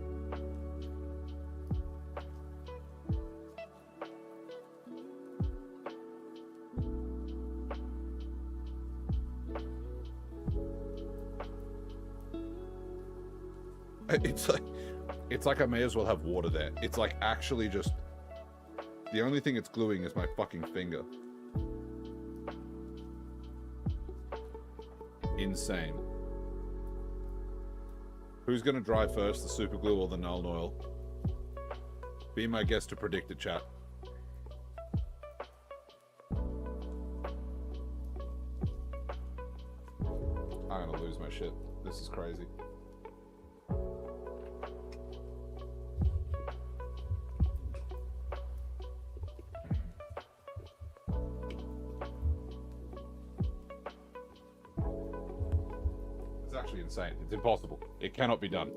It's like I may as well have water there. It's like actually just... The only thing it's gluing is my fucking finger. Insane. Who's gonna dry first, the super glue or the null oil? Be my guest to predict it, chat. I'm gonna lose my shit. This is crazy. It's actually insane. It's impossible. It cannot be done.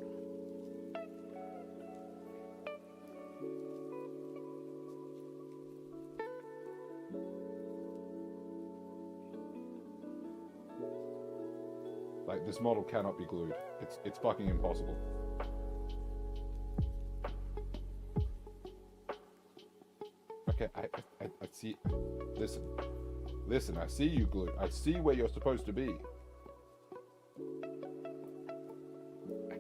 Like, this model cannot be glued. It's fucking impossible. Okay, I see. Listen, I see you glued. I see where you're supposed to be.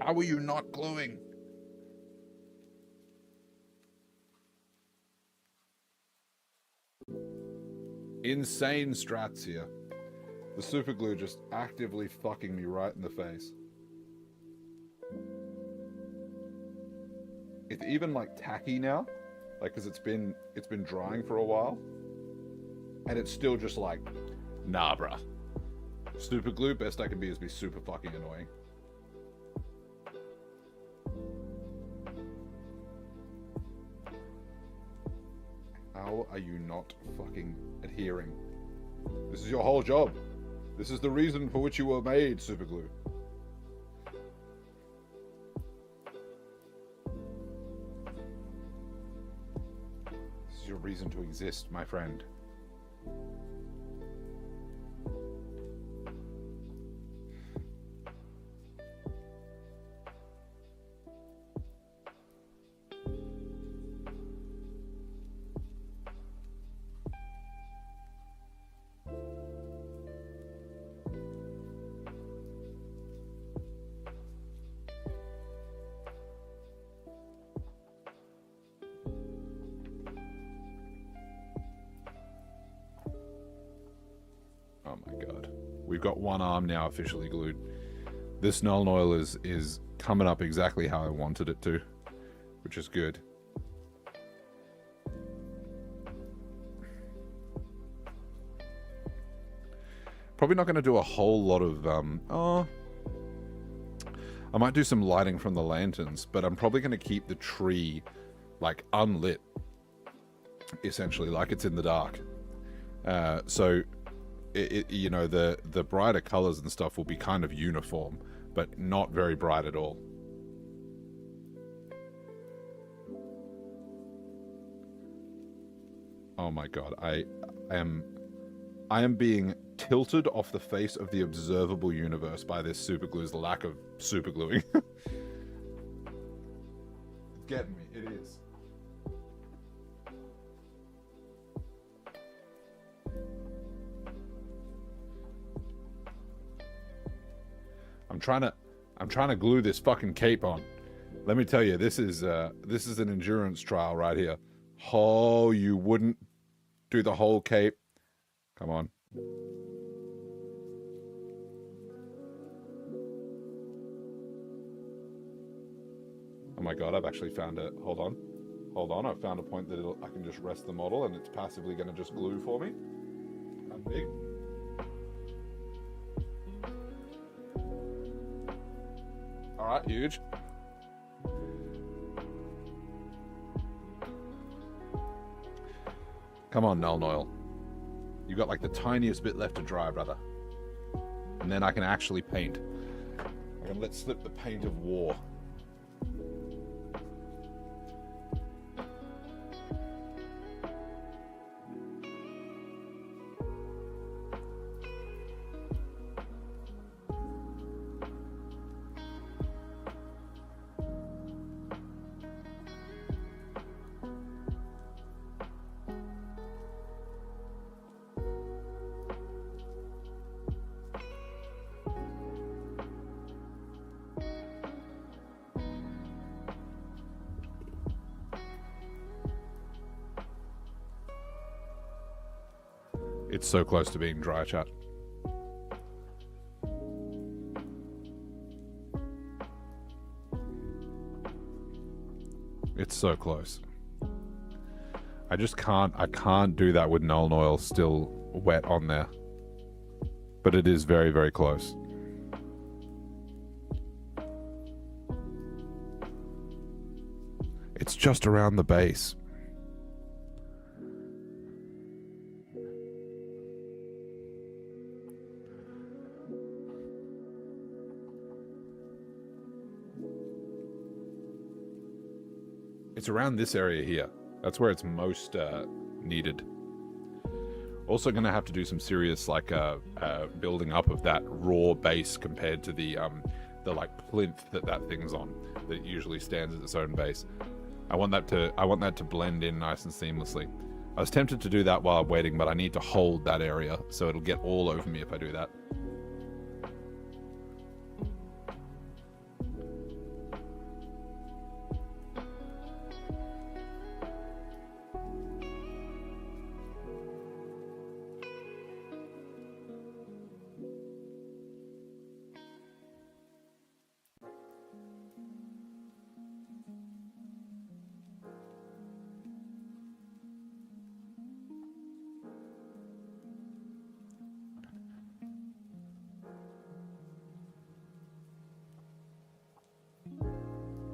How are you not gluing? Insane strats here. The super glue just actively fucking me right in the face. It's even like tacky now, like, cause it's been drying for a while, and it's still just like, nah, bruh. Super glue, best I can be is be super fucking annoying. How are you not fucking adhering? This is your whole job. This is the reason for which you were made, super glue. This is your reason to exist, my friend. Oh my god. We've got one arm now officially glued. This Nuln Oil is coming up exactly how I wanted it to, which is good. Probably not going to do a whole lot of, I might do some lighting from the lanterns, but I'm probably going to keep the tree, like, unlit, essentially, like it's in the dark. So, you know, the brighter colors and stuff will be kind of uniform, but not very bright at all. Oh my god, I am being tilted off the face of the observable universe by this superglue's lack of supergluing. It's getting me, it is. I'm trying to glue this fucking cape on. Let me tell you, this is an endurance trial right here. Oh, you wouldn't do the whole cape. Come on. Oh my god, I've actually found it. Hold on, I've found a point that I can just rest the model and it's passively going to just glue for me. How big? Alright, huge. Come on, Nuln Oil. You got like the tiniest bit left to dry, brother. And then I can actually paint. I can let slip the paint of war. It's so close to being dry, chat. It's so close. I can't do that with Nuln Oil still wet on there. But it is very, very close. It's just around the base. It's around this area here. That's where it's most needed. Also going to have to do some serious like building up of that raw base compared to the like plinth that thing's on, that usually stands at its own base. I want that to blend in nice and seamlessly. I was tempted to do that while I'm waiting, but I need to hold that area so it'll get all over me if I do that.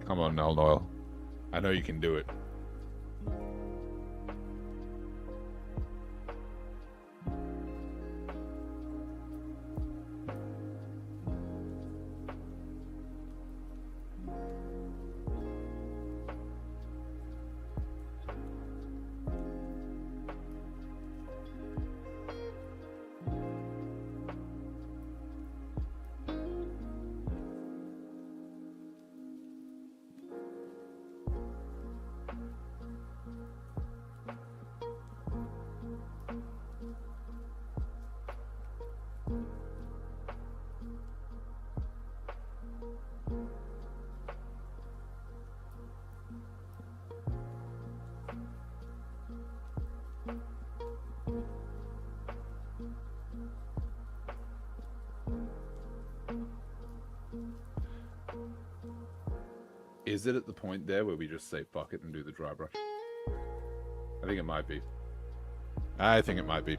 Come on, Null Noil. I know you can do it. Is it at the point there where we just say fuck it and do the dry brush? I think it might be. I think it might be.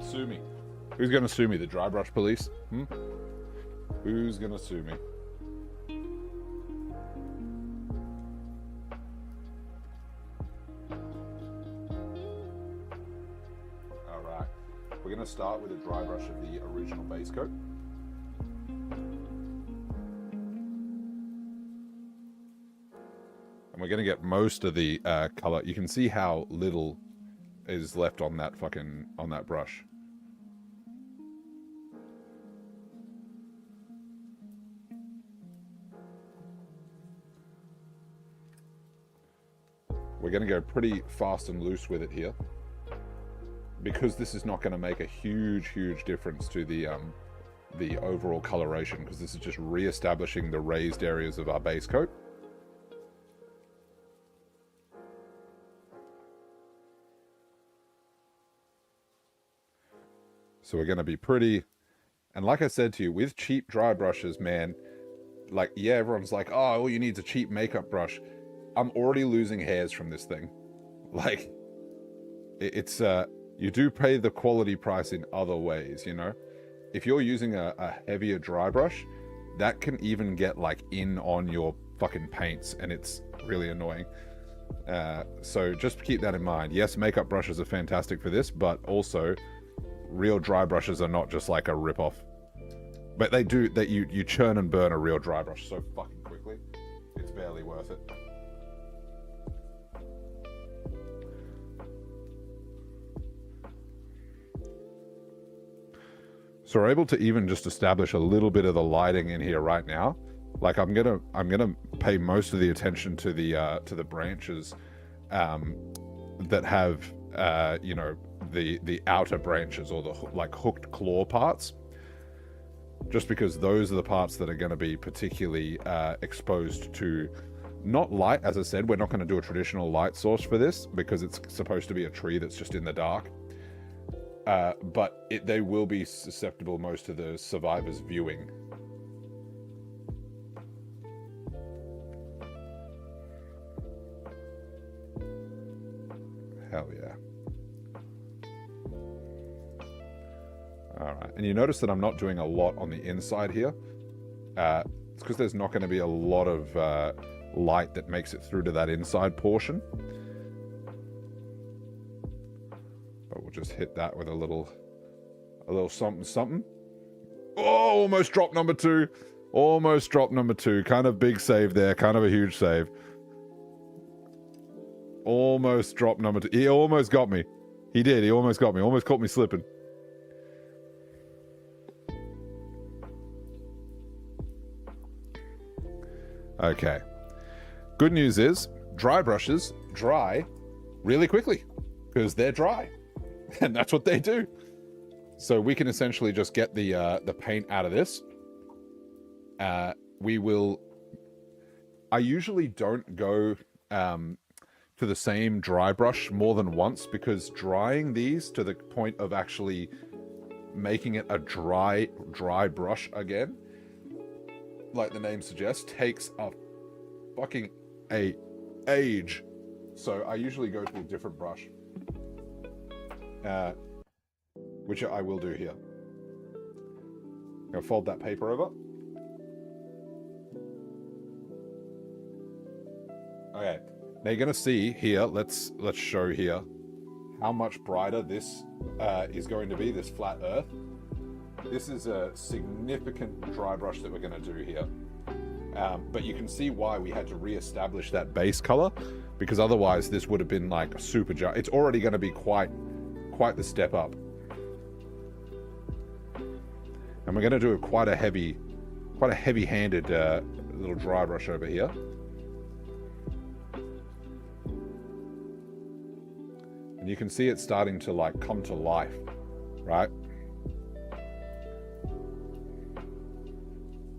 Sue me. Who's gonna sue me? The dry brush police? Who's gonna sue me? Alright. We're gonna start with a dry brush of the original base coat. And we're gonna get most of the color. You can see how little is left on that brush. We're gonna go pretty fast and loose with it here, because this is not gonna make a huge difference to the overall coloration, because this is just re-establishing the raised areas of our base coat. So we're going to be pretty, and like I said to you, with cheap dry brushes, man, like, yeah, everyone's like, oh, all you need is a cheap makeup brush. I'm already losing hairs from this thing. Like, it's, you do pay the quality price in other ways, you know? If you're using a heavier dry brush, that can even get, like, in on your fucking paints, and it's really annoying. So just keep that in mind. Yes, makeup brushes are fantastic for this, but also real dry brushes are not just like a rip-off. But they do, that you churn and burn a real dry brush so fucking quickly, it's barely worth it. So we're able to even just establish a little bit of the lighting in here right now. Like I'm gonna pay most of the attention to the branches that have you know, the outer branches, or the like hooked claw parts, just because those are the parts that are going to be particularly exposed to not light. As I said, we're not going to do a traditional light source for this because it's supposed to be a tree that's just in the dark, but they will be susceptible most to the survivors viewing. Hell yeah. Alright, and you notice that I'm not doing a lot on the inside here. It's because there's not going to be a lot of light that makes it through to that inside portion. But we'll just hit that with a little something something. Oh, almost dropped number 2. Almost dropped number 2. Kind of big save there. Kind of a huge save. Almost dropped number 2. He almost got me. He did. He almost got me. Almost caught me slipping. Okay. Good news is dry brushes dry really quickly because they're dry. And that's what they do. So we can essentially just get the paint out of this. I usually don't go to the same dry brush more than once, because drying these to the point of actually making it a dry brush again, like the name suggests, takes a fucking age. So I usually go to a different brush, which I will do here. I'm gonna fold that paper over. Okay, now you're gonna see here, let's show here how much brighter this is going to be, this flat earth. This is a significant dry brush that we're gonna do here. But you can see why we had to re-establish that base color, because otherwise this would have been like a super jar. It's already going to be quite the step up. And we're going to do quite a heavy-handed little dry brush over here. And you can see it starting to like come to life, right?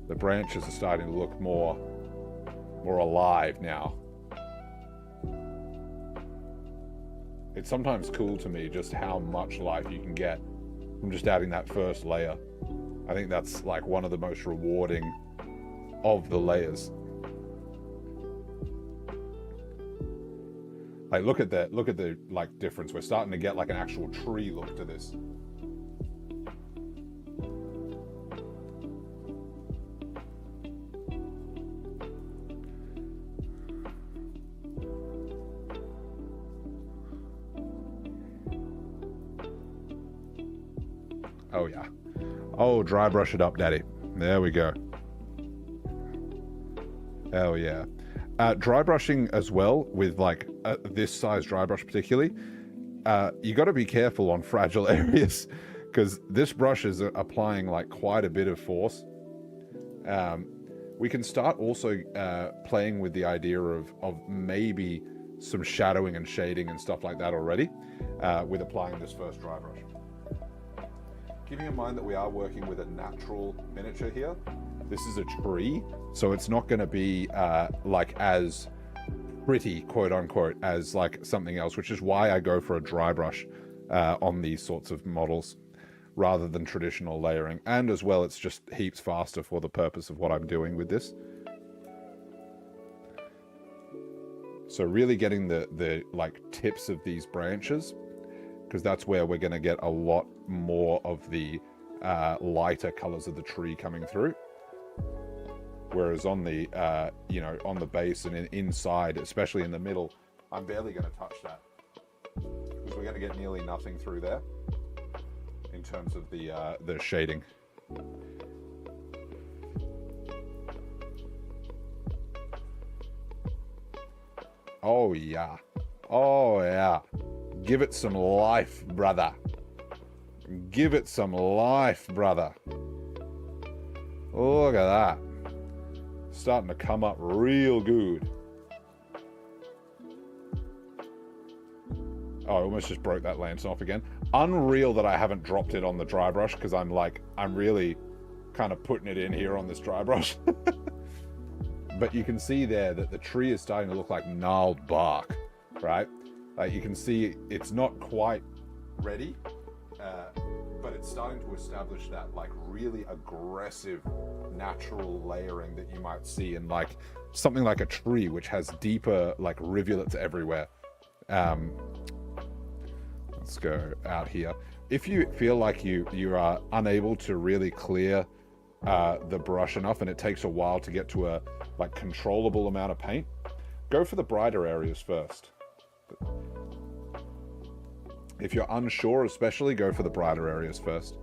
The branches are starting to look more alive now. It's sometimes cool to me just how much life you can get from just adding that first layer. I think that's like one of the most rewarding of the layers. Like look at the like difference. We're starting to get like an actual tree look to this. Oh yeah. Oh, dry brush it up, daddy. There we go. Hell yeah. Dry brushing as well with like this size dry brush particularly. You got to be careful on fragile areas, because this brush is applying like quite a bit of force. We can start also playing with the idea of maybe some shadowing and shading and stuff like that already with applying this first dry brush. Keeping in mind that we are working with a natural miniature here. This is a tree, so it's not going to be like as pretty, quote unquote, as like something else, which is why I go for a dry brush on these sorts of models rather than traditional layering. And as well, it's just heaps faster for the purpose of what I'm doing with this. So really getting the like tips of these branches, because that's where we're going to get a lot more of the lighter colors of the tree coming through. Whereas on the on the base and inside, especially in the middle, I'm barely going to touch that, because we're going to get nearly nothing through there in terms of the shading. Oh yeah, oh yeah. Give it some life, brother. Give it some life, brother. Look at that. Starting to come up real good. Oh, I almost just broke that lantern off again. Unreal that I haven't dropped it on the dry brush, because I'm really kind of putting it in here on this dry brush. But you can see there that the tree is starting to look like gnarled bark, right? Like you can see it's not quite ready, but it's starting to establish that like really aggressive natural layering that you might see in like something like a tree, which has deeper like rivulets everywhere. Let's go out here. If you feel like you are unable to really clear the brush enough and it takes a while to get to a like controllable amount of paint, go for the brighter areas first. If you're unsure, especially, go for the brighter areas first.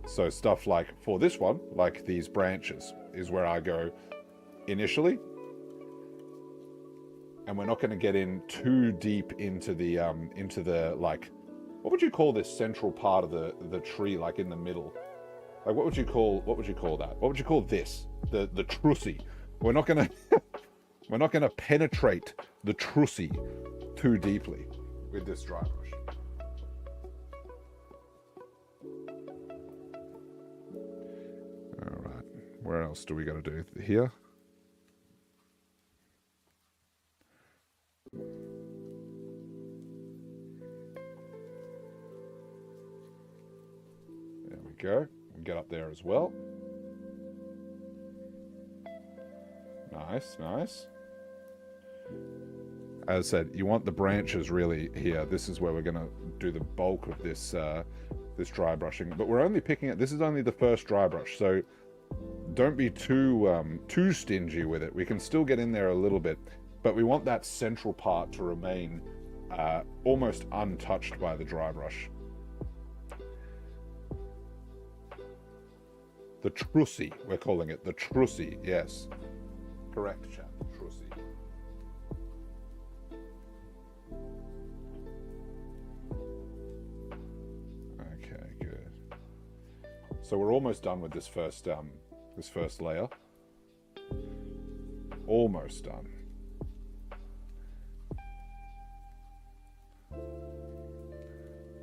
So stuff like, for this one, like these branches is where I go initially. And we're not going to get in too deep into the like, what would you call this central part of the tree, like in the middle? Like, what would you call that? What would you call this? The trussie. We're not going to penetrate the trussie too deeply with this dry brush. All right, where else do we got to do here? There we go. We'll get up there as well. Nice, nice. As I said, you want the branches really here. This is where we're going to do the bulk of this this dry brushing. But we're only picking it. This is only the first dry brush, so don't be too stingy with it. We can still get in there a little bit, but we want that central part to remain almost untouched by the dry brush. The trussie, we're calling it the trussie. Yes, correct, chap. Trussie. Okay, good. So we're almost done with this first layer. Almost done.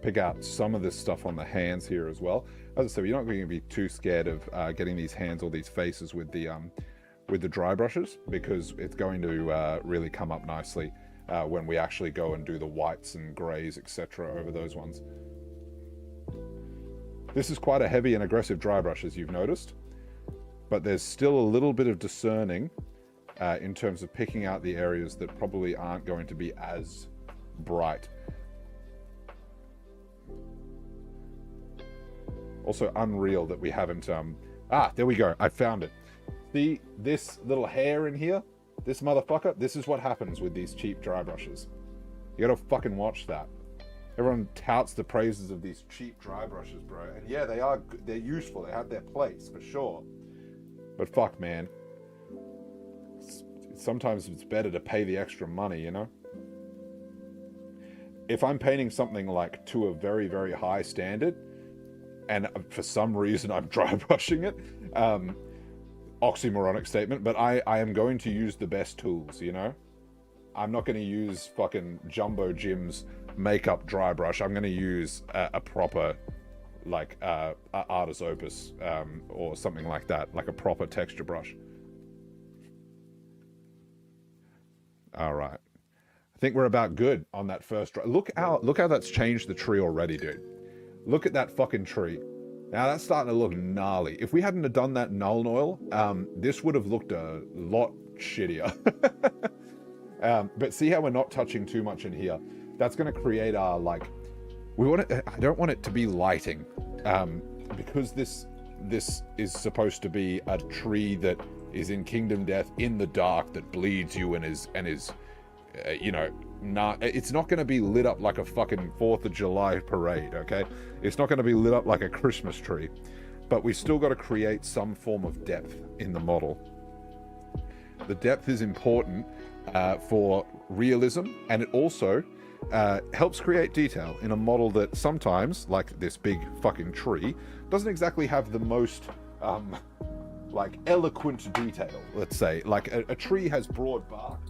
Pick out some of this stuff on the hands here as well. As I said, you're not going to be too scared of getting these hands or these faces with the dry brushes, because it's going to really come up nicely when we actually go and do the whites and greys, etc. over those ones. This is quite a heavy and aggressive dry brush, as you've noticed, but there's still a little bit of discerning in terms of picking out the areas that probably aren't going to be as bright. Also unreal that we haven't, there we go, I found it. See this little hair in here? This motherfucker? This is what happens with these cheap dry brushes. You gotta fucking watch that. Everyone touts the praises of these cheap dry brushes, bro. And yeah, they're useful, they have their place, for sure. But fuck, man. Sometimes it's better to pay the extra money, you know? If I'm painting something like to a very, very high standard, and for some reason I'm dry brushing it, oxymoronic statement, but I am going to use the best tools, you know? I'm not going to use fucking Jumbo Jim's makeup dry brush. I'm going to use a proper, like, Artis Opus, or something like that, like a proper texture brush. All right. I think we're about good on that first dry. Look how that's changed the tree already, dude. Look at that fucking tree. Now that's starting to look gnarly. If we hadn't have done that Nuln Oil, this would have looked a lot shittier. But see how we're not touching too much in here? That's going to create our, like, I don't want it to be lighting, because this is supposed to be a tree that is in Kingdom Death in the dark, that bleeds you and is you know, it's not going to be lit up like a fucking 4th of July parade, okay? It's not going to be lit up like a Christmas tree, but we still got to create some form of depth in the model. The depth is important for realism, and it also helps create detail in a model that sometimes, like this big fucking tree, doesn't exactly have the most like eloquent detail, let's say. Like a tree has broad bark,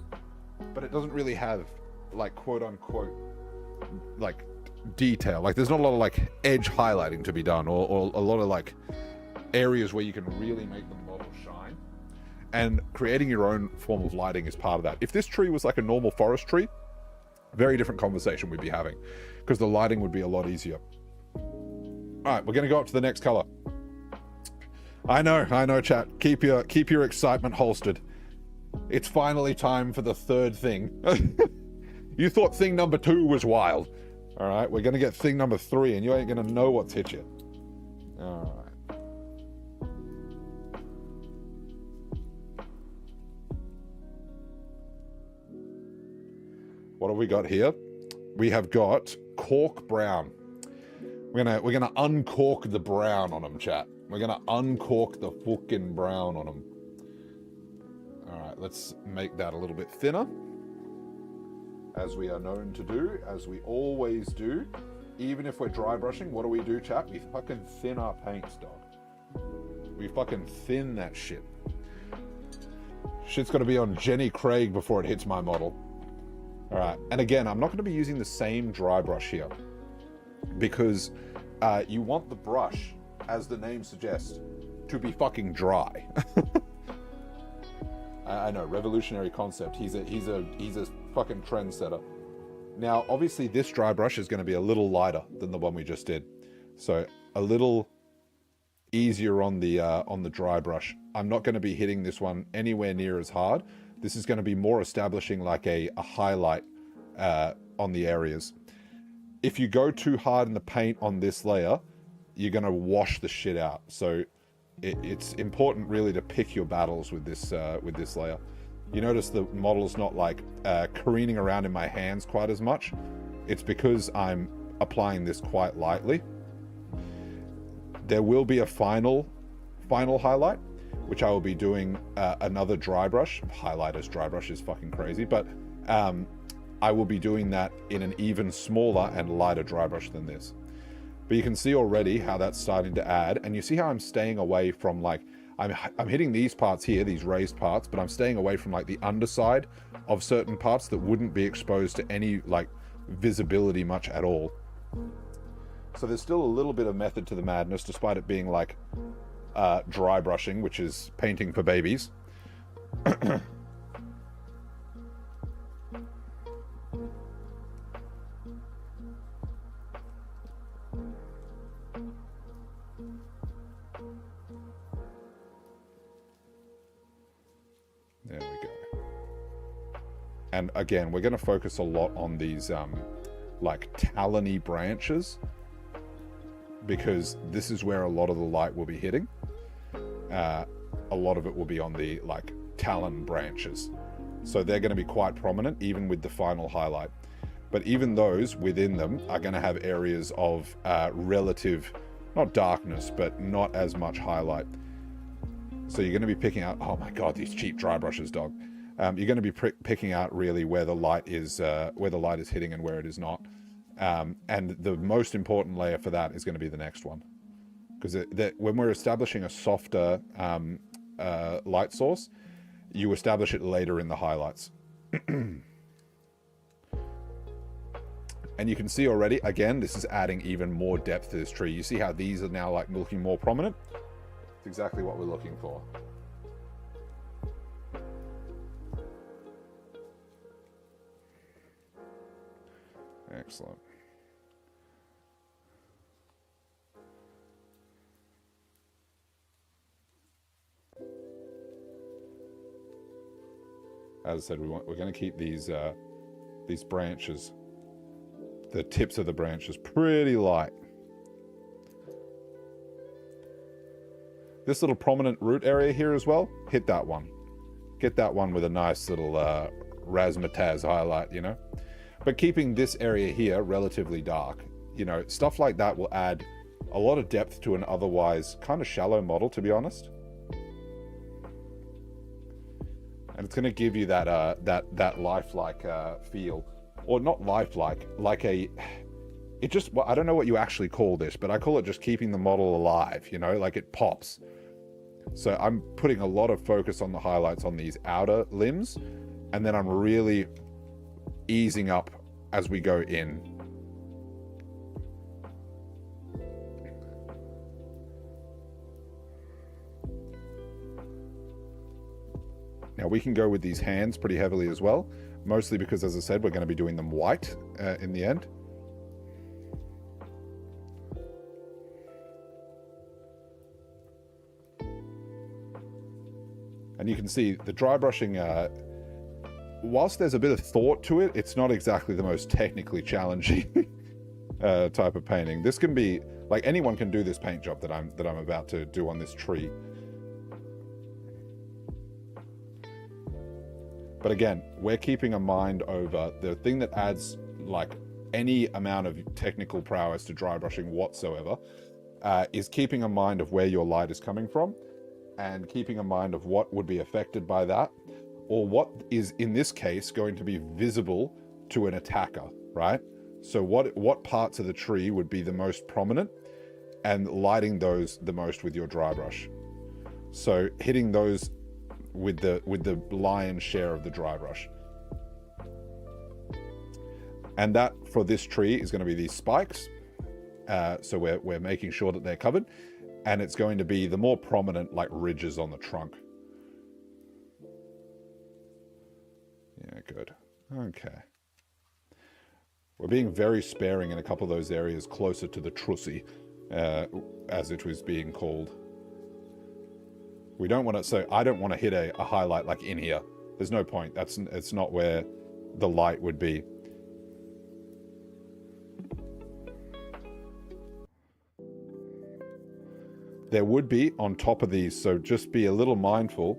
but it doesn't really have, like, quote unquote, like, detail. Like, there's not a lot of, like, edge highlighting to be done, or a lot of, like, areas where you can really make the model shine. And creating your own form of lighting is part of that. If this tree was like a normal forest tree, very different conversation we'd be having, because the lighting would be a lot easier. All right, we're going to go up to the next color. I know, chat. Keep your excitement holstered. It's finally time for the third thing. You thought thing number 2 was wild. All right, we're going to get thing number 3, and you ain't going to know what's hit you. All right. What have we got here? We have got cork brown. We're gonna uncork the brown on them, chat. We're gonna uncork the fucking brown on them. All right, let's make that a little bit thinner, as we are known to do, as we always do. Even if we're dry brushing, what do, chat? We fucking thin our paints, dog. We fucking thin that shit. Shit's got to be on Jenny Craig before it hits my model. All right, and again, I'm not going to be using the same dry brush here, because you want the brush, as the name suggests, to be fucking dry. I know, revolutionary concept. He's a fucking trendsetter. Now, obviously, this dry brush is going to be a little lighter than the one we just did, so a little easier on the dry brush. I'm not going to be hitting this one anywhere near as hard. This is going to be more establishing like a highlight on the areas. If you go too hard in the paint on this layer, you're going to wash the shit out. So it's important really to pick your battles with this layer. You notice the model's not like careening around in my hands quite as much. It's because I'm applying this quite lightly. There will be a final highlight, which I will be doing another dry brush. Highlighters dry brush is fucking crazy, but I will be doing that in an even smaller and lighter dry brush than this. But you can see already how that's starting to add, and you see how I'm staying away from like, I'm hitting these parts here, these raised parts, but I'm staying away from like the underside of certain parts that wouldn't be exposed to any like visibility much at all. So there's still a little bit of method to the madness, despite it being like dry brushing, which is painting for babies. There we go. And again, we're going to focus a lot on these like talony branches, because this is where a lot of the light will be hitting. A lot of it will be on the like talon branches. So they're going to be quite prominent even with the final highlight. But even those within them are going to have areas of relative, not darkness, but not as much highlight. So you're going to be picking out, oh my God, these cheap dry brushes, dog. You're going to be picking out really where the light is hitting and where it is not. And the most important layer for that is going to be the next one. Because when we're establishing a softer light source, you establish it later in the highlights. And you can see already, again, this is adding even more depth to this tree. You see how these are now like looking more prominent? It's exactly what we're looking for. Excellent. As I said, we're going to keep these branches, the tips of the branches, pretty light. This little prominent root area here as well, hit that one. Get that one with a nice little razzmatazz highlight, you know? But keeping this area here relatively dark, you know, stuff like that will add a lot of depth to an otherwise kind of shallow model, to be honest. And it's going to give you that that lifelike feel, or not lifelike, like a. It just, well, I don't know what you actually call this, but I call it just keeping the model alive. You know, like it pops. So I'm putting a lot of focus on the highlights on these outer limbs, and then I'm really easing up as we go in. Now we can go with these hands pretty heavily as well, mostly because, as I said, we're going to be doing them white in the end. And you can see the dry brushing, whilst there's a bit of thought to it, it's not exactly the most technically challenging type of painting. This can be, like, anyone can do this paint job that I'm about to do on this tree. But again, we're keeping a mind over the thing that adds like any amount of technical prowess to dry brushing whatsoever, is keeping a mind of where your light is coming from and keeping a mind of what would be affected by that, or what is in this case going to be visible to an attacker, right? So what parts of the tree would be the most prominent, and lighting those the most with your dry brush. So hitting those with the lion's share of the dry brush. And that for this tree is going to be these spikes. So we're making sure that they're covered, and it's going to be the more prominent like ridges on the trunk. Yeah, good. Okay. We're being very sparing in a couple of those areas closer to the trussi, as it was being called. We don't want to, so I don't want to hit a highlight like in here. There's no point. It's not where the light would be. There would be on top of these, so just be a little mindful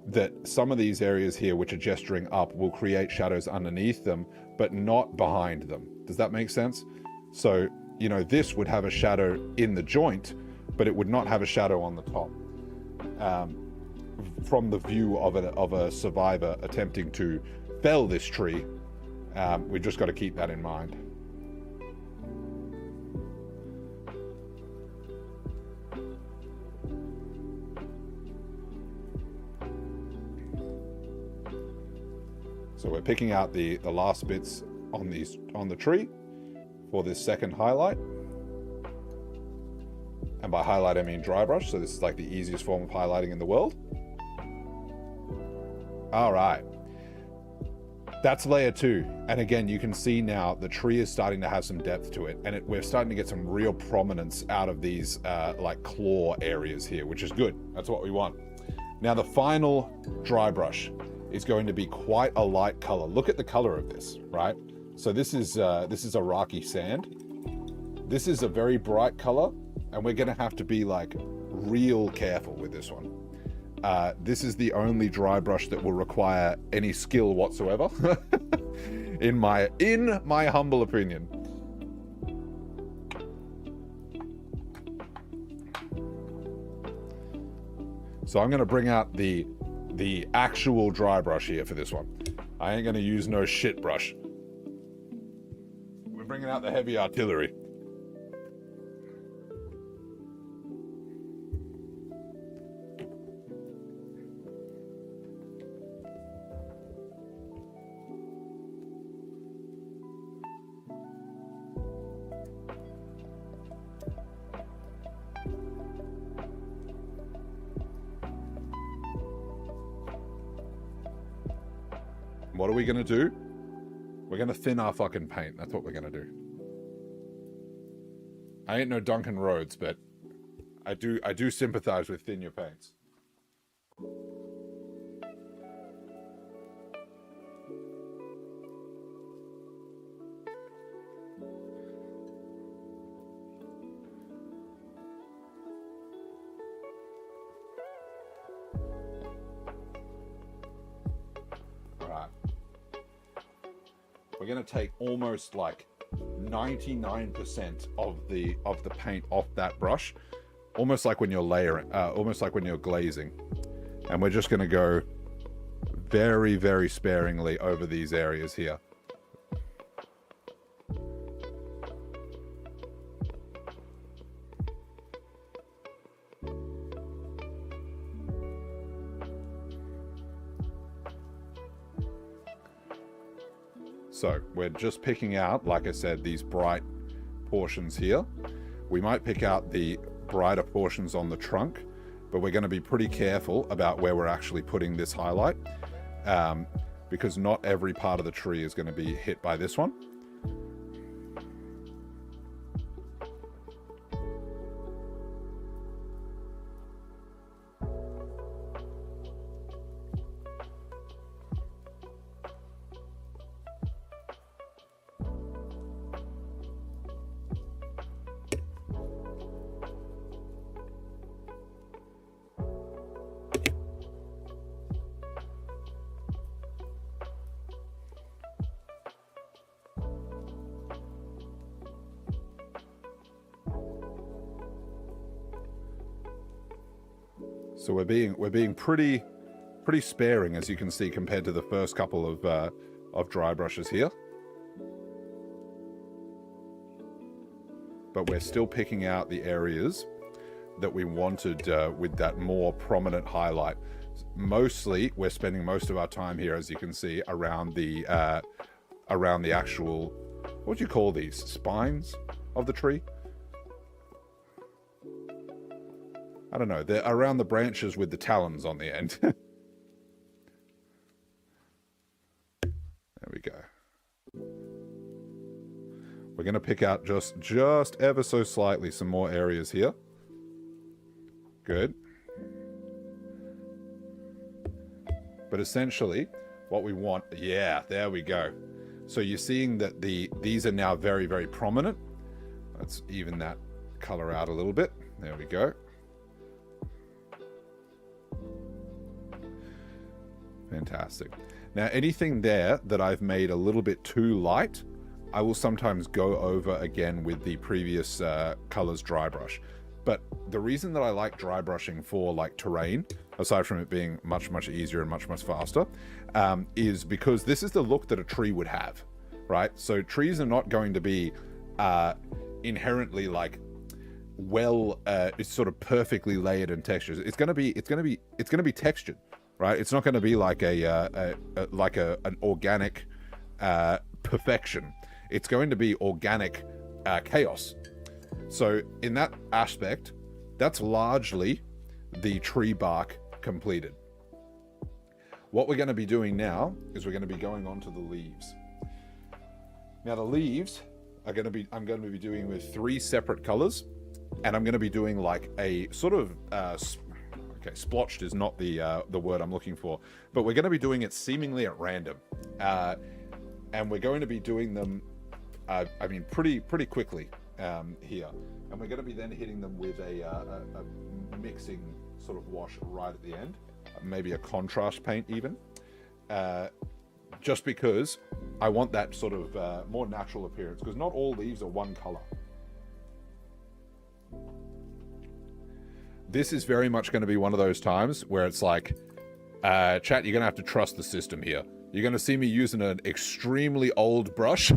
that some of these areas here which are gesturing up will create shadows underneath them, but not behind them. Does that make sense? So, you know, this would have a shadow in the joint, but it would not have a shadow on the top. From the view of a survivor attempting to fell this tree, we just got to keep that in mind. So we're picking out the last bits on the tree for this second highlight. And by highlight, I mean dry brush. So this is like the easiest form of highlighting in the world. All right. That's layer 2. And again, you can see now the tree is starting to have some depth to it. And we're starting to get some real prominence out of these like claw areas here, which is good. That's what we want. Now the final dry brush is going to be quite a light color. Look at the color of this, right? So this is Iraqi sand. This is a very bright color, and we're gonna have to be like real careful with this one. This is the only dry brush that will require any skill whatsoever, in my humble opinion. So I'm gonna bring out the actual dry brush here for this one. I ain't gonna use no shit brush. We're bringing out the heavy artillery. What are we gonna do? We're gonna thin our fucking paint. That's what we're gonna do. I ain't no Duncan Rhodes, but I do sympathize with thin your paints. We're going to take almost like 99% of the paint off that brush, almost like when you're layering, almost like when you're glazing. And we're just going to go very, very sparingly over these areas here. So we're just picking out, like I said, these bright portions here. We might pick out the brighter portions on the trunk, but we're going to be pretty careful about where we're actually putting this highlight, because not every part of the tree is going to be hit by this one. So we're being pretty sparing, as you can see, compared to the first couple of dry brushes here. But we're still picking out the areas that we wanted with that more prominent highlight. Mostly, we're spending most of our time here, as you can see, around the actual, what do you call these, spines of the tree? I don't know. They're around the branches with the talons on the end. There we go. We're going to pick out just ever so slightly some more areas here. Good. But essentially, what we want... Yeah, there we go. So you're seeing that these are now very, very prominent. Let's even that color out a little bit. There we go. Fantastic. Now, anything there that I've made a little bit too light, I will sometimes go over again with the previous colors dry brush. But the reason that I like dry brushing for like terrain, aside from it being much, much easier and much, much faster, is because this is the look that a tree would have, right? So trees are not going to be inherently like it's sort of perfectly layered in textures. It's going to be textured, right? It's not going to be like an organic perfection. It's going to be organic chaos. So in that aspect, that's largely the tree bark completed. What we're going to be doing now is we're going to be going on to the leaves. Now the leaves are going to be, I'm going to be doing with 3 separate colors, and I'm going to be doing like a sort of, okay, splotched is not the word I'm looking for, but we're going to be doing it seemingly at random. And we're going to be doing them, I mean, pretty quickly here. And we're going to be then hitting them with a mixing sort of wash right at the end. Maybe a contrast paint even. Just because I want that sort of more natural appearance, because not all leaves are one color. This is very much going to be one of those times where it's like, chat, you're going to have to trust the system here. You're going to see me using an extremely old brush.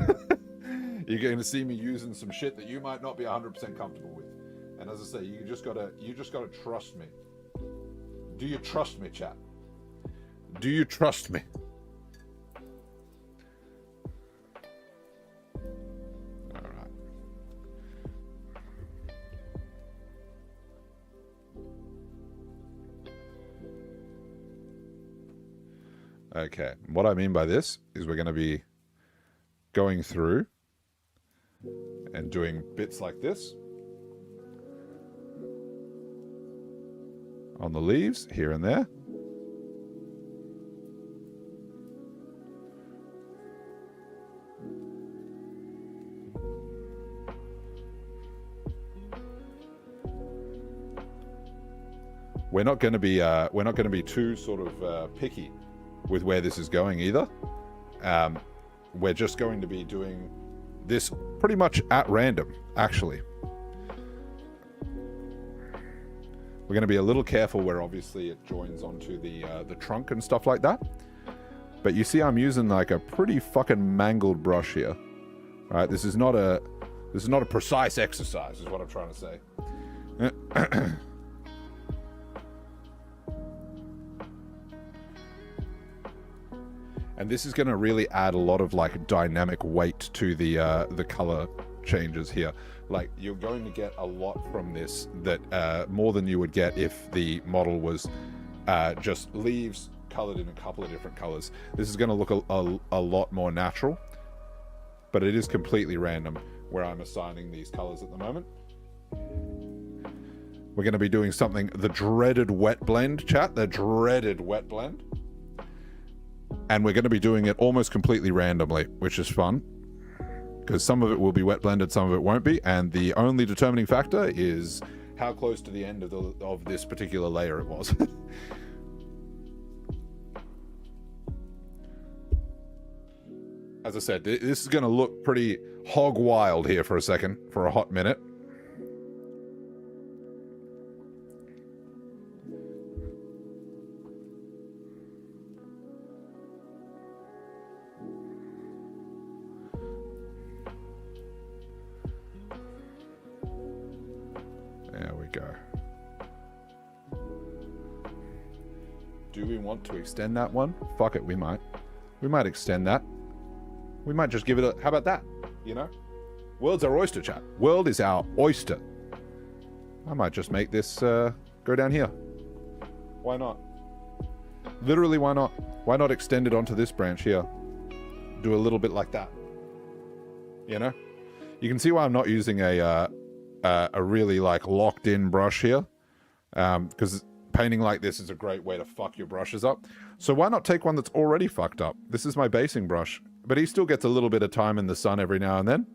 You're going to see me using some shit that you might not be 100% comfortable with. And as I say, you just gotta trust me. Do you trust me, chat? Do you trust me? All right. Okay. What I mean by this is we're going to be going through and doing bits like this on the leaves here and there. We're not going to be too sort of picky with where this is going either. We're just going to be doing this pretty much at random, actually. We're going to be a little careful where obviously it joins onto the trunk and stuff like that. But you see I'm using like a pretty fucking mangled brush here. All right, this is not a precise exercise is what I'm trying to say. And this is going to really add a lot of like dynamic weight to the color changes here. Like you're going to get a lot from this that more than you would get if the model was just leaves colored in a couple of different colors. This is going to look a lot more natural, but it is completely random where I'm assigning these colors at the moment. We're going to be doing something, the dreaded wet blend, chat, the dreaded wet blend. And we're going to be doing it almost completely randomly, which is fun. Because some of it will be wet blended, some of it won't be. And the only determining factor is how close to the end of this particular layer it was. As I said, this is going to look pretty hog wild here for a second, for a hot minute. go. Do we want to extend that one? Fuck it, we might. We might extend that. We might just give it a... How about that? You know? World's our oyster, chat. World is our oyster. I might just make this go down here. Why not? Literally, why not? Why not extend it onto this branch here? Do a little bit like that. You know? You can see why I'm not using a really, like, locked-in brush here. Because painting like this is a great way to fuck your brushes up. So why not take one that's already fucked up? This is my basing brush. But he still gets a little bit of time in the sun every now and then.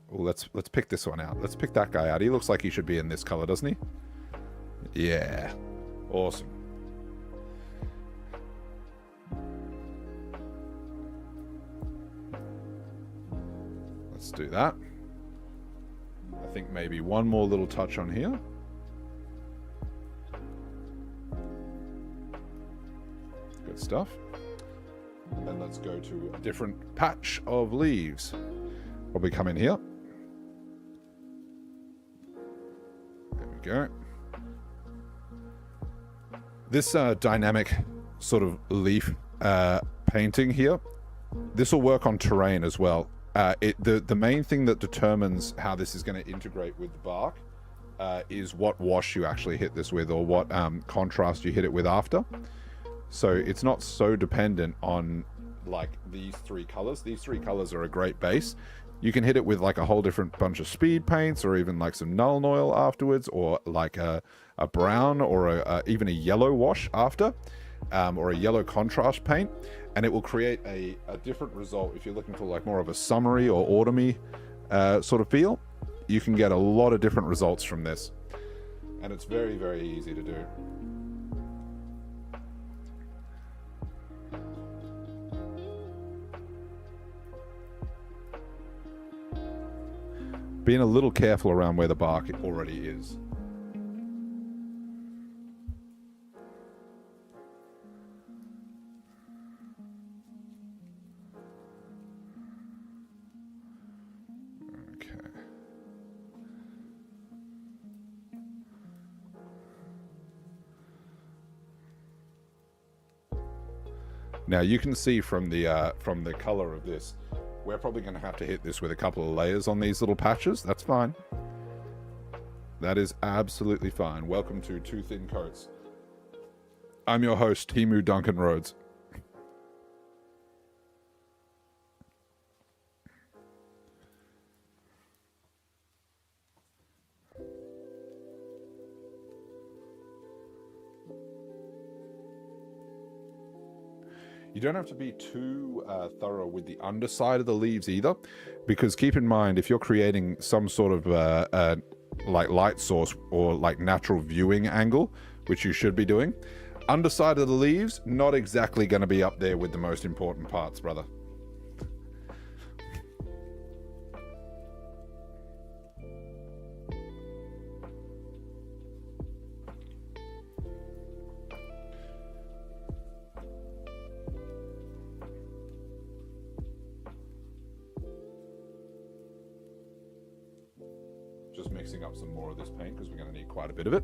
Well, let's pick this one out. Let's pick that guy out. He looks like he should be in this color, doesn't he? Yeah. Awesome. Let's do that. I think maybe one more little touch on here. Good stuff. Then let's go to a different patch of leaves. Probably come in here. There we go. This dynamic sort of leaf painting here, this will work on terrain as well. The main thing that determines how this is going to integrate with the bark is what wash you actually hit this with, or what contrast you hit it with after. So it's not so dependent on like these three colors. These three colors are a great base. You can hit it with like a whole different bunch of speed paints, or even like some Nuln Oil afterwards, or like a brown, or even a yellow wash after, or a yellow contrast paint, and it will create a different result. If you're looking for like more of a summery or autumny sort of feel, you can get a lot of different results from this, and it's very, very easy to do. Being a little careful around where the bark already is. Okay. Now you can see from the color of this, we're probably going to have to hit this with a couple of layers on these little patches. That's fine. That is absolutely fine. Welcome to Two Thin Coats. I'm your host, Timu Duncan Rhodes. You don't have to be too thorough with the underside of the leaves either, because keep in mind, if you're creating some sort of like light source or like natural viewing angle, which you should be doing, underside of the leaves, not exactly going to be up there with the most important parts, brother. Mixing up some more of this paint because we're going to need quite a bit of it,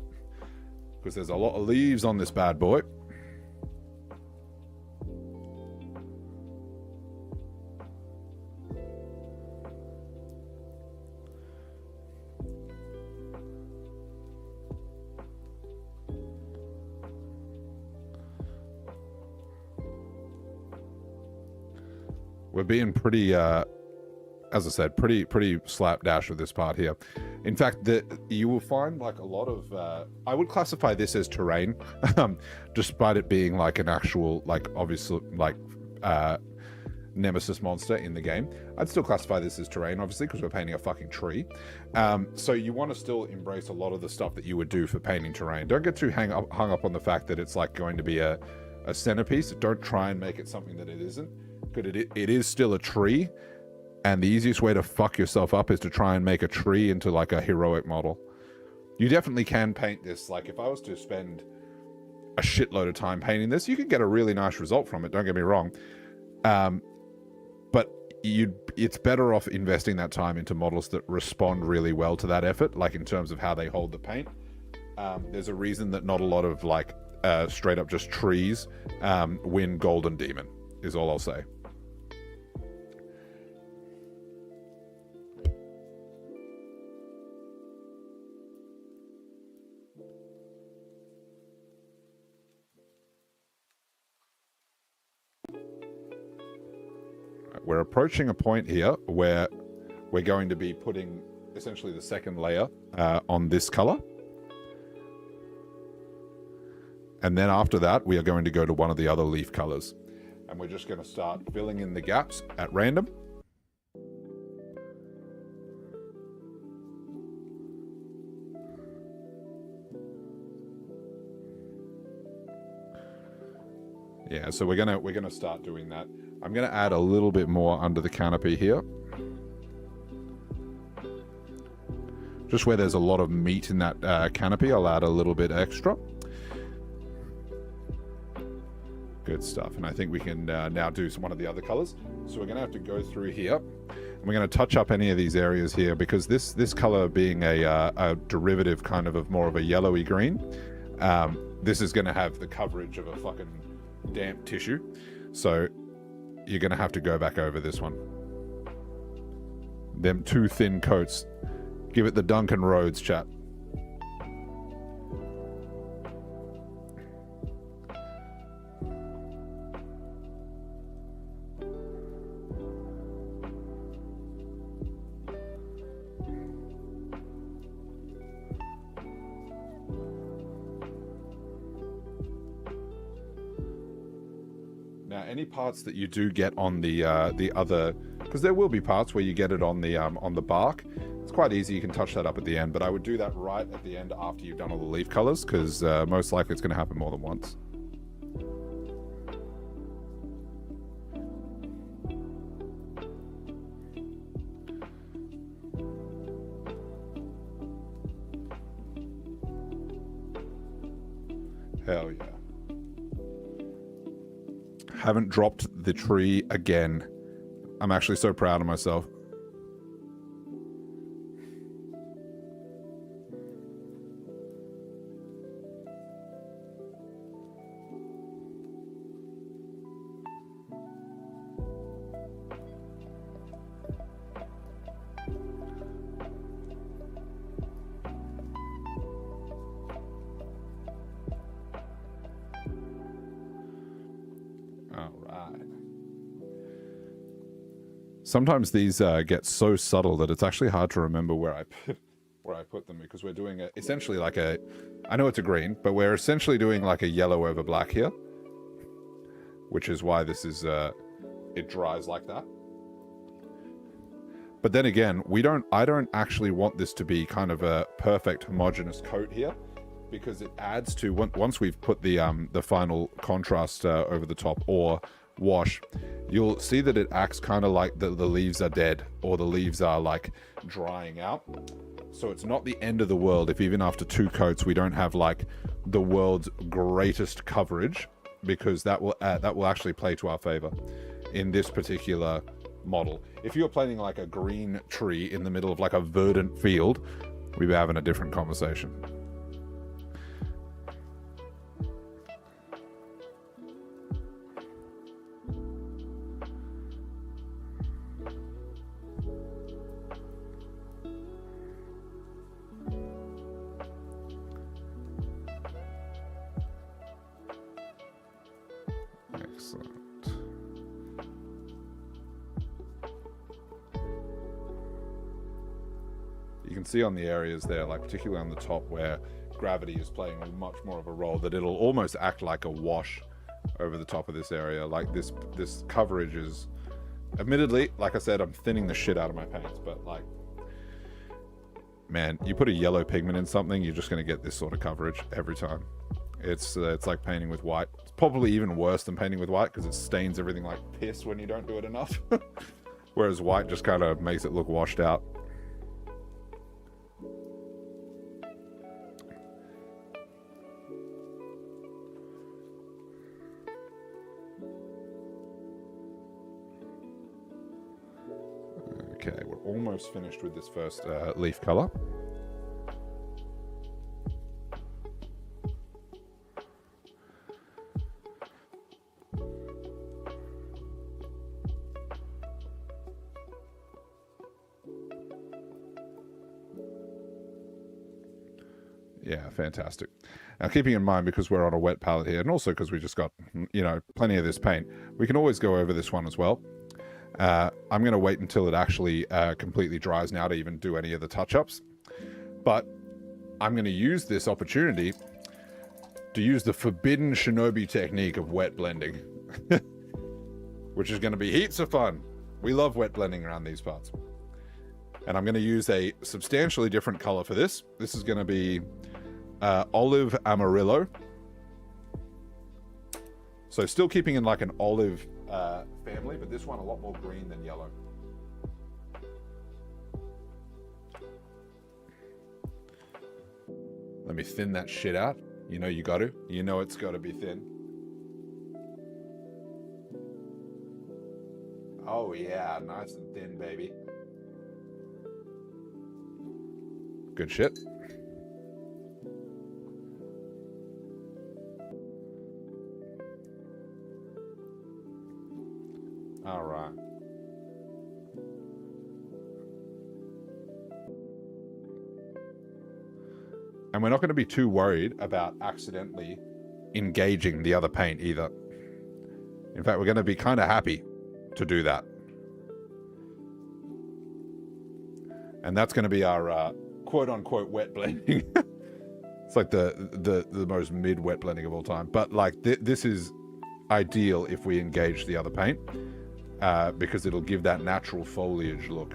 because there's a lot of leaves on this bad boy. We're being pretty as I said, pretty slapdash with this part here. In fact, you will find like a lot of, I would classify this as terrain, despite it being like an actual, like obviously like nemesis monster in the game. I'd still classify this as terrain, obviously, because we're painting a fucking tree. So you want to still embrace a lot of the stuff that you would do for painting terrain. Don't get too hung up on the fact that it's like going to be a centerpiece. Don't try and make it something that it isn't, because it is still a tree. And the easiest way to fuck yourself up is to try and make a tree into like a heroic model. You definitely can paint this. Like if I was to spend a shitload of time painting this, you can get a really nice result from it. Don't get me wrong. But it's better off investing that time into models that respond really well to that effort, like in terms of how they hold the paint. There's a reason that not a lot of like straight up just trees win Golden Demon, is all I'll say. We're approaching a point here where we're going to be putting essentially the second layer on this color. And then after that, we are going to go to one of the other leaf colors. And we're just going to start filling in the gaps at random. Yeah, so we're gonna start doing that. I'm gonna add a little bit more under the canopy here. Just where there's a lot of meat in that canopy, I'll add a little bit extra. Good stuff. And I think we can now do one of the other colors. So we're gonna have to go through here. And we're gonna touch up any of these areas here because this color being a derivative kind of more of a yellowy green, this is gonna have the coverage of a fucking damp tissue. So you're gonna have to go back over this one. Them two thin coats. Give it the Duncan Rhodes, chat. Now, any parts that you do get on the other, because there will be parts where you get it on the bark. It's quite easy. You can touch that up at the end, but I would do that right at the end after you've done all the leaf colors, because most likely it's going to happen more than once. Hell yeah. Haven't dropped the tree again. I'm actually so proud of myself. Sometimes these get so subtle that it's actually hard to remember where I put them, because we're doing essentially like I know it's a green, but we're essentially doing like a yellow over black here, which is why this is it dries like that. But then again, I don't actually want this to be kind of a perfect homogeneous coat here, because it adds to once we've put the final contrast over the top or wash, you'll see that it acts kind of like the leaves are dead, or the leaves are like drying out. So it's not the end of the world if even after 2 coats we don't have like the world's greatest coverage, because that will actually play to our favor in this particular model. If you're planting like a green tree in the middle of like a verdant field, we'd be having a different conversation. See on the areas there, like particularly on the top where gravity is playing much more of a role, that it'll almost act like a wash over the top of this area. Like this coverage is, admittedly, like I said, I'm thinning the shit out of my paints, but like, man, you put a yellow pigment in something, you're just going to get this sort of coverage every time. It's like painting with white. It's probably even worse than painting with white because it stains everything like piss when you don't do it enough. Whereas white just kind of makes it look washed out. Okay, we're almost finished with this first leaf color. Yeah, fantastic. Now, keeping in mind, because we're on a wet palette here, and also because we just got, plenty of this paint, we can always go over this one as well. I'm going to wait until it actually completely dries now to even do any of the touch-ups. But I'm going to use this opportunity to use the forbidden shinobi technique of wet blending. Which is going to be heaps of fun. We love wet blending around these parts. And I'm going to use a substantially different color for this. This is going to be olive amarillo. So still keeping in like an olive family, but this one a lot more green than yellow. Let me thin that shit out. You know you got to. You know it's got to be thin. Oh yeah, nice and thin, baby. Good shit. All right. And we're not going to be too worried about accidentally engaging the other paint either. In fact, we're going to be kind of happy to do that. And that's going to be our quote-unquote wet blending. It's like the most mid-wet blending of all time. But like this is ideal if we engage the other paint because it'll give that natural foliage look.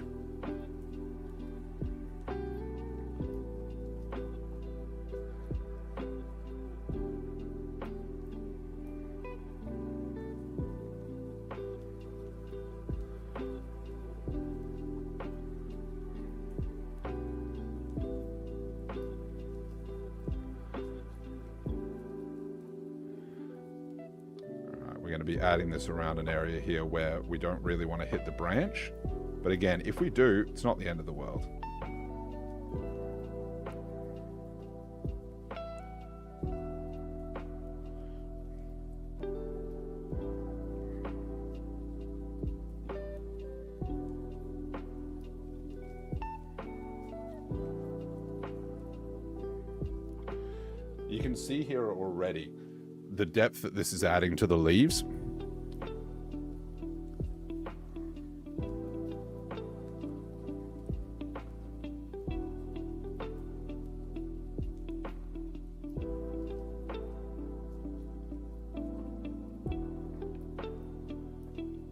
Adding this around an area here where we don't really want to hit the branch. But again, if we do, it's not the end of the world. You can see here already the depth that this is adding to the leaves.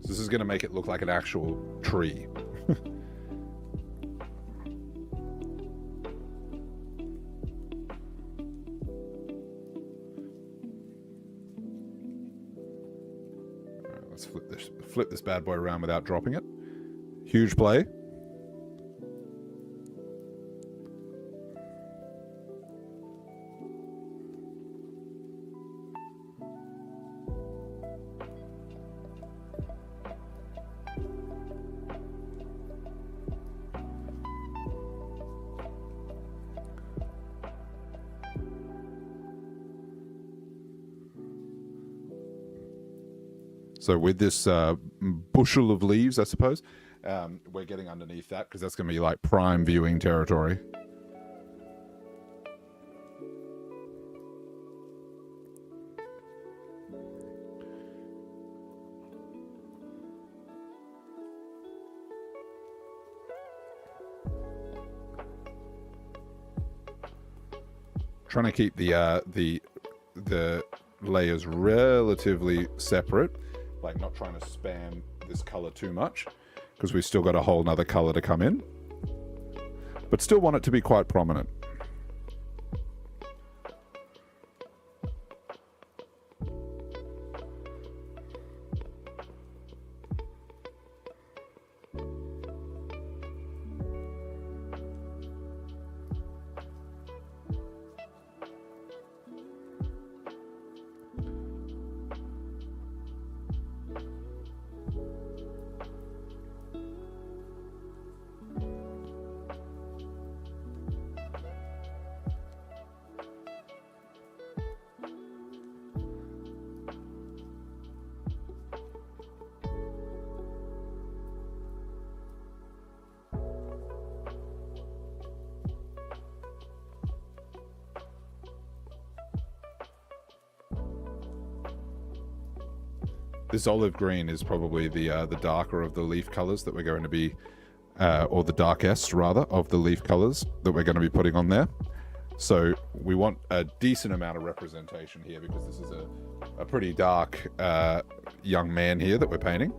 This is going to make it look like an actual tree. Let's flip this bad boy around without dropping it. Huge play. So with this bushel of leaves, I suppose, we're getting underneath that because that's going to be like prime viewing territory. Trying to keep the layers relatively separate. Like not trying to spam this color too much because we've still got a whole nother color to come in, but still want it to be quite prominent. This olive green is probably the darker of the leaf colors that we're going to be, or the darkest rather of the leaf colors that we're going to be putting on there. So we want a decent amount of representation here because this is a pretty dark young man here that we're painting.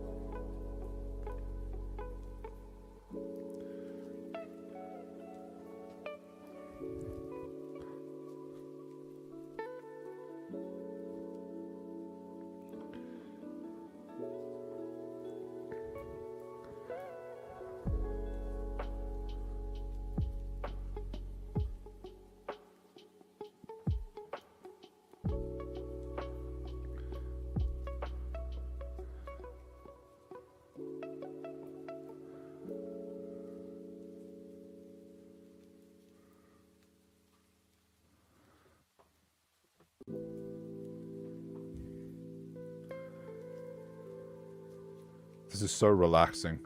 This is so relaxing.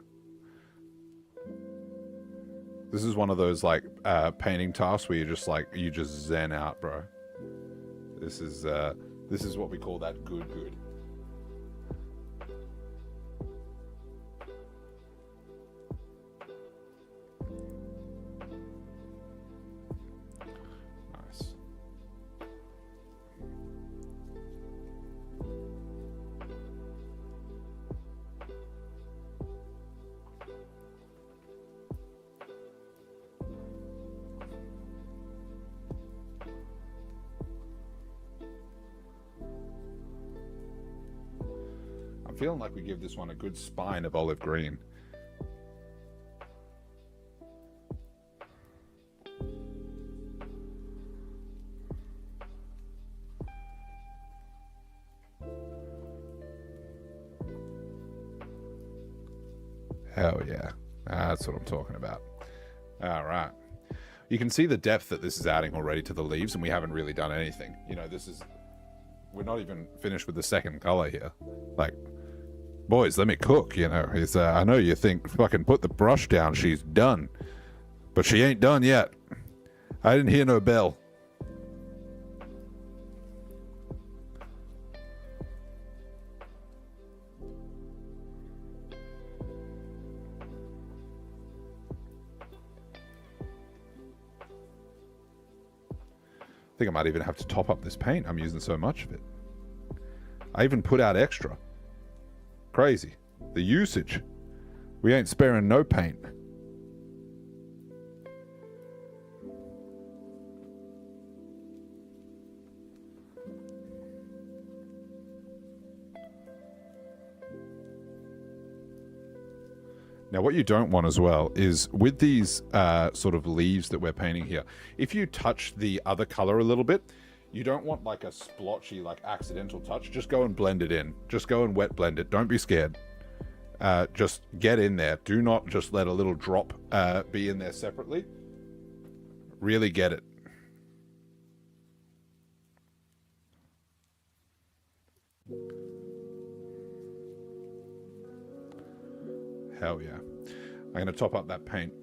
This is one of those like painting tasks where you just zen out, bro. This is what we call that good. Nice. I'm feeling like we give this one a good spine of olive green. Hell yeah. That's what I'm talking about. All right. You can see the depth that this is adding already to the leaves, and we haven't really done anything. You know, we're not even finished with the second color here. Like, boys, let me cook, you know. I know you think, fucking put the brush down, she's done. But she ain't done yet. I didn't hear no bell. I think I might even have to top up this paint. I'm using so much of it. I even put out extra. Crazy. The usage. We ain't sparing no paint. Now, what you don't want as well is with these sort of leaves that we're painting here, if you touch the other color a little bit, you don't want like a splotchy, like accidental touch. Just go and blend it in. Just go and wet blend it. Don't be scared. Just get in there. Do not just let a little drop be in there separately. Really get it. Hell yeah. I'm going to top up that paint.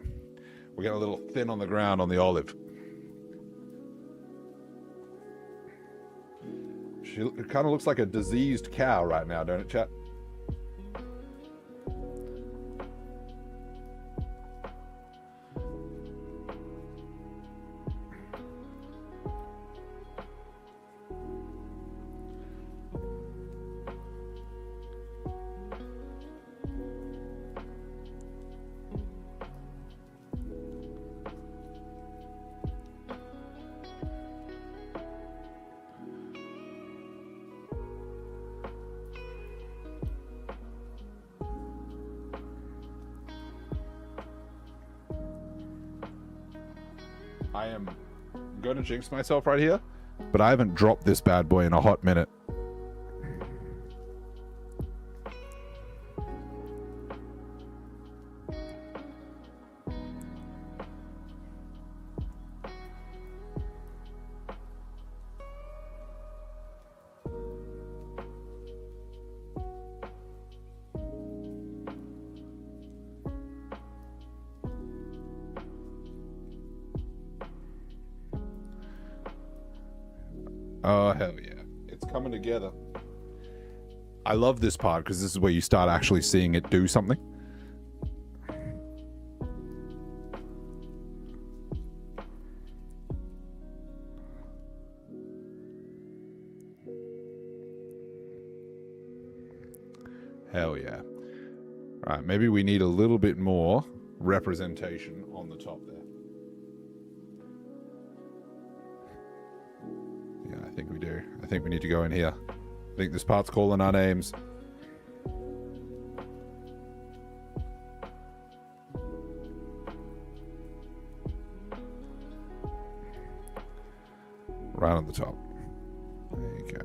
We're getting a little thin on the ground on the olive. It kind of looks like a diseased cow right now, don't it, chat? I am going to jinx myself right here, but I haven't dropped this bad boy in a hot minute. Oh, hell yeah. It's coming together. I love this part because this is where you start actually seeing it do something. Hell yeah. All right, maybe we need a little bit more representation on the top there. Yeah, I think we do. I think we need to go in here. I think this part's calling our names. Right on the top. There you go.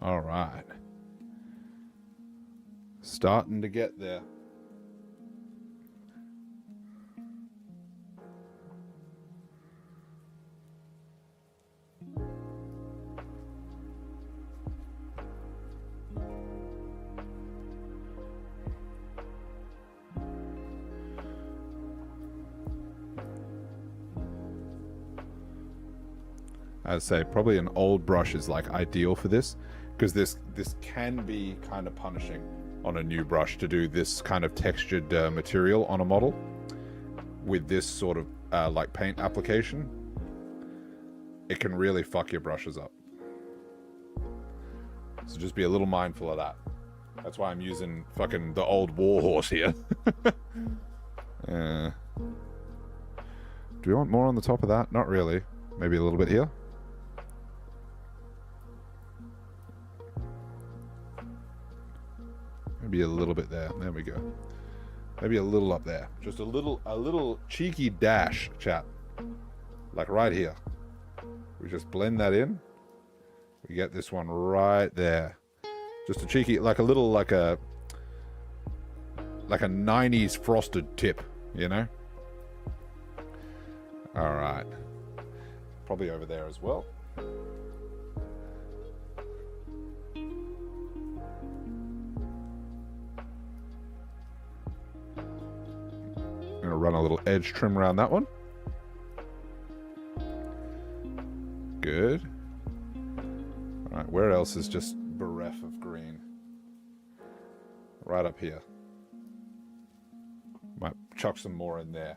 All right. Starting to get there. I'd say probably an old brush is like ideal for this, because this can be kind of punishing on a new brush to do this kind of textured material on a model with this sort of like paint application. It can really fuck your brushes up. So just be a little mindful of that. That's why I'm using fucking the old warhorse here. Do we want more on the top of that? Not really. Maybe a little bit here. Maybe a little bit there. There we go. Maybe a little up there. Just a little cheeky dash, chat. Like right here. We just blend that in. We get this one right there. Just a cheeky, like a little, like a 90s frosted tip, you know? All right. Probably over there as well. I'm gonna run a little edge trim around that one. Good. All right, where else is just bereft of green? Right up here. Might chuck some more in there.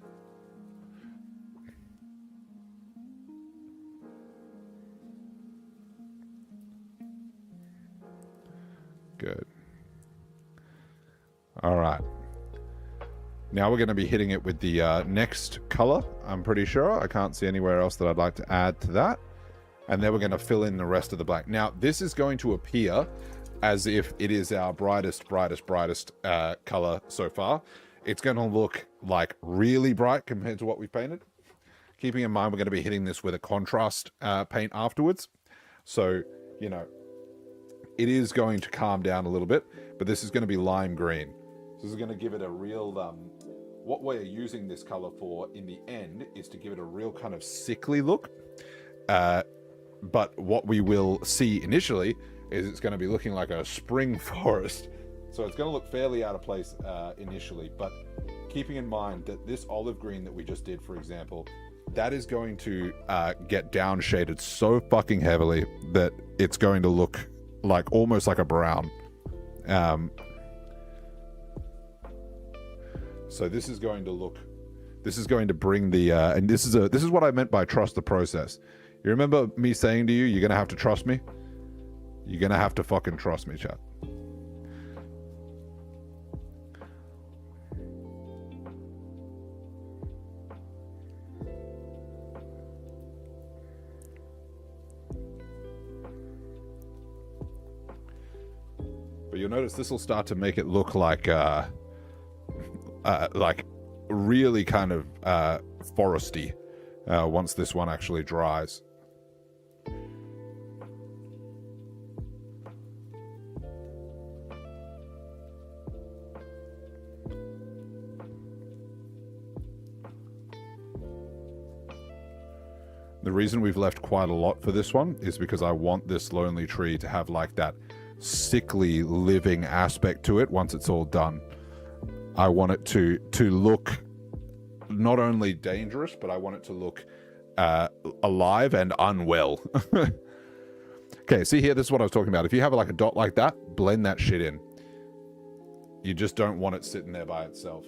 Good. All right. Now we're going to be hitting it with the next color, I'm pretty sure. I can't see anywhere else that I'd like to add to that. And then we're going to fill in the rest of the black. Now, this is going to appear as if it is our brightest color so far. It's going to look like really bright compared to what we've painted. Keeping in mind, we're going to be hitting this with a contrast paint afterwards. So, you know, it is going to calm down a little bit, but this is going to be lime green. This is going to give it a real, what we're using this color for in the end is to give it a real kind of sickly look. But what we will see initially is it's going to be looking like a spring forest. So it's going to look fairly out of place initially, but keeping in mind that this olive green that we just did, for example, that is going to get down shaded so fucking heavily that it's going to look like almost like a brown. So this is going to bring the and this is what I meant by trust the process. You remember me saying to you, you're gonna have to trust me? You're gonna have to fucking trust me, chat. But you'll notice this will start to make it look like really kind of foresty once this one actually dries. The reason we've left quite a lot for this one is because I want this lonely tree to have like that sickly living aspect to it once it's all done. I want it to look not only dangerous, but I want it to look alive and unwell. Okay, see here, this is what I was talking about. If you have like a dot like that, blend that shit in. You just don't want it sitting there by itself.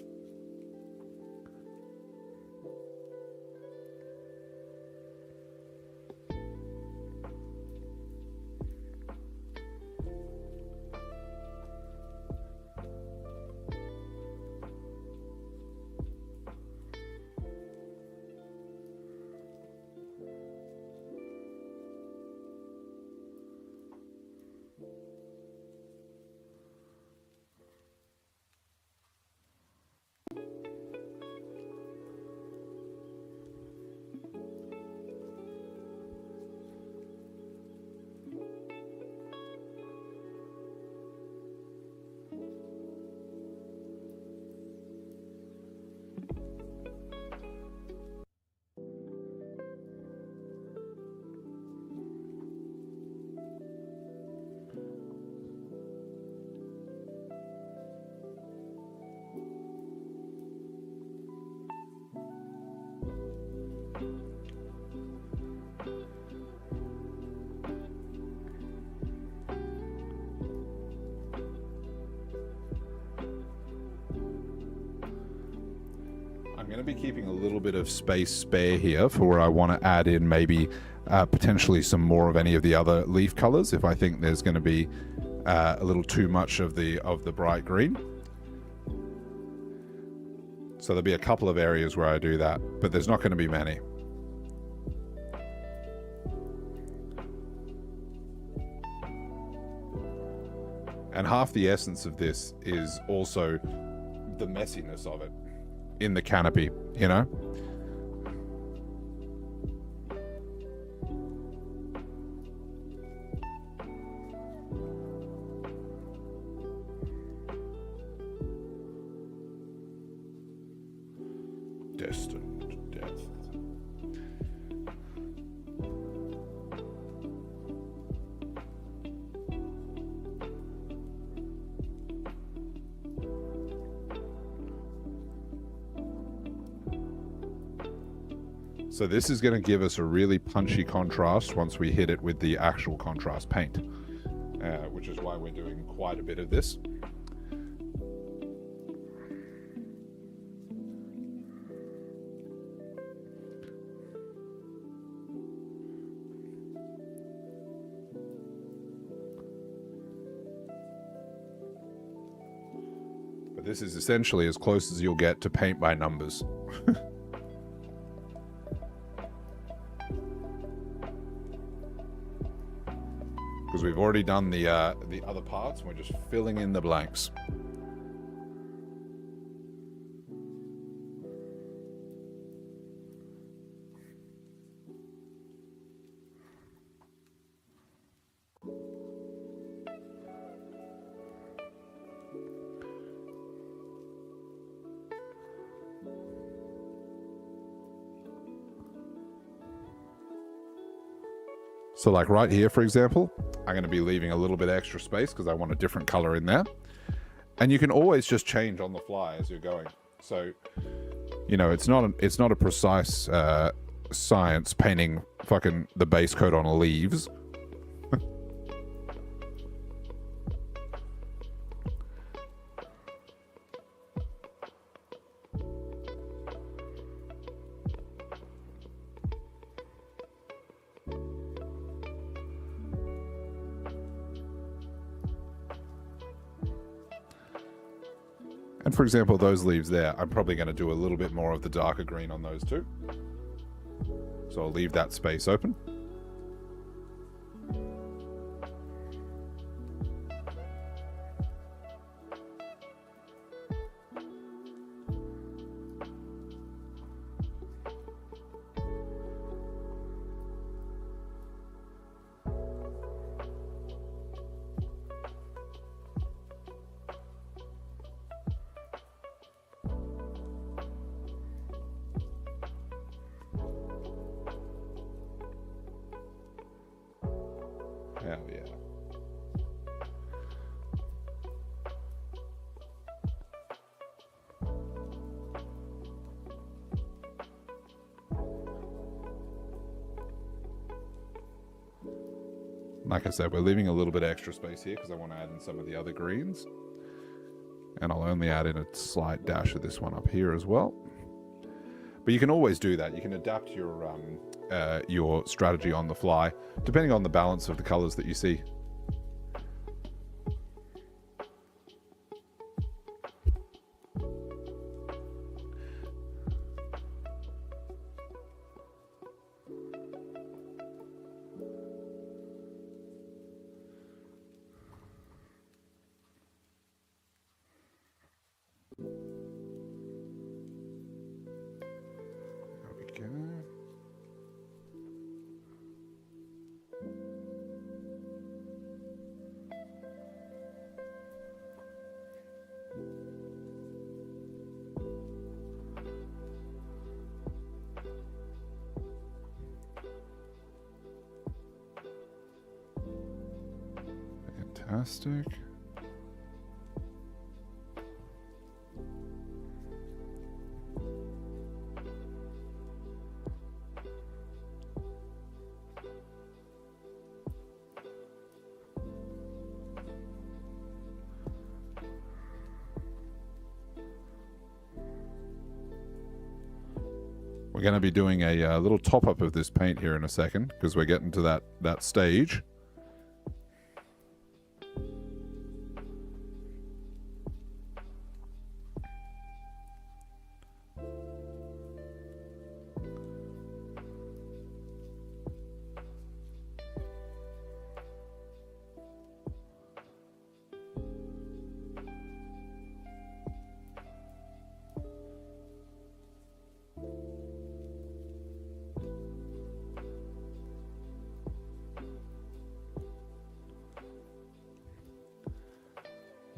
I'm going to be keeping a little bit of space spare here for where I want to add in maybe potentially some more of any of the other leaf colors if I think there's going to be a little too much of the bright green. So there'll be a couple of areas where I do that, but there's not going to be many. And half the essence of this is also the messiness of it in the canopy, you know? Destined death. So this is going to give us a really punchy contrast once we hit it with the actual contrast paint, which is why we're doing quite a bit of this. But this is essentially as close as you'll get to paint by numbers. Because we've already done the other parts, and we're just filling in the blanks. So like right here, for example, I'm going to be leaving a little bit extra space because I want a different color in there. And you can always just change on the fly as you're going. So, you know, it's not a precise science painting fucking the base coat on leaves. And for example, those leaves there, I'm probably going to do a little bit more of the darker green on those too. So I'll leave that space open. Hell yeah. Like I said, we're leaving a little bit of extra space here because I want to add in some of the other greens. And I'll only add in a slight dash of this one up here as well. But you can always do that. You can adapt your strategy on the fly, depending on the balance of the colors that you see. Fantastic. We're going to be doing a little top-up of this paint here in a second because we're getting to that stage.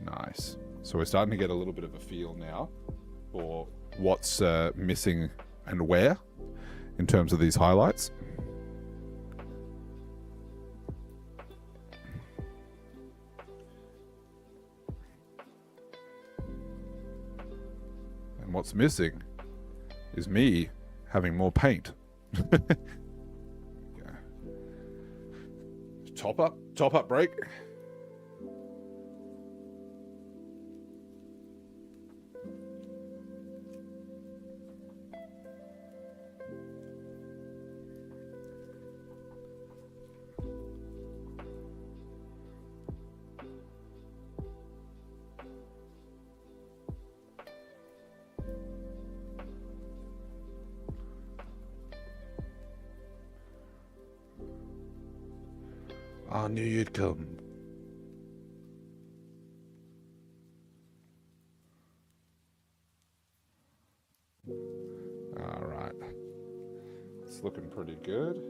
Nice. So we're starting to get a little bit of a feel now for what's missing and where in terms of these highlights. And what's missing is me having more paint. Top up break. I knew you'd come. All right. It's looking pretty good.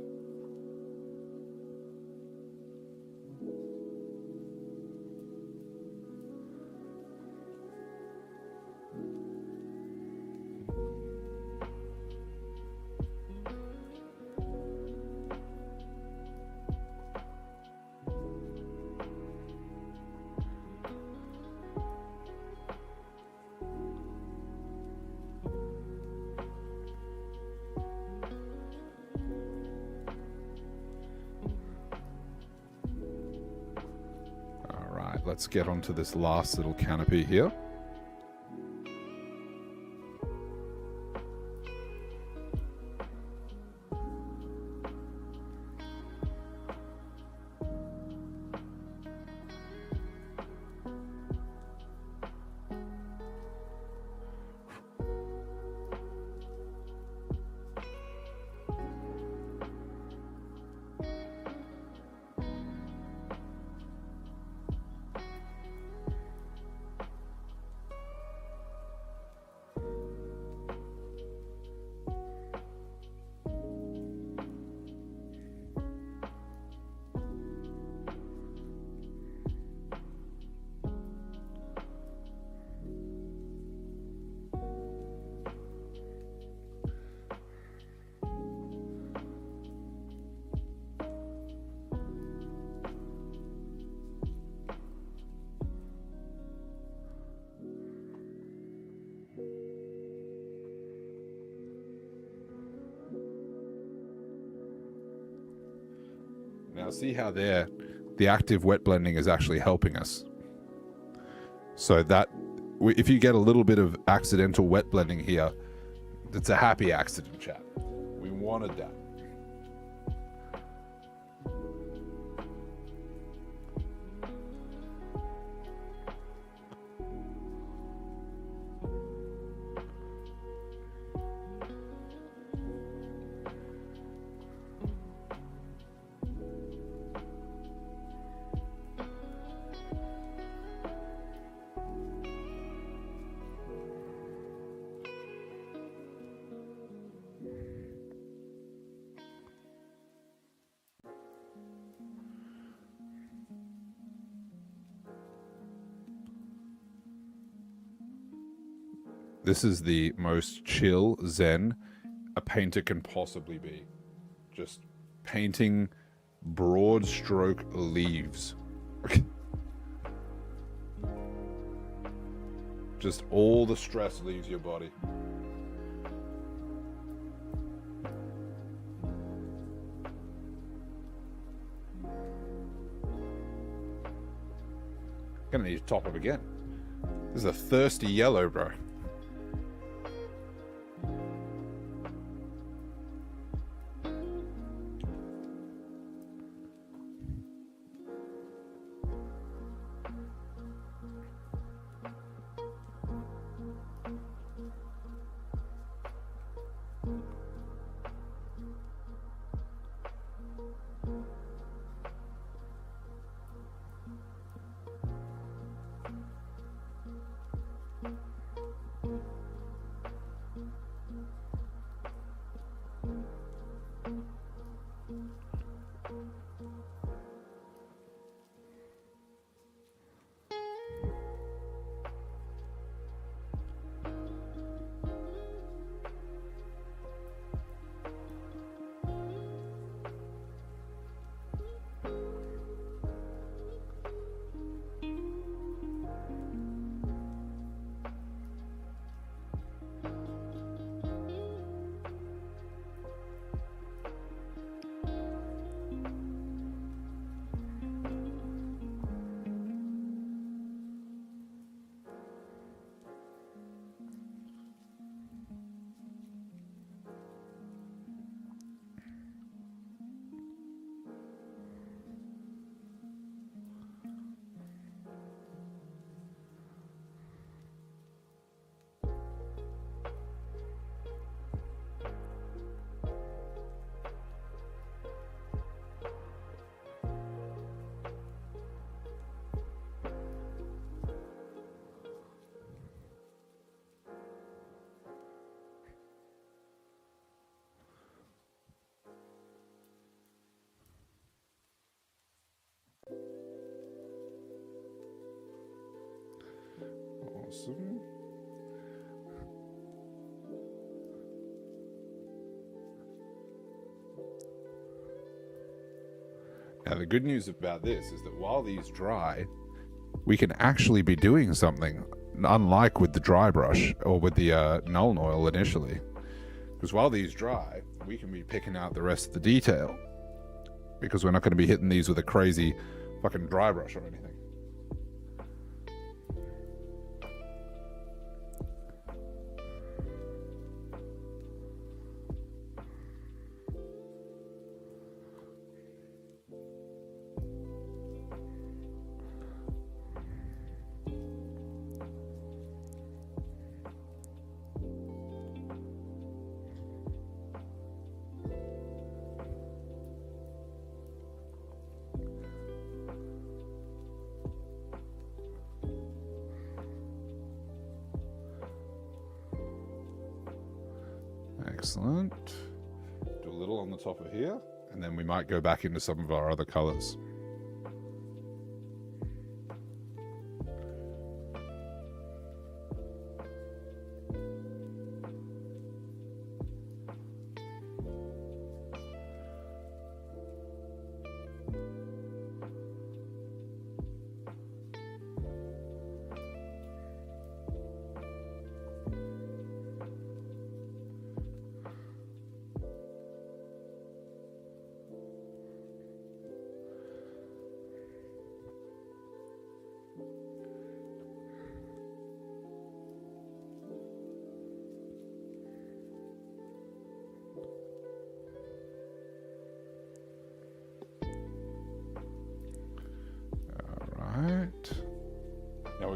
Let's get onto this last little canopy here. Now see how there, the active wet blending is actually helping us. So that, if you get a little bit of accidental wet blending here, it's a happy accident, chat. We wanted that. This is the most chill zen a painter can possibly be. Just painting broad stroke leaves. Just all the stress leaves your body. Gonna need to top up again. This is a thirsty yellow, bro. Awesome. Now the good news about this is that while these dry, we can actually be doing something, unlike with the dry brush or with the Nuln Oil initially. Because while these dry, we can be picking out the rest of the detail, because we're not going to be hitting these with a crazy fucking dry brush or anything. Excellent. Do a little on the top of here, and then we might go back into some of our other colors.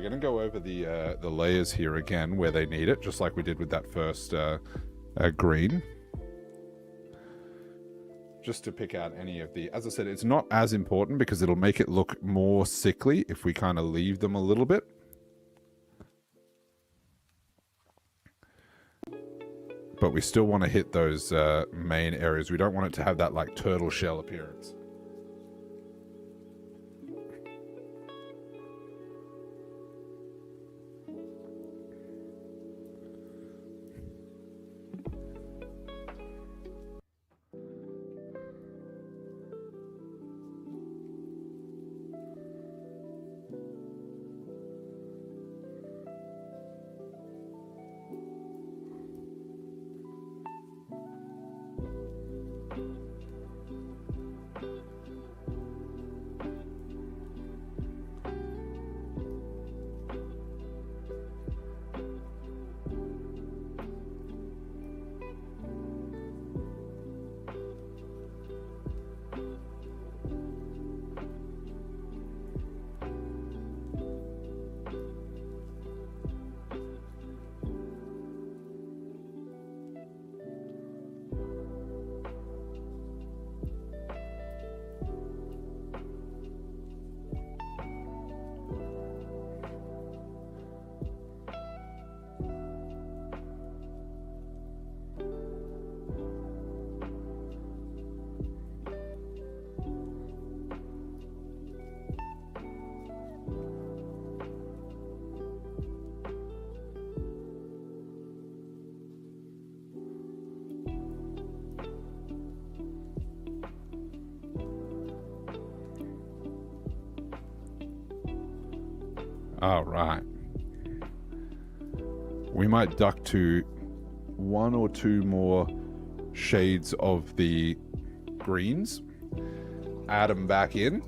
going to go over the layers here again where they need it, just like we did with that first green. Just to pick out any of the... As I said, it's not as important because it'll make it look more sickly if we kind of leave them a little bit. But we still want to hit those main areas. We don't want it to have that like turtle shell appearance. All right. We might duck to 1 or 2 more shades of the greens, add them back in.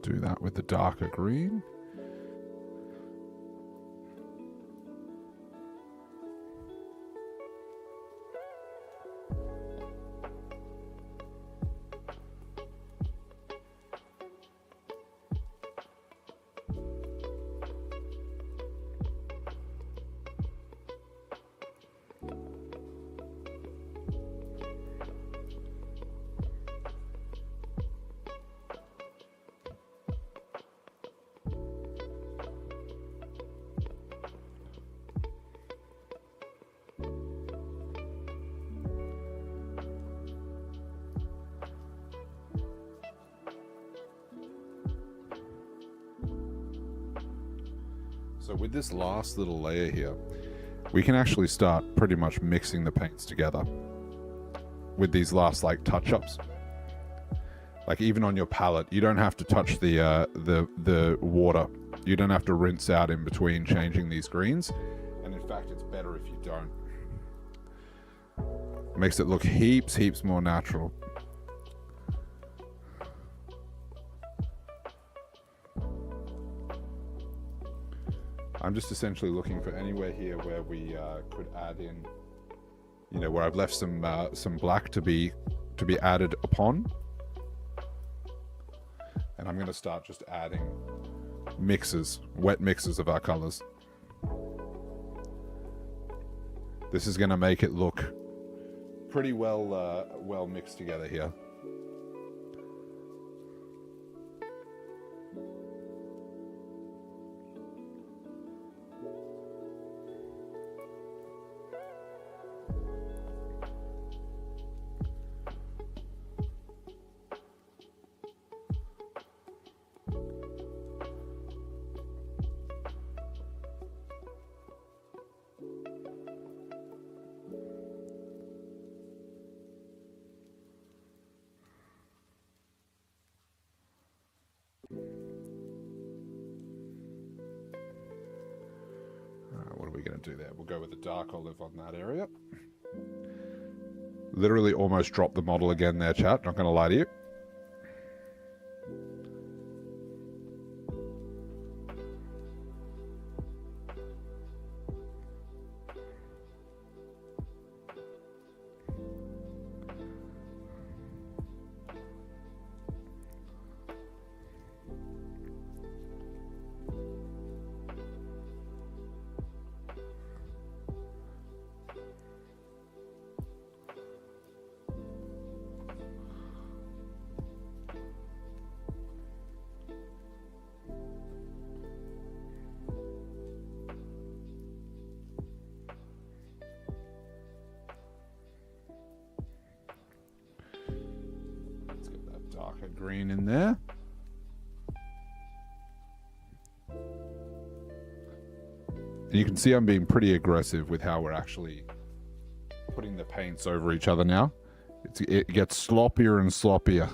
Do that with the darker green. So with this last little layer here, we can actually start pretty much mixing the paints together with these last like touch-ups. Like even on your palette, you don't have to touch the water. You don't have to rinse out in between changing these greens. And in fact, it's better if you don't. Makes it look heaps more natural. I'm just essentially looking for anywhere here where we could add in, you know, where I've left some black to be added upon. And I'm going to start just adding mixes, wet mixes of our colors. This is going to make it look pretty well mixed together here. won't do there. We'll go with the dark olive on that area. Literally almost dropped the model again there, chat. Not going to lie to you. Darker green in there. And you can see I'm being pretty aggressive with how we're actually putting the paints over each other now. It gets sloppier and sloppier.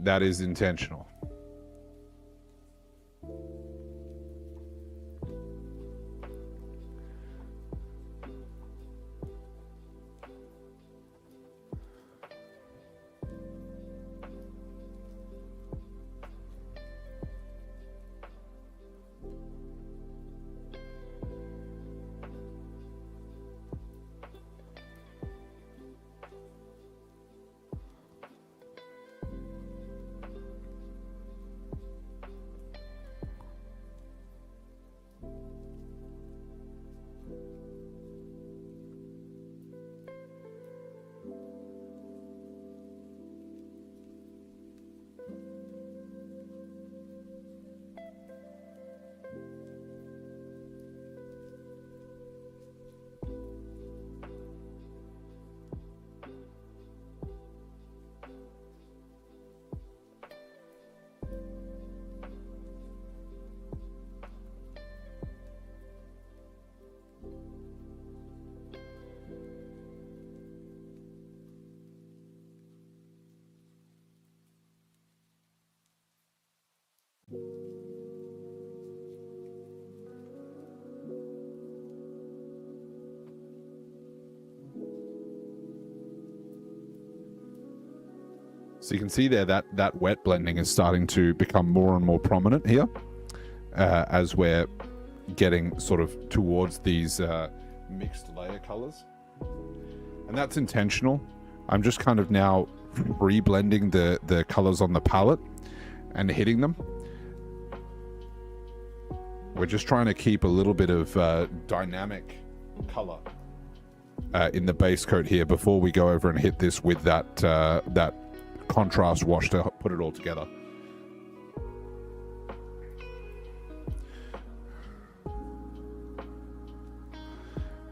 That is intentional. So you can see there that wet blending is starting to become more and more prominent here as we're getting sort of towards these mixed layer colors. And that's intentional. I'm just kind of now re-blending the colors on the palette and hitting them. We're just trying to keep a little bit of dynamic color in the base coat here before we go over and hit this with that that contrast wash to put it all together.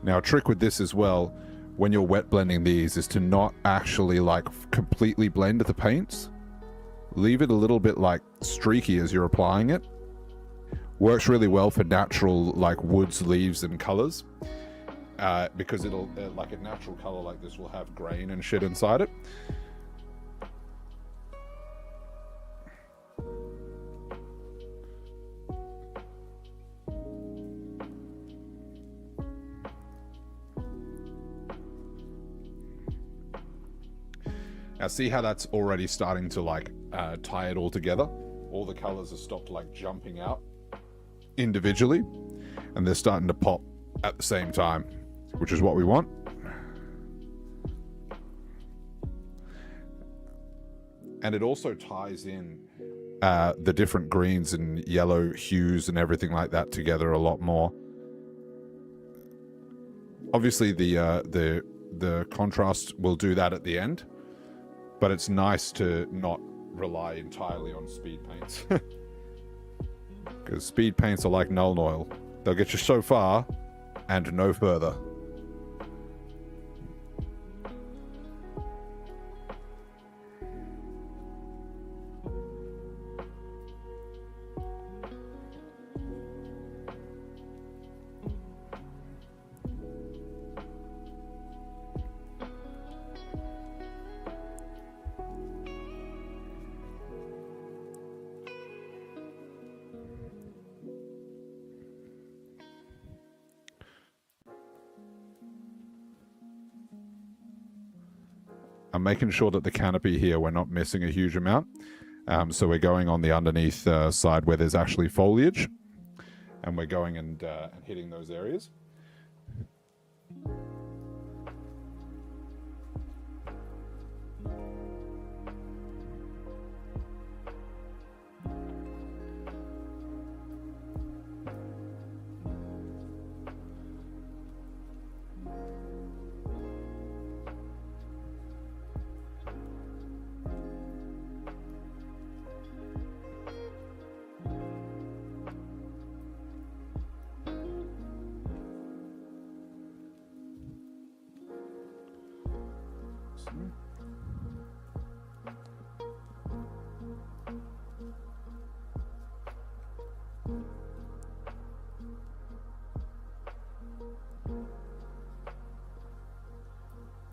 Now, a trick with this as well, when you're wet blending these, is to not actually like completely blend the paints. Leave it a little bit like streaky as you're applying it. Works really well for natural like woods, leaves, and colors because it'll like a natural color like this will have grain and shit inside it. Now see how that's already starting to like tie it all together? All the colors have stopped like jumping out individually and they're starting to pop at the same time, which is what we want. And it also ties in the different greens and yellow hues and everything like that together a lot more. Obviously the contrast will do that at the end, but it's nice to not rely entirely on speed paints. Because speed paints are like Nuln Oil. They'll get you so far and no further. I'm making sure that the canopy here, we're not missing a huge amount. So we're going on the underneath side where there's actually foliage, and we're going and hitting those areas.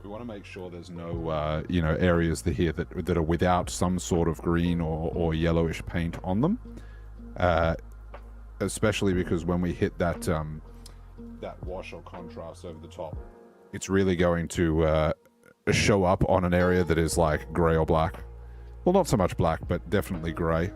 We want to make sure there's no, areas here that are without some sort of green or yellowish paint on them. Especially because when we hit that wash or contrast over the top, it's really going to show up on an area that is like grey or black. Well, not so much black, but definitely grey.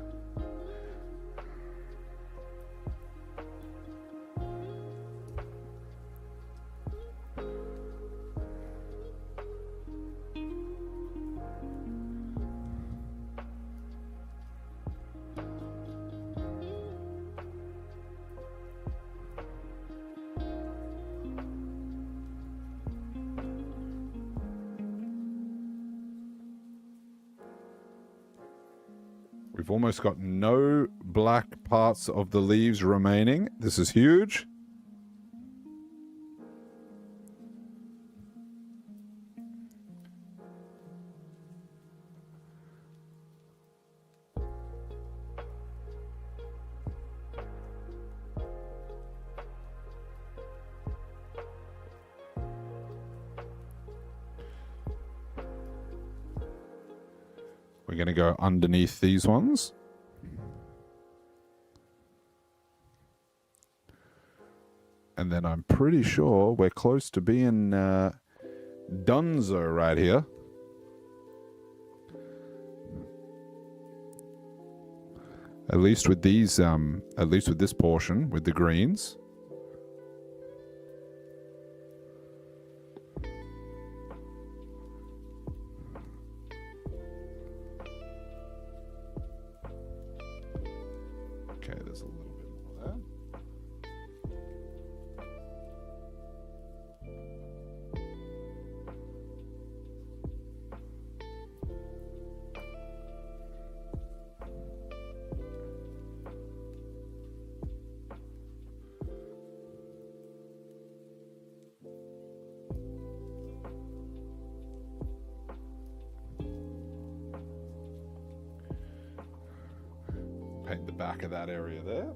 We've almost got no black parts of the leaves remaining. This is huge. We're going to go underneath these ones. And then I'm pretty sure we're close to being donezo right here. At least with these, at least with this portion, with the greens. Okay, there's a little bit more there. Paint the back of that area there.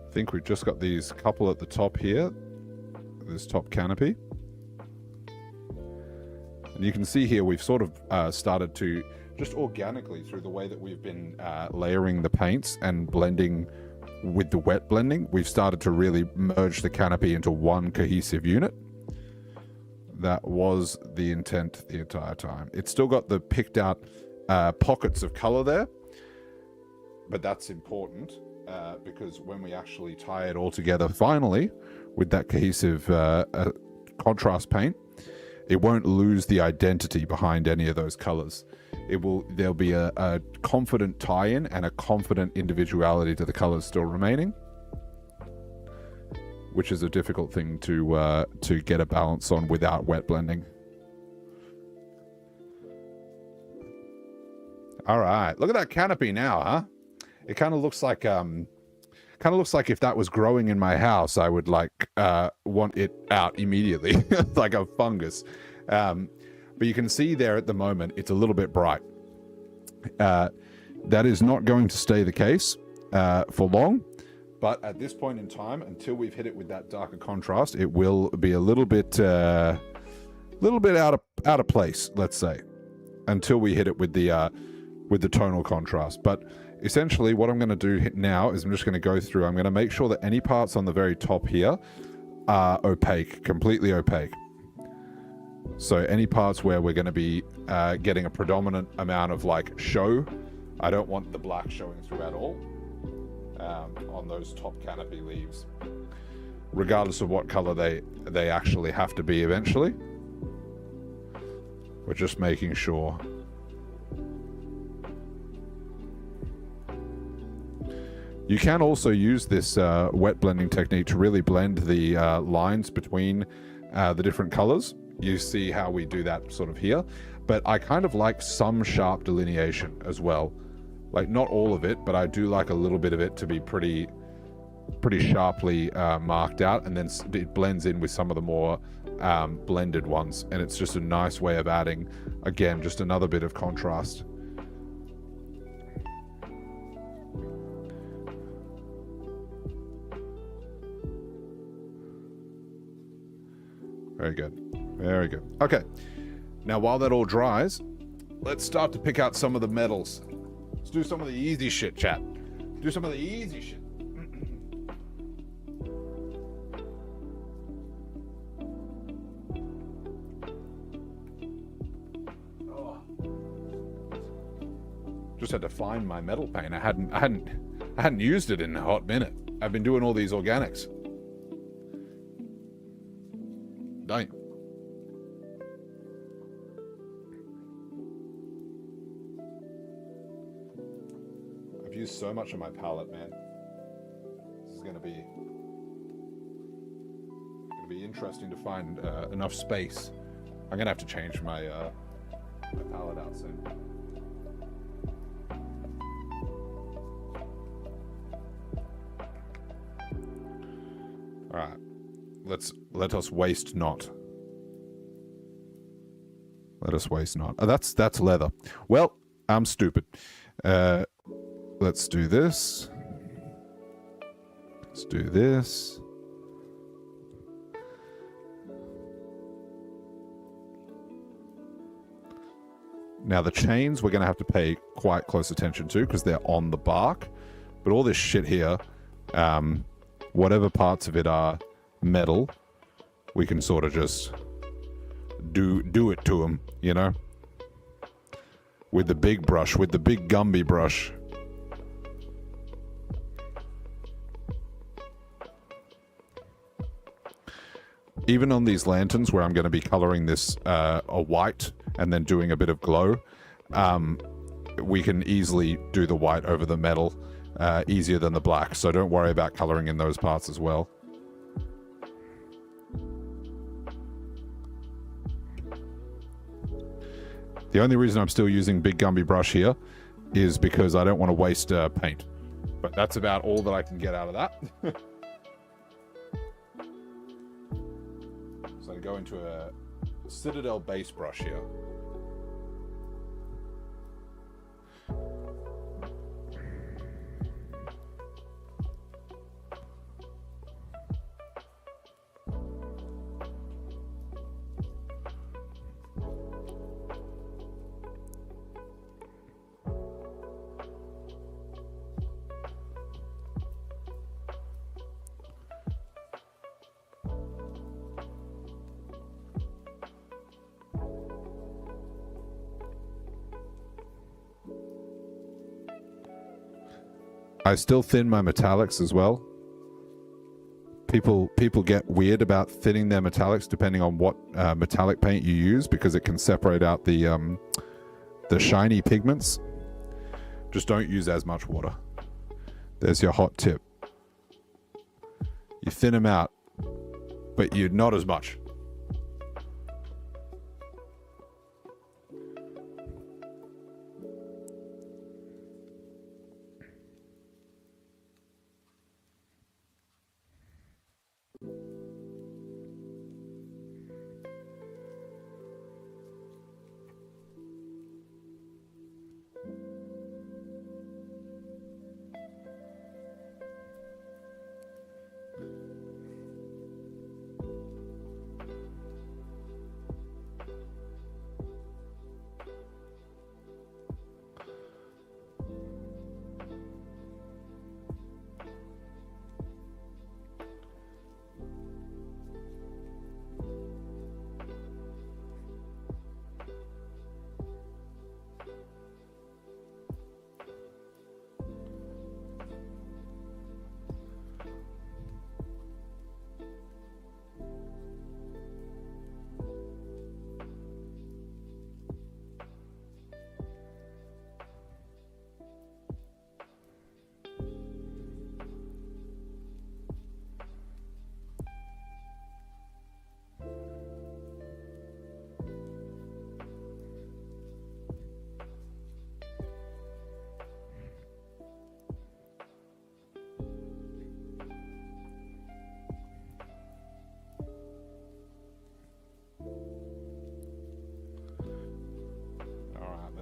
I think we've just got these couple at the top here, this top canopy. And you can see here we've sort of started to, just organically through the way that we've been layering the paints and blending with the wet blending, we've started to really merge the canopy into one cohesive unit. That was the intent the entire time. It's still got the picked out pockets of color there, but that's important. Because when we actually tie it all together finally with that cohesive contrast paint, it won't lose the identity behind any of those colors. There'll be a confident tie-in and a confident individuality to the colors still remaining, which is a difficult thing to get a balance on without wet blending. All right, look at that canopy now, huh? It kind of looks like if that was growing in my house, I would want it out immediately, like a fungus. But you can see there at the moment, it's a little bit bright. That is not going to stay the case. for long. But at this point in time, until we've hit it with that darker contrast, it will be a little bit out of place, let's say, until we hit it with the tonal contrast. But essentially, what I'm going to do now is I'm just going to go through. I'm going to make sure that any parts on the very top here are opaque, completely opaque. So any parts where we're going to be getting a predominant amount of like show, I don't want the black showing through at all. On those top canopy leaves, regardless of what color they actually have to be eventually. We're just making sure. You can also use this wet blending technique to really blend the lines between the different colors. You see how we do that sort of here, but I kind of like some sharp delineation as well. Like not all of it, but I do like a little bit of it to be pretty sharply marked out, and then it blends in with some of the more blended ones, and it's just a nice way of adding, again, just another bit of contrast. Very good. Very good. Okay. Now, while that all dries, let's start to pick out some of the metals. Let's do some of the easy shit, chat. Do some of the easy shit. Oh. Just had to find my metal paint. I hadn't used it in a hot minute. I've been doing all these organics. Don't. I've used so much of my palette, man. This is gonna be interesting to find enough space. I'm gonna have to change my my palette out soon. All right. Let us waste not. Let us waste not. Oh, that's leather. Well, I'm stupid. Let's do this. Let's do this. Now the chains we're going to have to pay quite close attention to because they're on the bark. But all this shit here, whatever parts of it are metal, we can sort of just do it to them, you know, with the big brush, with the big Gumby brush. Even on these lanterns where I'm going to be coloring this a white and then doing a bit of glow, we can easily do the white over the metal easier than the black, so don't worry about coloring in those parts as well. The only reason I'm still using big Gumby brush here is because I don't want to waste paint. But that's about all that I can get out of that. So I go into a Citadel base brush here. I still thin my metallics as well. People get weird about thinning their metallics depending on what metallic paint you use because it can separate out the shiny pigments. Just don't use as much water. There's your hot tip. You thin them out, but you're not as much.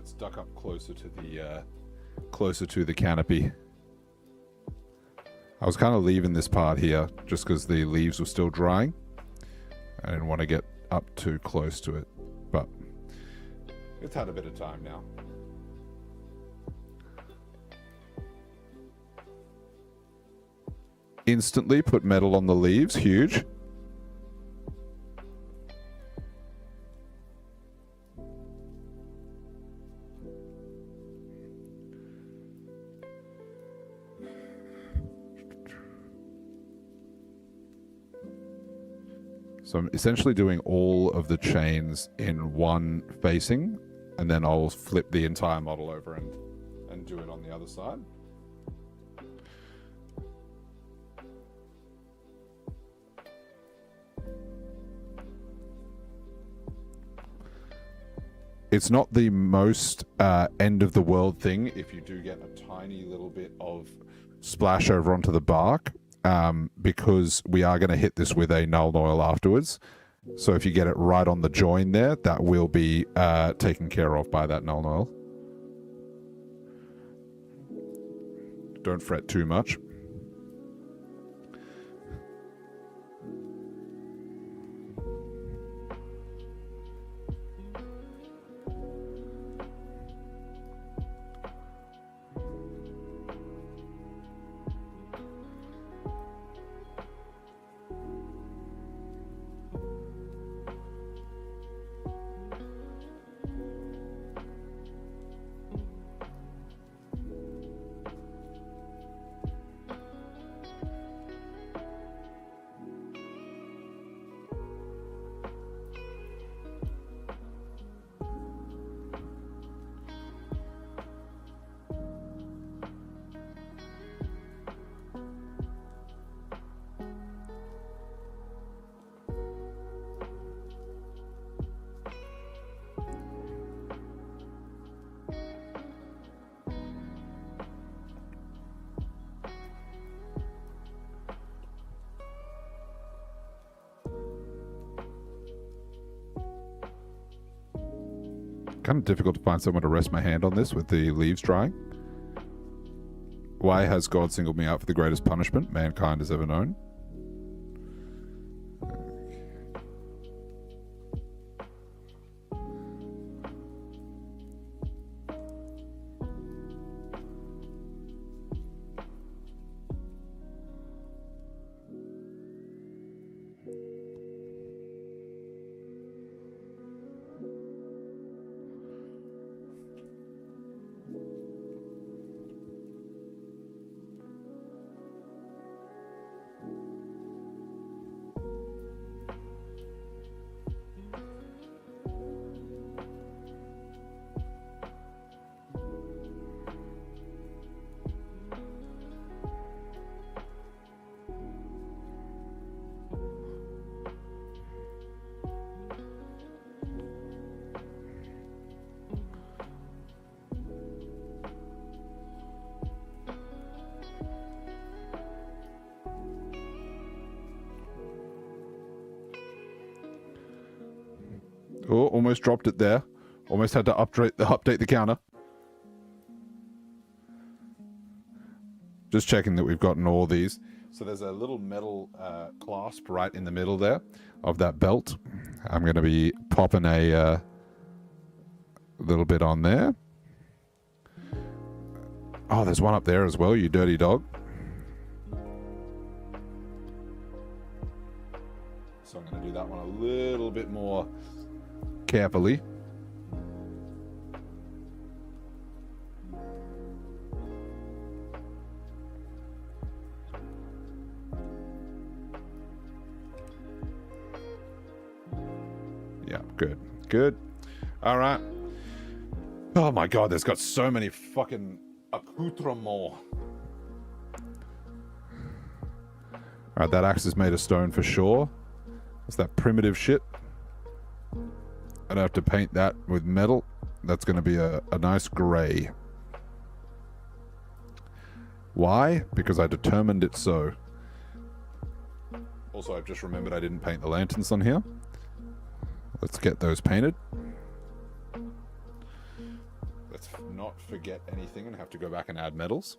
Let's duck up closer to the canopy. I was kind of leaving this part here just because the leaves were still drying. I didn't want to get up too close to it, but it's had a bit of time now. Instantly put metal on the leaves, huge. So I'm essentially doing all of the chains in one facing, and then I'll flip the entire model over and do it on the other side. It's not the most end of the world thing if you do get a tiny little bit of splash over onto the bark. Because we are going to hit this with a Nuln Oil afterwards. So if you get it right on the join there, that will be taken care of by that Nuln Oil. Don't fret too much. Kind of difficult to find someone to rest my hand on this with the leaves drying. Why has God singled me out for the greatest punishment mankind has ever known? Oh, almost dropped it there. Almost had to update the counter. Just checking that we've gotten all these. So there's a little metal clasp right in the middle there of that belt. I'm going to be popping a little bit on there. Oh, there's one up there as well, you dirty dog. So I'm going to do that one a little bit more carefully. Yeah, good. Good. All right. Oh my god, there's got so many fucking accoutrements. Alright, that axe is made of stone for sure. It's that primitive shit. I'd have to paint that with metal. That's going to be a nice grey. Why? Because I determined it so. Also, I've just remembered I didn't paint the lanterns on here. Let's get those painted. let's not forget anything and have to go back and add metals.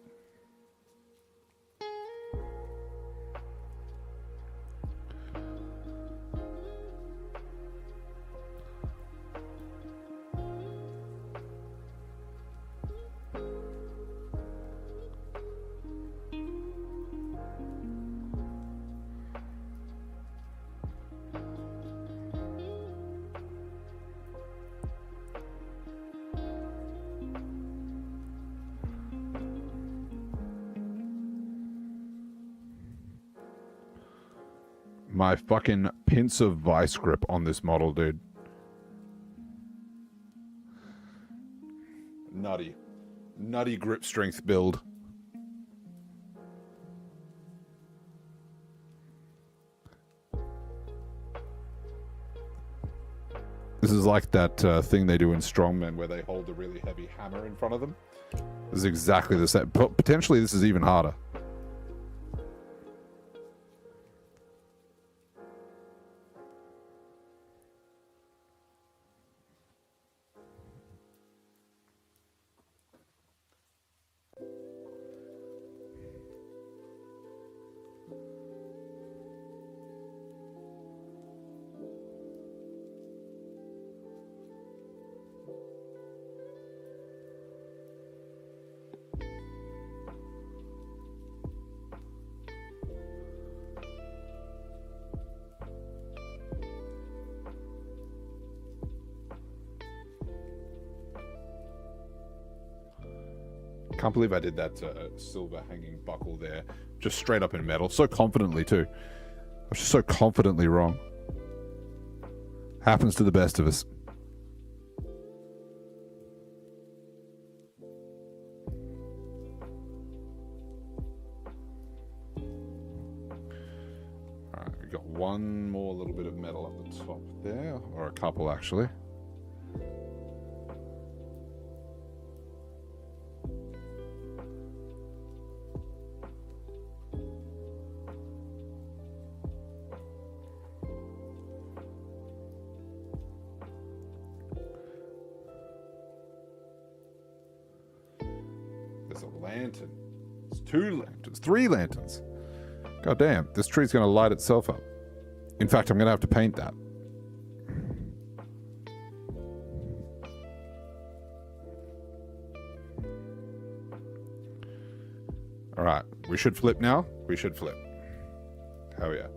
My fucking pince of vice grip on this model, dude. Nutty. Nutty grip strength build. This is like that thing they do in Strongmen where they hold a really heavy hammer in front of them. This is exactly the same. Potentially this is even harder. Can't believe I did that silver hanging buckle there, just straight up in metal, so confidently too. I was just so confidently wrong. Happens to the best of us. Alright, we got one more little bit of metal at the top there, or a couple actually. There's a lantern. There's 2 lanterns. 3 lanterns. God damn, this tree's gonna light itself up. In fact, I'm gonna have to paint that. Alright, we should flip now. We should flip. Hell yeah.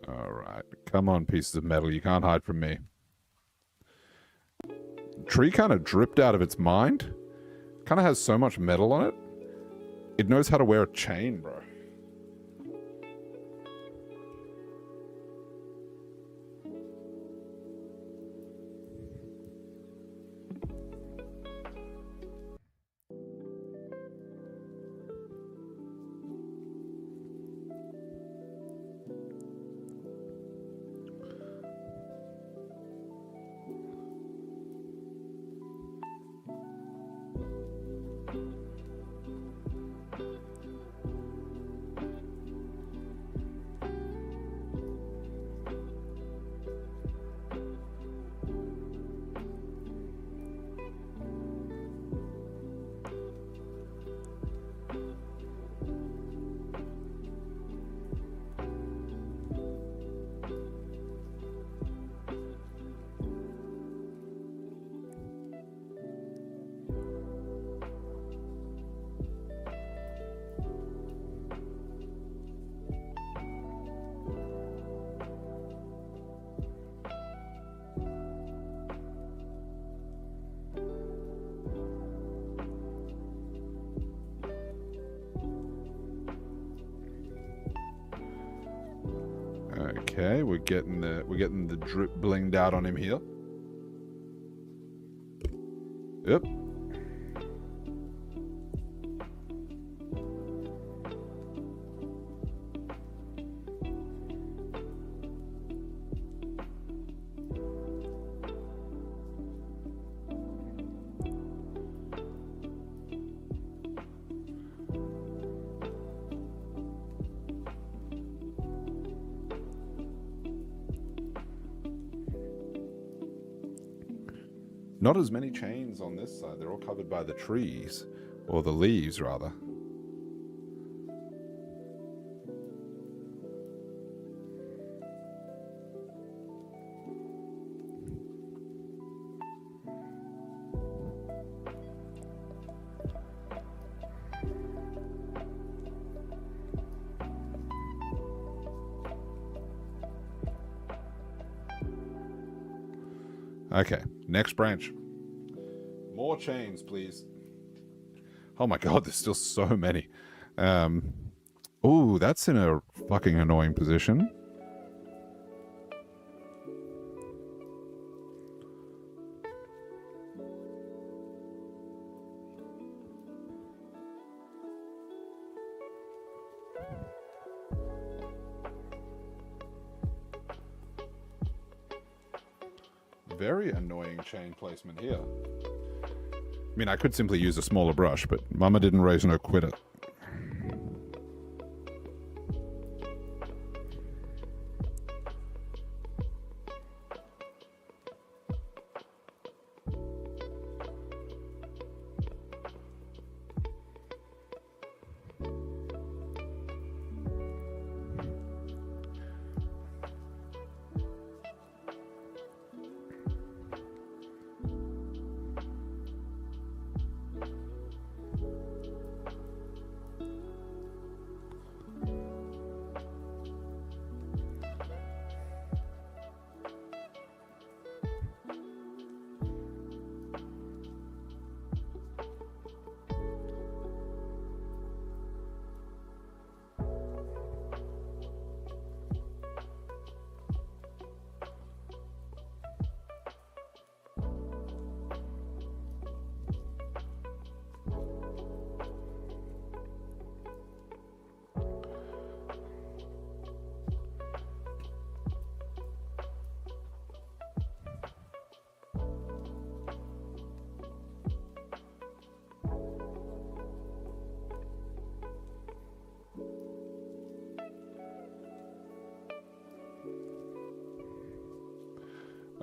Alright, come on, pieces of metal. You can't hide from me. Tree kind of dripped out of its mind. Kind of has so much metal on it. It knows how to wear a chain, bro. Okay, we're getting the drip blinged out on him here. Yep. Not as many chains on this side. They're all covered by the trees, or the leaves rather. Okay, next branch. More chains, please. Oh my god, there's still so many. Oh, that's in a fucking annoying position. Very annoying chain placement here. I mean, I could simply use a smaller brush, but Mama didn't raise no quitter.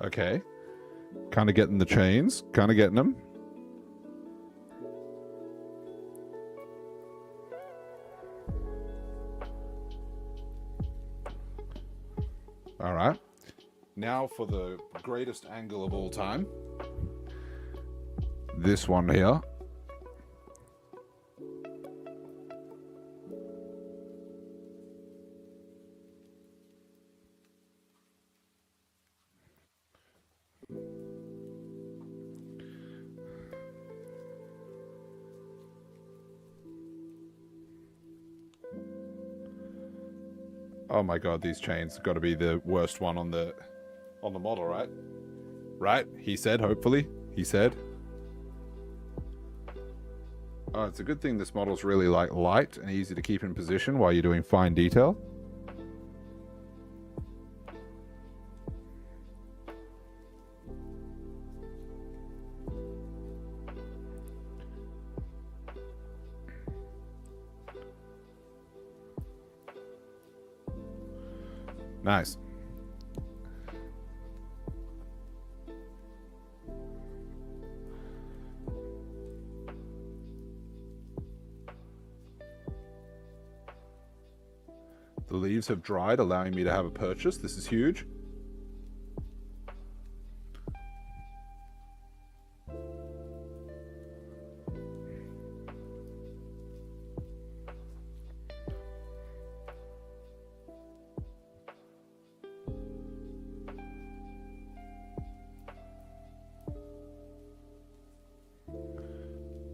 Okay. Kind of getting the chains. Kind of getting them. All right. Now for the greatest angle of all time. This one here. Oh my god, these chains have got to be the worst one on the model, right? Right? He said, hopefully. He said. Oh, it's a good thing this model's really like light and easy to keep in position while you're doing fine detail. Nice. The leaves have dried, allowing me to have a purchase. This is huge.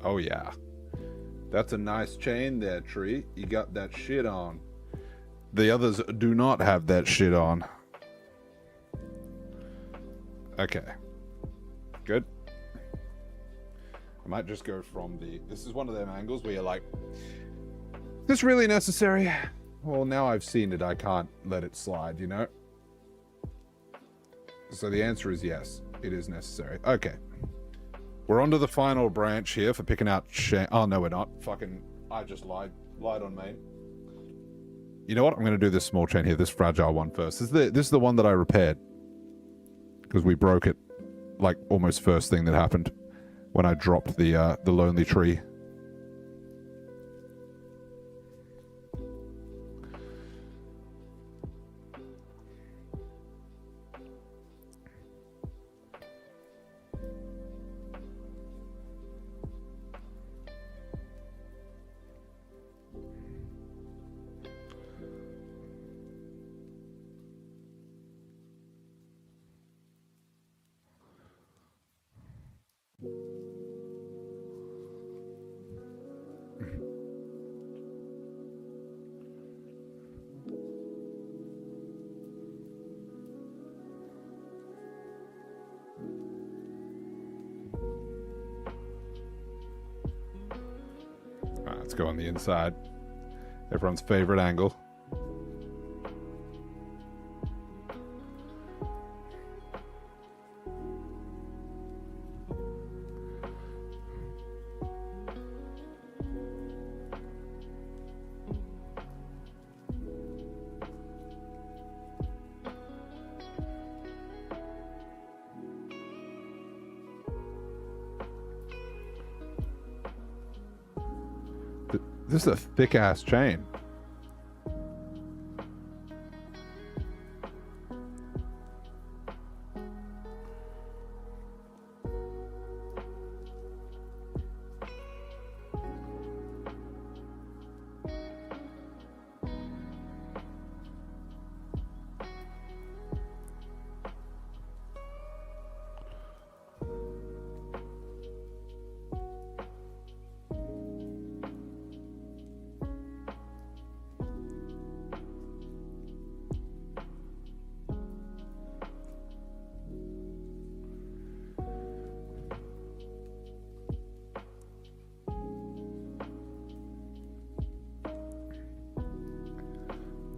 Oh yeah. That's a nice chain there, Tree. You got that shit on. The others do not have that shit on. Okay. Good. I might just go from the... This is one of them angles where you're like, is this really necessary? Well, now I've seen it, I can't let it slide, you know? So the answer is yes, it is necessary. Okay. We're on to the final branch here for picking out oh, no, we're not. Fucking, I just lied. Lied on me. You know what? I'm going to do this small chain here, this fragile one first. This is the one that I repaired. Because we broke it, like, almost first thing that happened when I dropped the lonely tree. Let's go on the inside. Everyone's favorite angle. This is a thick-ass chain.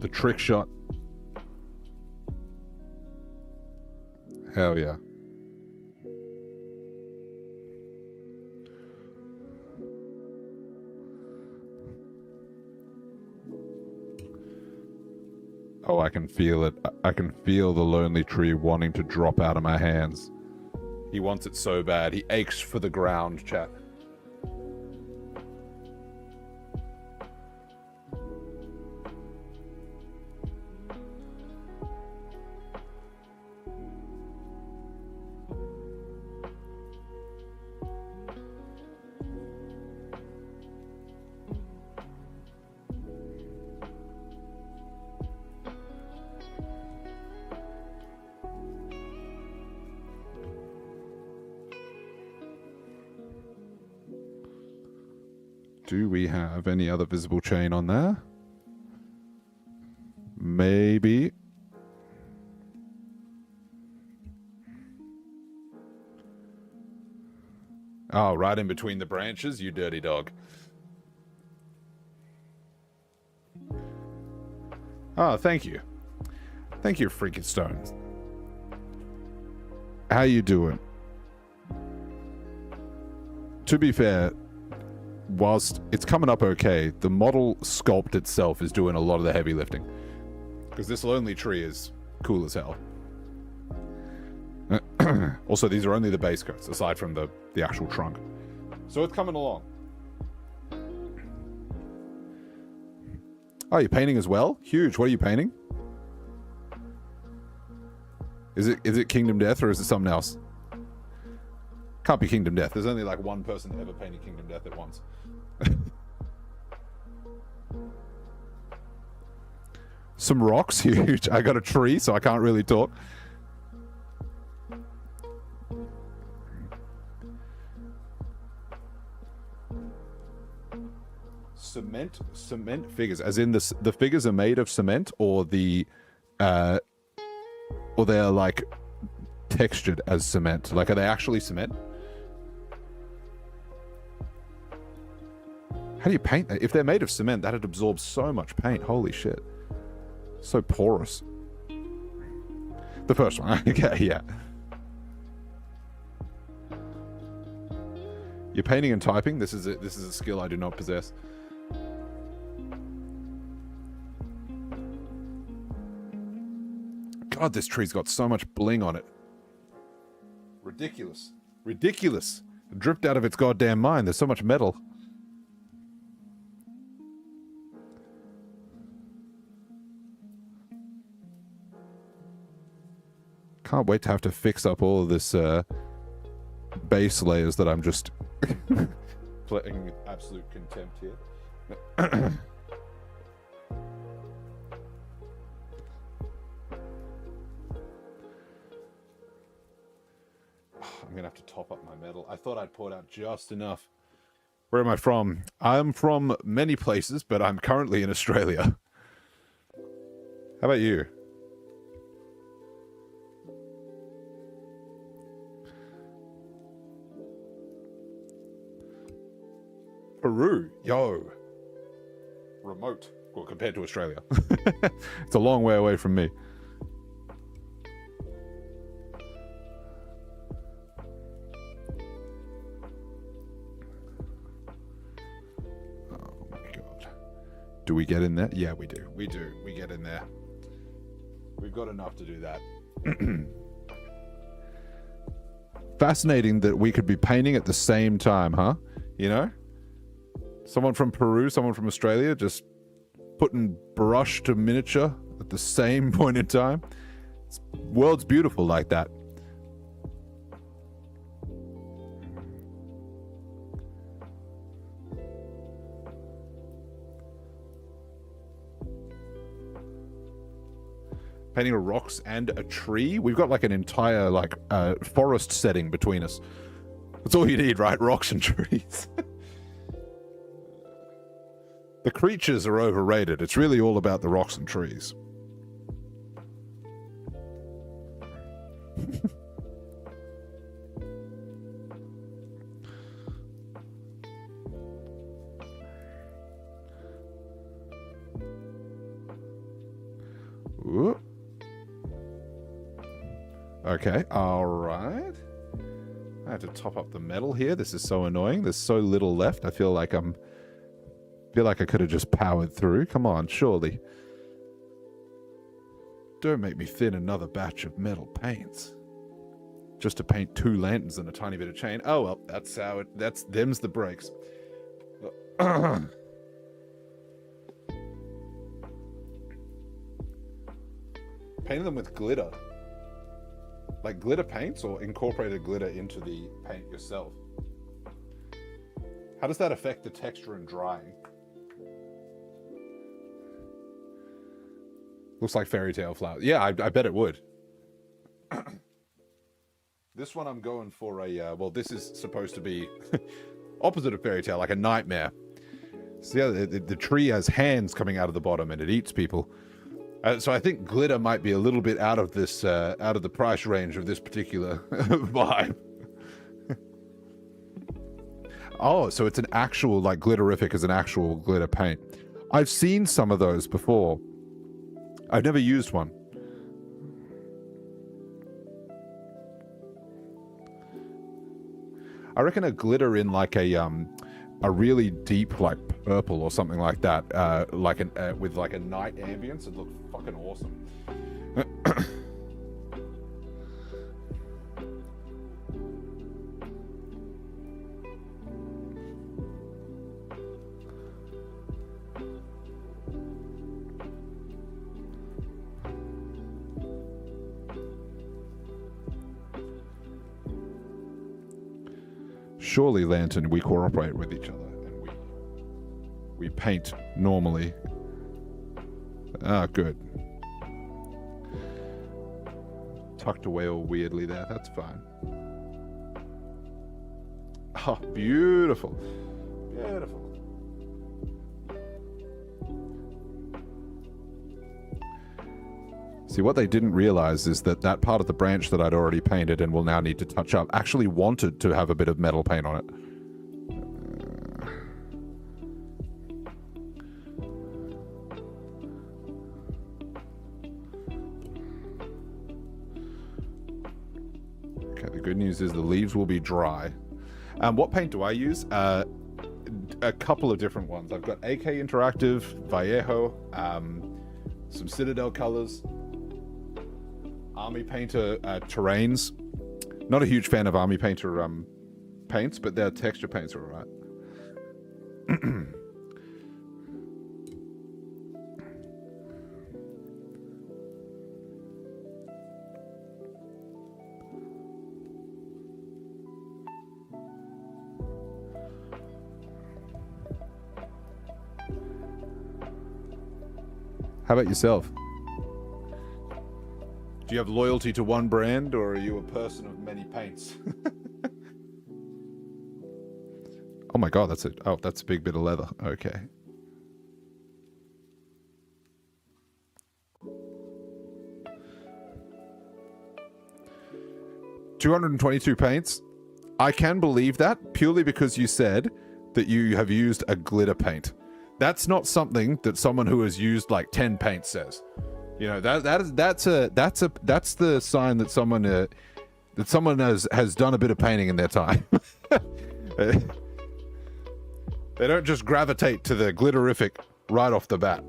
The trick shot. Hell yeah. Oh, I can feel it. I can feel the lonely tree wanting to drop out of my hands. He wants it so bad. He aches for the ground, chat. Do we have any other visible chain on there? Maybe. Oh, right in between the branches, you dirty dog. Oh, thank you. Thank you, freaking stones. How you doing? To be fair, whilst it's coming up okay, the model sculpt itself is doing a lot of the heavy lifting. Because this lonely tree is cool as hell. Also, these are only the base coats, aside from the actual trunk. So it's coming along. Oh, you're painting as well? Huge. What are you painting? Is it Kingdom Death or is it something else? Can't be Kingdom Death. There's only like one person ever painting Kingdom Death at once. Some rocks, huge. I got a tree, so I can't really talk. Cement figures, as in the figures are made of cement, or they are like textured as cement. Like, are they actually cement? How do you paint that? If they're made of cement, that'd absorb so much paint. Holy shit. So porous. The first one. Okay, yeah. You're painting and typing? This is a skill I do not possess. God, this tree's got so much bling on it. Ridiculous. Ridiculous. It dripped out of its goddamn mind. There's so much metal. Can't wait to have to fix up all of this base layers that I'm just playing with absolute contempt here. I'm gonna have to top up my metal. I thought I'd poured out just enough. Where am I from? I'm from many places, but I'm currently in Australia. How about you? Peru, yo. Remote. Well, compared to Australia. It's a long way away from me. Oh my god. Do we get in there? Yeah, we do. We do. We get in there. We've got enough to do that. Fascinating that we could be painting at the same time, huh? You know? Someone from Peru, someone from Australia, just putting brush to miniature at the same point in time. World's beautiful like that. Painting rocks and a tree. We've got like an entire forest setting between us. That's all you need, right? Rocks and trees. The creatures are overrated. It's really all about the rocks and trees. Ooh. Okay, alright. I have to top up the metal here. This is so annoying. There's so little left. I feel like I could have just powered through. Come on, surely. Don't make me thin another batch of metal paints. Just to paint 2 lanterns and a tiny bit of chain. Oh well, that's how it... them's the breaks. Painting them with glitter. Like glitter paints, or incorporated glitter into the paint yourself? How does that affect the texture and drying? Looks like fairy tale flowers. Yeah, I bet it would. This one I'm going for a... well, this is supposed to be opposite of fairy tale, like a nightmare. So yeah, the tree has hands coming out of the bottom and it eats people. So I think glitter might be a little bit out of this, out of the price range of this particular vibe. Oh, so it's an actual, like, glitterific is an actual glitter paint. I've seen some of those before. I've never used one. I reckon a glitter in like a really deep like purple or something like that, like with like a night ambience, it'd look fucking awesome. Surely, Lantern, we cooperate with each other and we paint normally. Ah, good. Tucked away all weirdly there. That's fine. Oh, beautiful. Beautiful. See, what they didn't realize is that that part of the branch that I'd already painted and will now need to touch up actually wanted to have a bit of metal paint on it. Okay, the good news is the leaves will be dry. What paint do I use? A couple of different ones. I've got AK Interactive, Vallejo, some Citadel colors, Army Painter terrains. Not a huge fan of Army Painter paints, but their texture paints are alright. How about yourself? Do you have loyalty to one brand, or are you a person of many paints? Oh my god, that's a big bit of leather. Okay. $222 paints. I can believe that purely because you said that you have used a glitter paint. That's not something that someone who has used like 10 paints says. You know, that's the sign that someone has done a bit of painting in their time. They don't just gravitate to the glitterific right off the bat.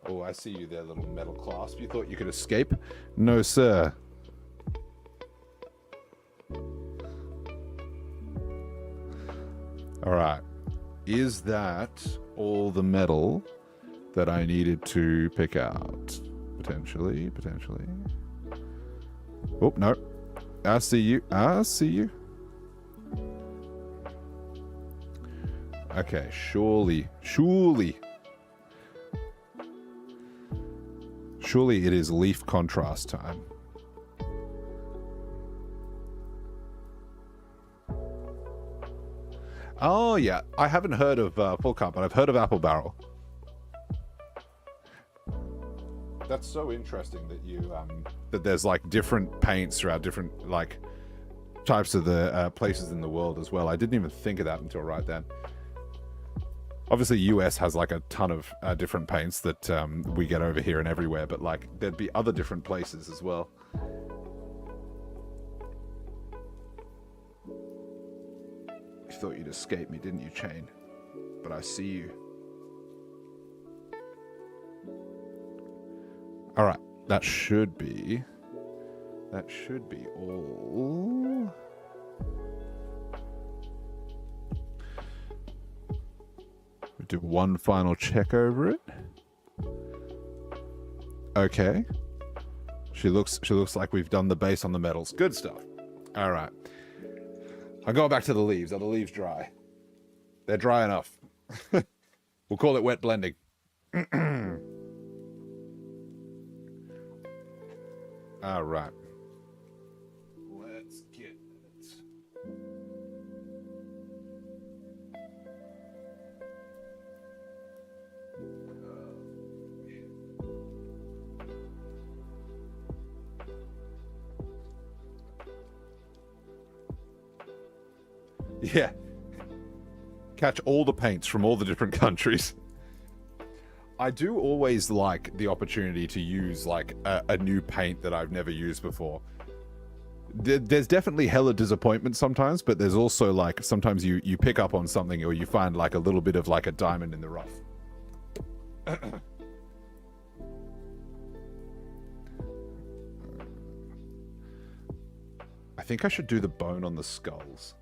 Oh, I see you there, little metal clasp. You thought you could escape? No, sir. All right. Is that all the metal that I needed to pick out? Potentially. Oh, no. I see you. Okay, surely it is leaf contrast time. Oh yeah, I haven't heard of Full Cut, but I've heard of Apple Barrel. That's so interesting that you that there's like different paints throughout different like types of the places in the world as well. I didn't even think of that until right then. Obviously, US has like a ton of different paints that we get over here and everywhere, but like there'd be other different places as well. You thought you'd escape me, didn't you, Chain? But I see you. All right, that should be all. We'll do one final check over it. Okay. She looks like we've done the base on the metals. Good stuff. All right. I'm going back to the leaves. Are the leaves dry? They're dry enough. We'll call it wet blending. All right. Let's get it. Yeah. Catch all the paints from all the different countries. I do always like the opportunity to use like a new paint that I've never used before. There's definitely hella disappointment sometimes, but there's also like sometimes you pick up on something or you find like a little bit of like a diamond in the rough. I think I should do the bone on the skulls.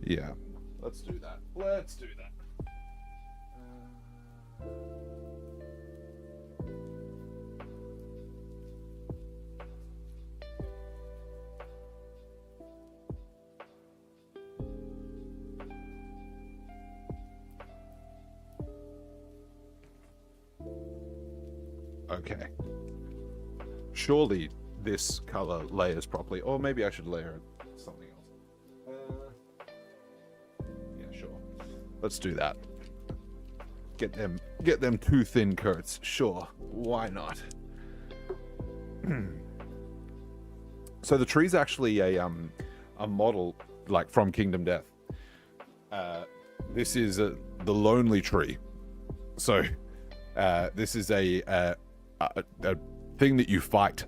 Yeah, let's do that. Let's do that. Okay. Surely this color layers properly, or maybe I should layer something else. Let's do that. Get them two thin coats. Sure, why not? So the tree's actually a model like from Kingdom Death. This is the lonely tree. So this is a thing that you fight.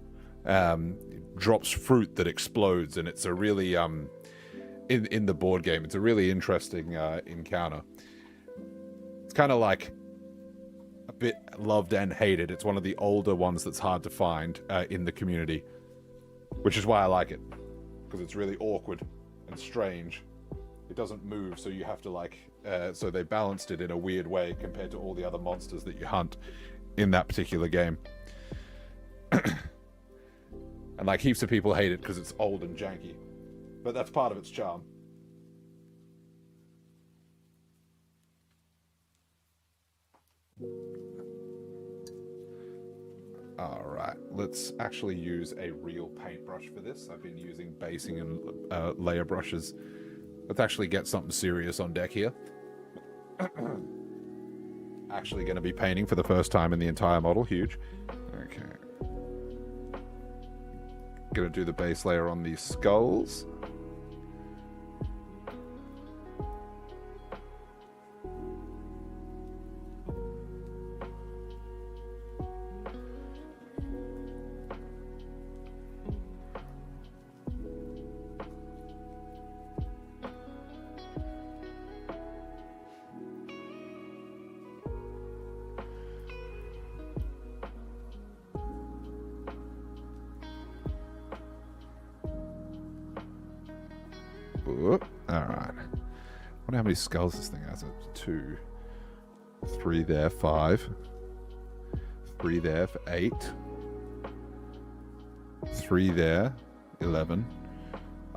Drops fruit that explodes, and it's a really in the board game, it's a really interesting encounter. It's kind of like a bit loved and hated. It's one of the older ones that's hard to find in the community, which is why I like it, because it's really awkward and strange. It doesn't move, so you have to like so they balanced it in a weird way compared to all the other monsters that you hunt in that particular game. And like heaps of people hate it because it's old and janky, but that's part of its charm. Alright, let's actually use a real paintbrush for this. I've been using basing and layer brushes. Let's actually get something serious on deck here. Actually going to be painting for the first time in the entire model. Huge. Okay. Going to do the base layer on these skulls. Alright. I wonder how many skulls this thing has. 2, 3 there, 5. 3 there for 8. 3 there, 11.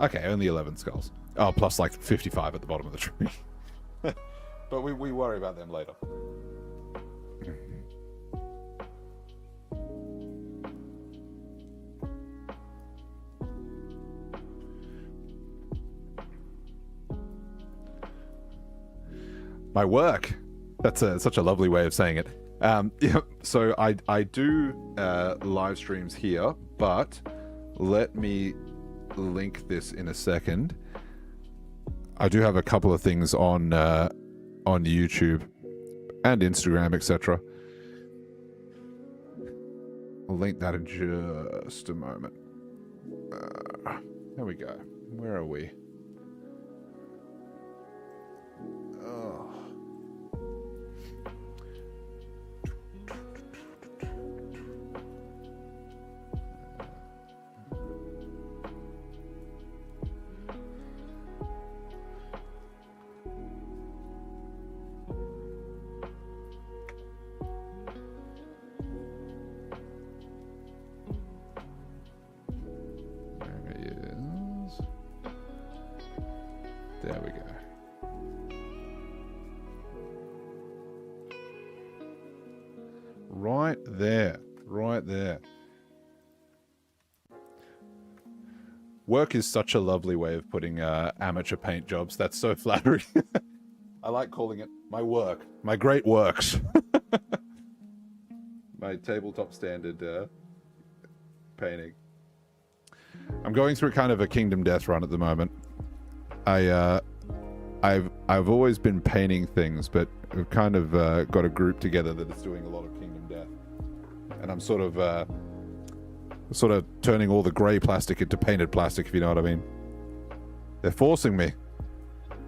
Okay, only 11 skulls. Oh, plus like 55 at the bottom of the tree. But we worry about them later. My work. That's such a lovely way of saying it. Yeah, so I do live streams here, but let me link this in a second. I do have a couple of things on YouTube and Instagram, etc. I'll link that in just a moment. There we go. Where are we? Oh. There we go. Right there. Right there. Work is such a lovely way of putting amateur paint jobs. That's so flattering. I like calling it my work. My great works. My tabletop standard painting. I'm going through kind of a Kingdom Death run at the moment. I've always been painting things, but we've kind of got a group together that is doing a lot of Kingdom Death, and I'm sort of turning all the grey plastic into painted plastic, if you know what I mean. They're forcing me.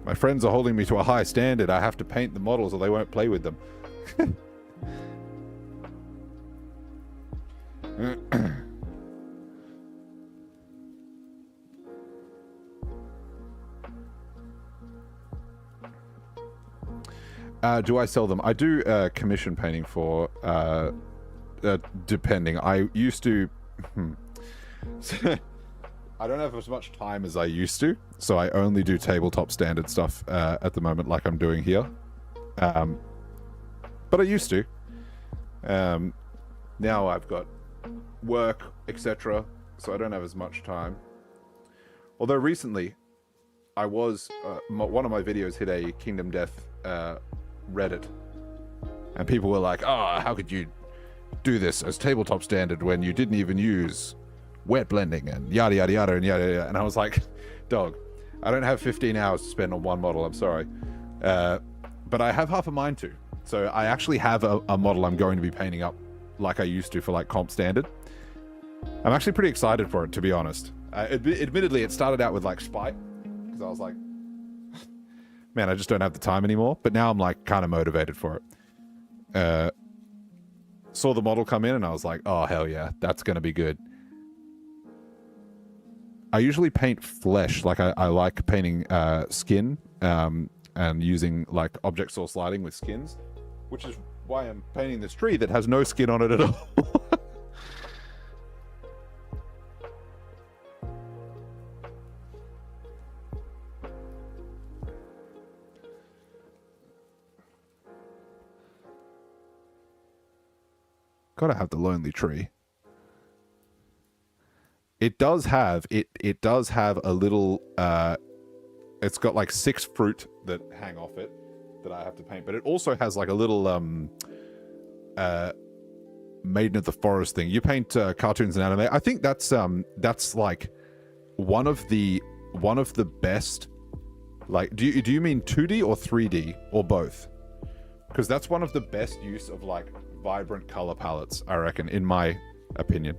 My friends are holding me to a high standard. I have to paint the models or they won't play with them. Do I sell them? I do commission painting for, depending. I used to... I don't have as much time as I used to, so I only do tabletop standard stuff at the moment, like I'm doing here. But I used to. Now I've got work, etc., so I don't have as much time. Although recently, I was... one of my videos hit a Kingdom Death Reddit, and people were like, "Oh, how could you do this as tabletop standard when you didn't even use wet blending and yada yada yada and yada yada?" And I was like, "Dog, I don't have 15 hours to spend on one model. I'm sorry, but I have half a mind to. So I actually have a model I'm going to be painting up like I used to for like comp standard. I'm actually pretty excited for it, to be honest. Admittedly, it started out with like spite, because I was like, man, I just don't have the time anymore. But now I'm like kind of motivated for it. Saw the model come in and I was like, oh hell yeah, that's gonna be good. I usually paint flesh, like I like painting skin and using like object source lighting with skins, which is why I'm painting this tree that has no skin on it at all. Gotta have the lonely tree. It does have it does have a little it's got like 6 fruit that hang off it that I have to paint, but it also has like a little Maiden of the Forest thing. You paint cartoons and anime. I think that's like one of the best, like, do you mean 2D or 3D or both? Because that's one of the best use of like vibrant color palettes, I reckon, in my opinion.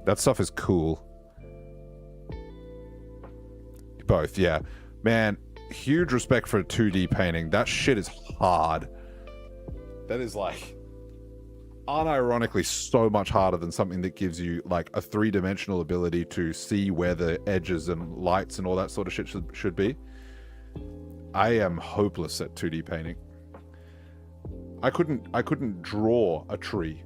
That stuff is cool. Both, yeah. Man, huge respect for 2D painting. That shit is hard. That is like unironically so much harder than something that gives you like a 3-dimensional ability to see where the edges and lights and all that sort of shit should be. I am hopeless at 2D painting. I couldn't draw a tree.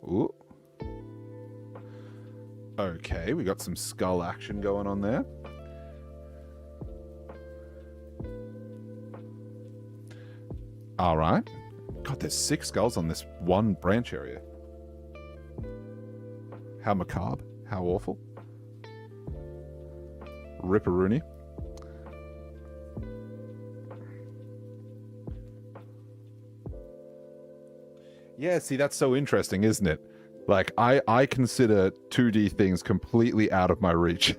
Ooh. Okay, we got some skull action going on there. All right. God, there's 6 skulls on this one branch area. How macabre. How awful. Ripperoonie. Yeah, see, that's so interesting, isn't it? Like, I consider 2D things completely out of my reach.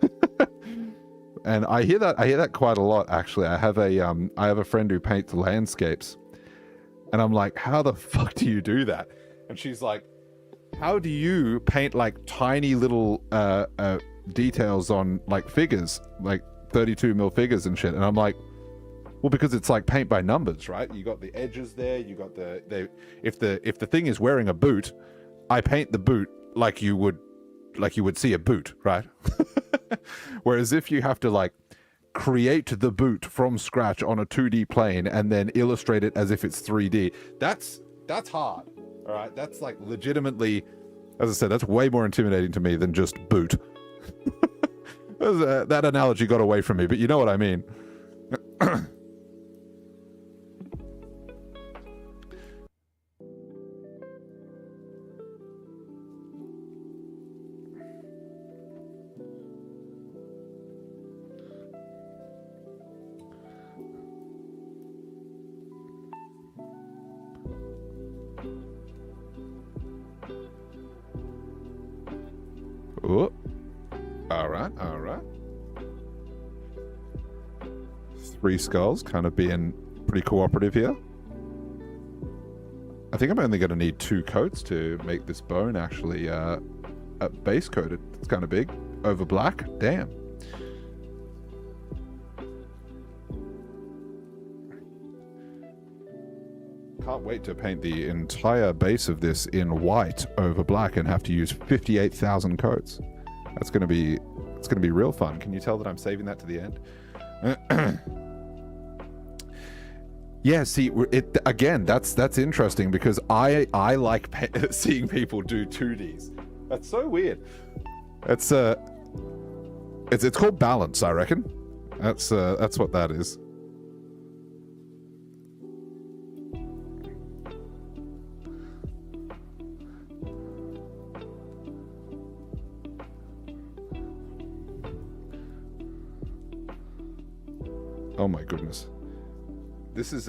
And I hear that quite a lot, actually. I have a friend who paints landscapes. And I'm like, how the fuck do you do that? And she's like, how do you paint like tiny little details on like figures, like 32 mil figures and shit? And I'm like, well, because it's like paint by numbers, right? You got the edges there, you got if the thing is wearing a boot, I paint the boot like you would see a boot, right? Whereas if you have to like create the boot from scratch on a 2D plane and then illustrate it as if it's 3D, that's hard. All right, that's like legitimately, as I said, that's way more intimidating to me than just boot. That analogy got away from me, but you know what I mean. Oh, all right. 3 skulls, kind of being pretty cooperative here. I think I'm only going to need 2 coats to make this bone actually base coated. It's kind of big. Over black. Damn. Can't wait to paint the entire base of this in white over black and have to use 58,000 coats. It's gonna be real fun. Can you tell that I'm saving that to the end? Yeah, see, again, that's interesting because I like seeing people do 2Ds. That's so weird. It's called balance, I reckon. That's what that is. Oh my goodness. This is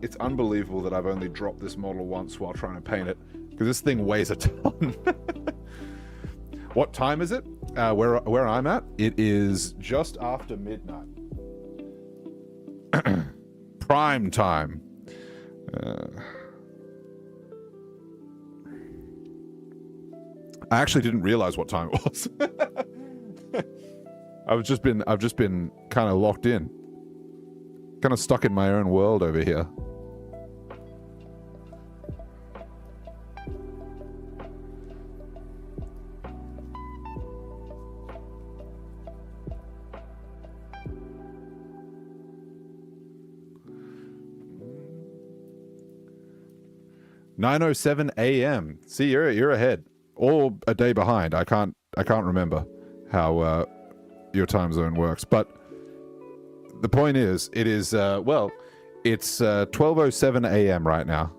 it's unbelievable that I've only dropped this model once while trying to paint it, because this thing weighs a ton. What time is it? Where I'm at, it is just after midnight. Prime time. I actually didn't realize what time it was. I've just been kind of locked in, kind of stuck in my own world over here. "9:07 a.m. See, you're ahead, or a day behind. I can't remember how your time zone works, but the point is, it is well, it's 12:07 a.m. right now.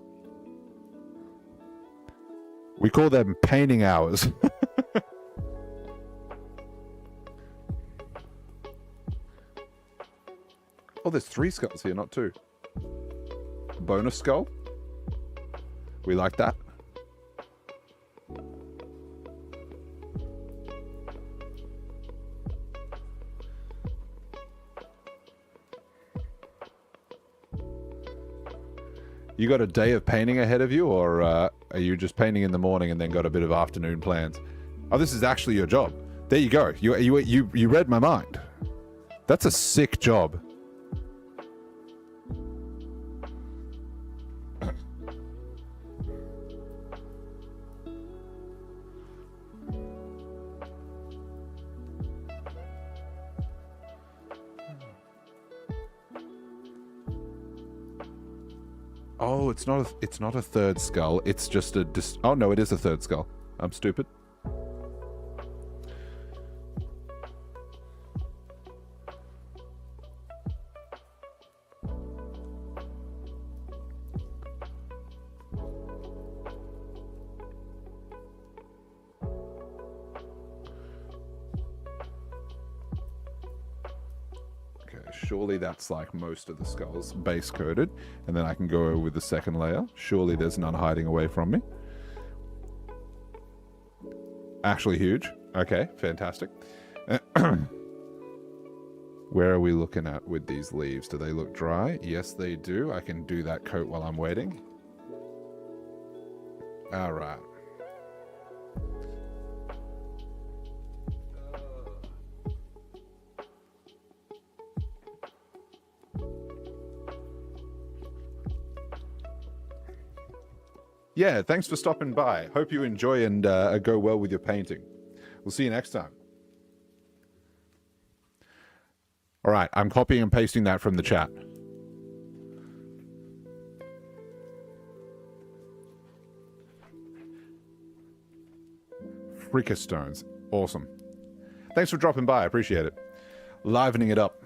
We call them painting hours. Oh, there's 3 skulls here, not 2. Bonus skull. We like that. You got a day of painting ahead of you, or are you just painting in the morning and then got a bit of afternoon plans? Oh, this is actually your job. There you go. You read my mind. That's a sick job. Oh, it's not a third skull. It's just a oh no, it is a third skull. I'm stupid. Surely that's like most of the skulls base coated, and then I can go over with the second layer. Surely there's none hiding away from me. Actually huge. Okay, fantastic. Where are we looking at with these leaves? Do they look dry? Yes, they do. I can do that coat while I'm waiting. All right. Yeah, thanks for stopping by. Hope you enjoy and go well with your painting. We'll see you next time. All right, I'm copying and pasting that from the chat. Freaker stones. Awesome. Thanks for dropping by. I appreciate it. Livening it up.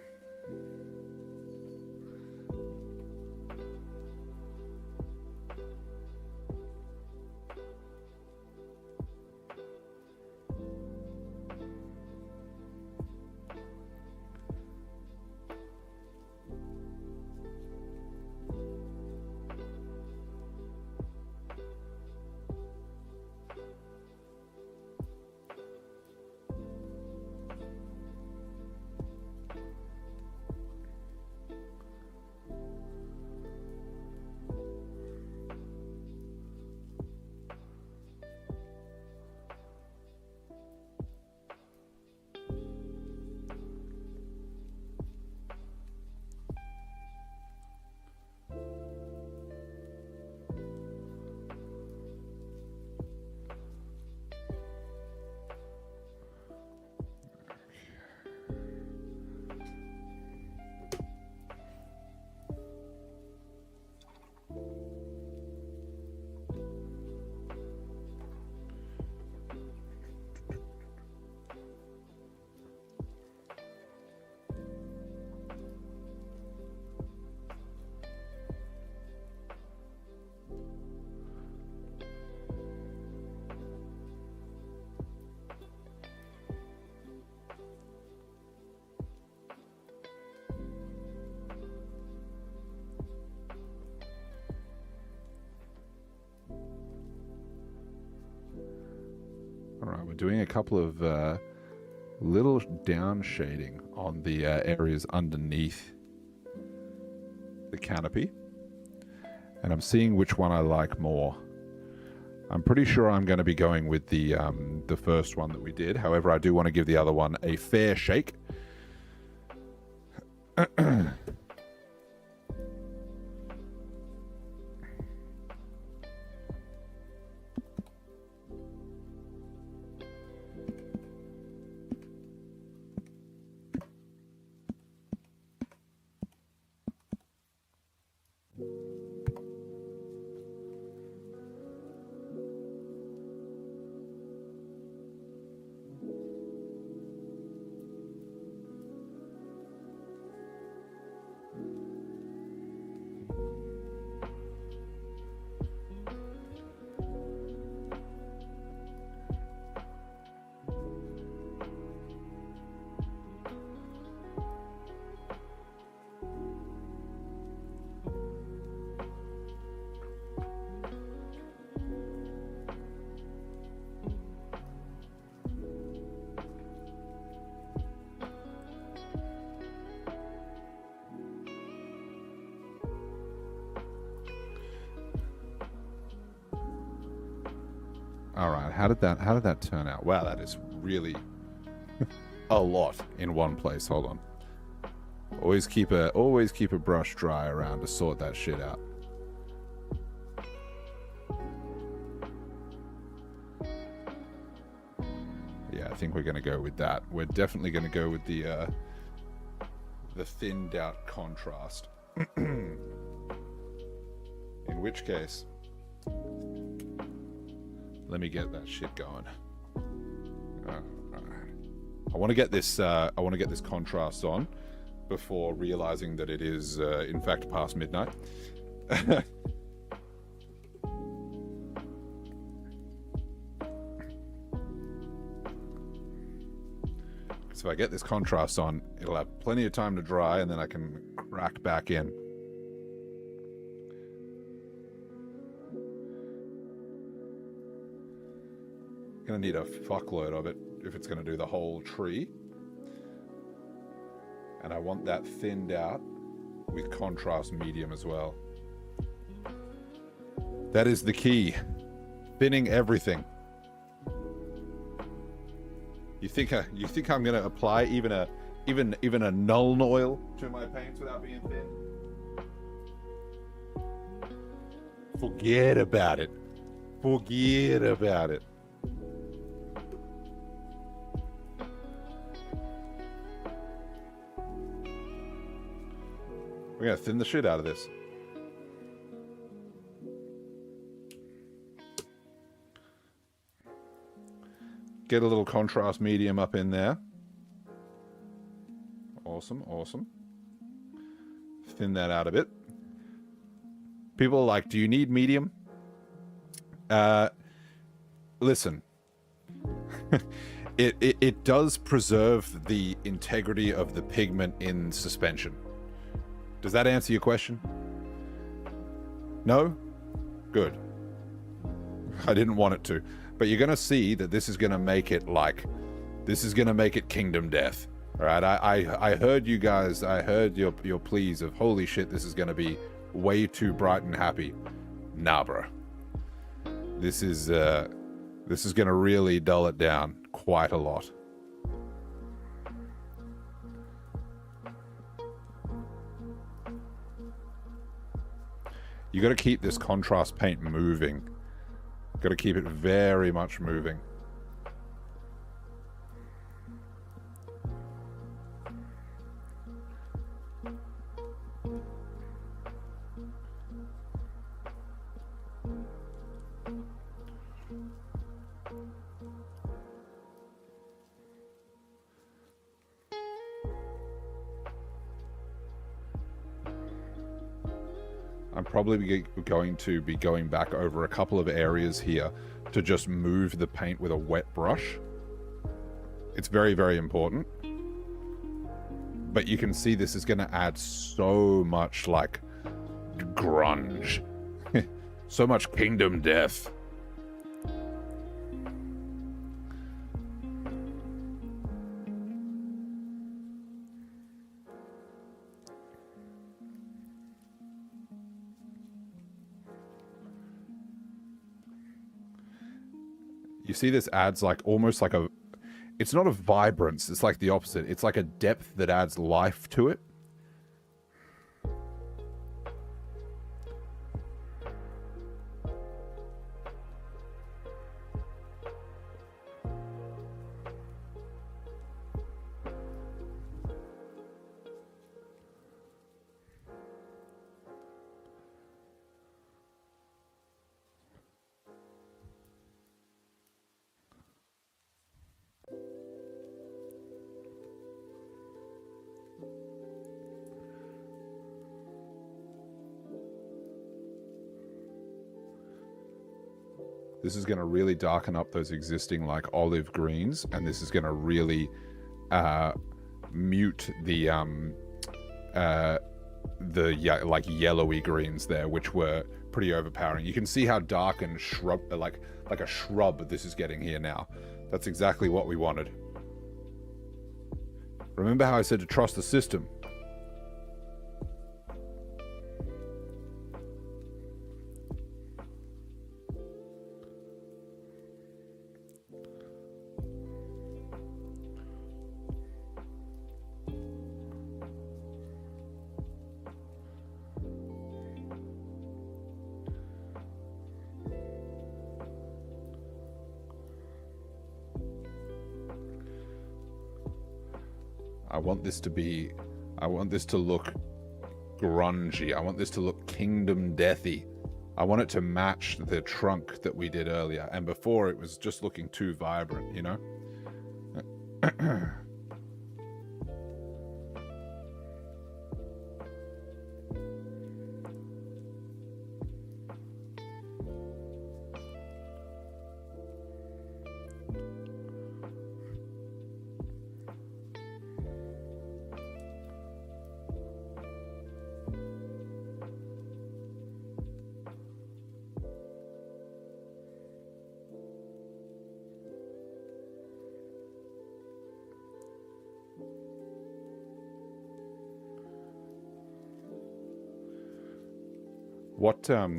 Alright, we're doing a couple of little down shading on the areas underneath the canopy. And I'm seeing which one I like more. I'm pretty sure I'm going to be going with the first one that we did. However, I do want to give the other one a fair shake. All right, how did that turn out? Wow, that is really a lot in one place. Hold on. Always keep a brush dry around to sort that shit out. Yeah, I think we're gonna go with that. We're definitely gonna go with the thinned out contrast. In which case, let me get that shit going. I want to get this. I want to get this contrast on before realizing that it is, in fact, past midnight. So if I get this contrast on, it'll have plenty of time to dry, and then I can crack back in. Gonna need a fuckload of it if it's gonna do the whole tree. And I want that thinned out with contrast medium as well. That is the key. Thinning everything. You think I'm gonna apply even a Nuln Oil to my paints without being thin? Forget about it. Forget about it. We're gonna thin the shit out of this. Get a little contrast medium up in there. Awesome, awesome. Thin that out a bit. People are like, do you need medium? Listen. It does preserve the integrity of the pigment in suspension. Does that answer your question? No? Good. I didn't want it to. But you're going to see that this is going to make it Kingdom Death. All right? I heard you guys, I heard your pleas of, holy shit, this is going to be way too bright and happy. Nah, bro. This is going to really dull it down quite a lot. You got to keep this contrast paint moving. Got to keep it very much moving. I'm probably going to be going back over a couple of areas here to just move the paint with a wet brush. It's very, very important. But you can see this is going to add so much, like, grunge. So much Kingdom Death. You see this adds like almost like a, it's not a vibrance, it's like the opposite. It's like a depth that adds life to it. This is going to really darken up those existing like olive greens, and this is going to really mute the like yellowy greens there, which were pretty overpowering. You can see how dark and shrub, like a shrub, this is getting here now. That's exactly what we wanted. Remember how I said to trust the system? I want this to look grungy. I want this to look Kingdom Deathy. I want it to match the trunk that we did earlier. And before it was just looking too vibrant, you know?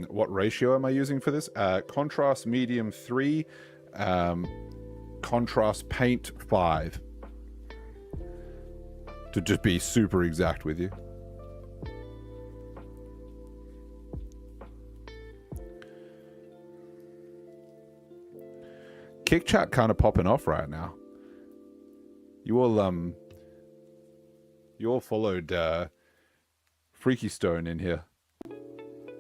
What ratio am I using for this? Contrast medium 3, contrast paint 5. To just be super exact with you. Kick chat kind of popping off right now. You all followed Freaky Stone in here.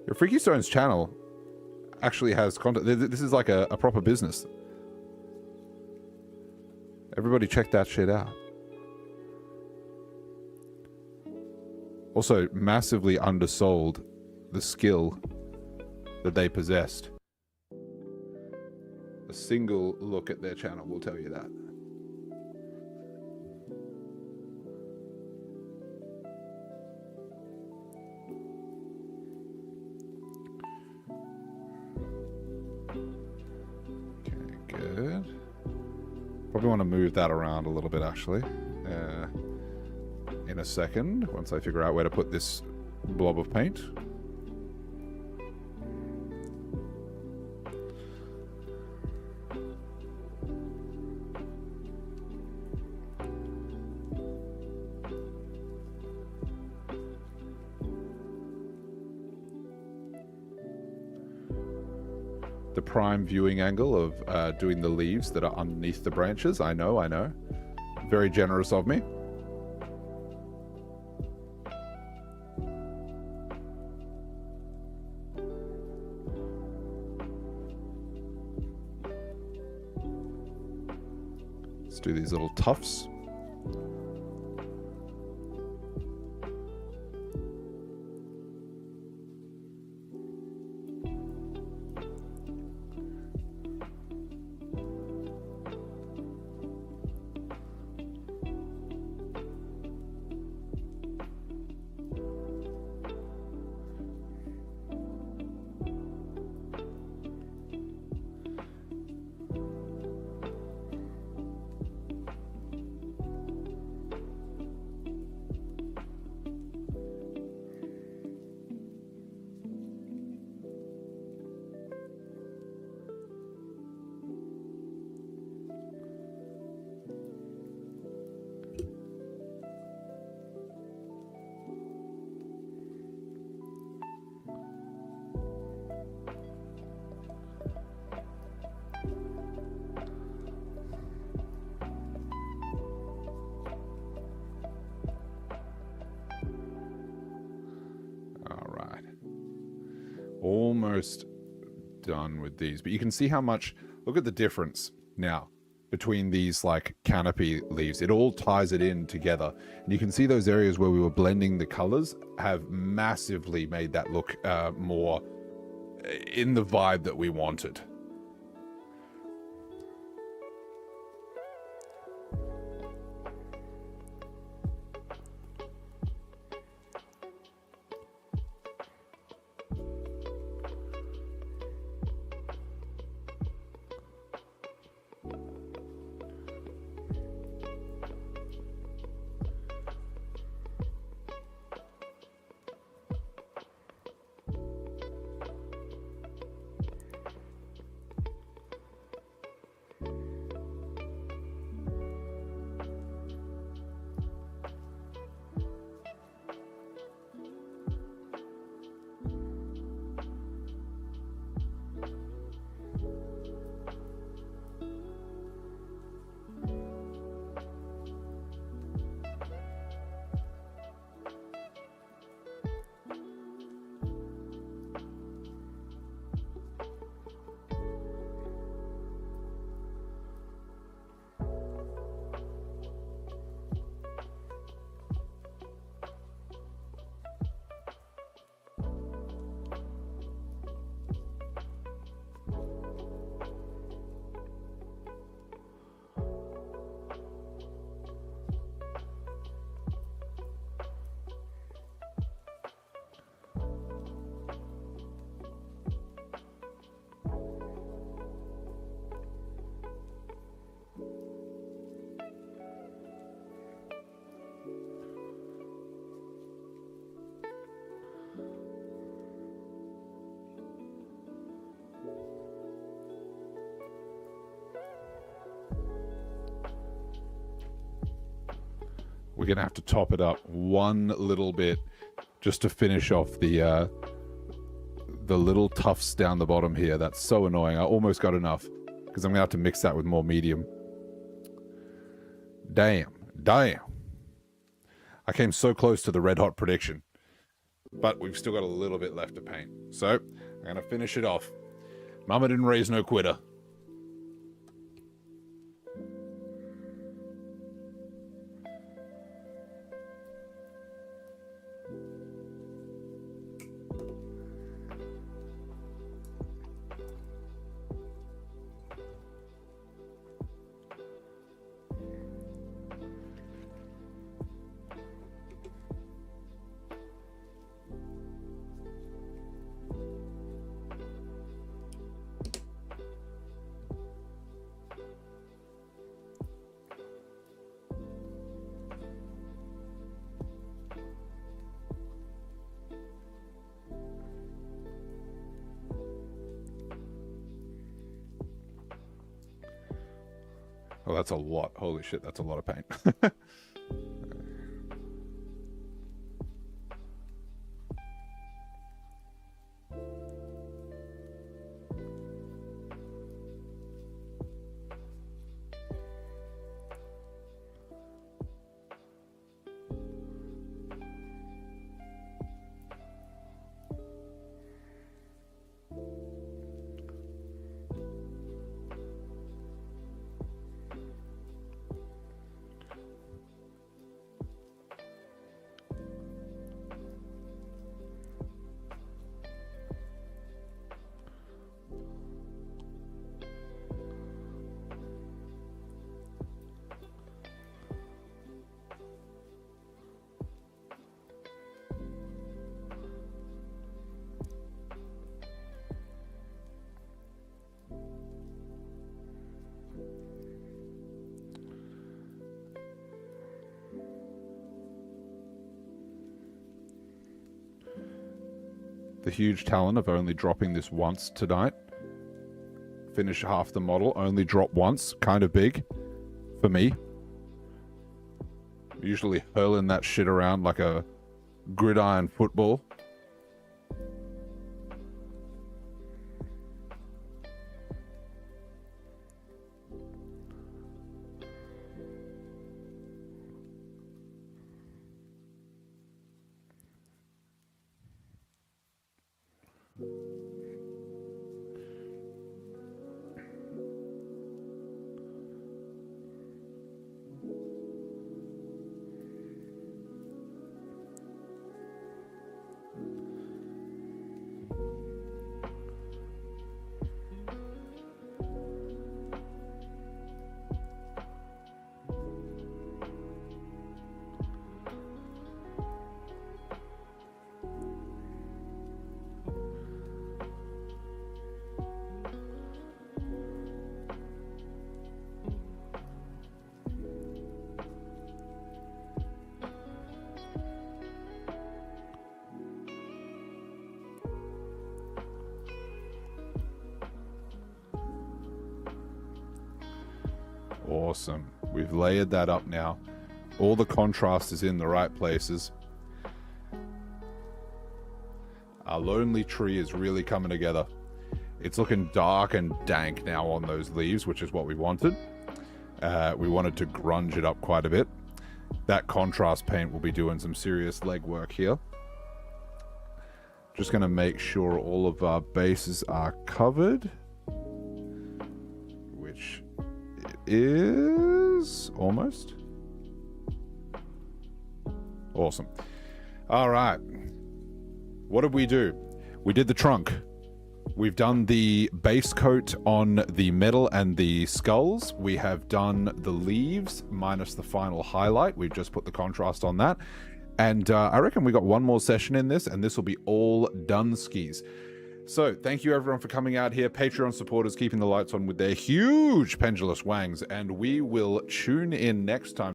Your Freaky Stone's channel actually has content. This is like a proper business. Everybody check that shit out. Also, massively undersold the skill that they possessed. A single look at their channel will tell you that. Probably want to move that around a little bit, actually, in a second, once I figure out where to put this blob of paint. The prime viewing angle of doing the leaves that are underneath the branches. I know. Very generous of me. Let's do these little tufts. almost done with these, but you can see how much, look at the difference now between these like canopy leaves. It all ties it in together, and you can see those areas where we were blending the colors have massively made that look more in the vibe that we wanted. We're gonna have to top it up one little bit just to finish off the little tufts down the bottom here. That's so annoying. I almost got enough because I'm gonna have to mix that with more medium. Damn. I came so close to the red hot prediction, but we've still got a little bit left to paint. So I'm gonna finish it off. Mama didn't raise no quitter. Oh, that's a lot. Holy shit, that's a lot of paint. The huge talent of only dropping this once tonight. Finish half the model, only drop once. Kind of big for me. Usually hurling that shit around like a gridiron football. Awesome. We've layered that up now. All the contrast is in the right places. Our lonely tree is really coming together. It's looking dark and dank now on those leaves, which is what we wanted. We wanted to grunge it up quite a bit. That contrast paint will be doing some serious legwork here. Just going to make sure all of our bases are covered, which it is almost. Awesome. All right. What did we do? We did the trunk. We've done the base coat on the metal and the skulls. We have done the leaves minus the final highlight. We've just put the contrast on that. And I reckon we got one more session in this, and this will be all done skis. So thank you everyone for coming out here. Patreon supporters keeping the lights on with their huge pendulous wangs. And we will tune in next time.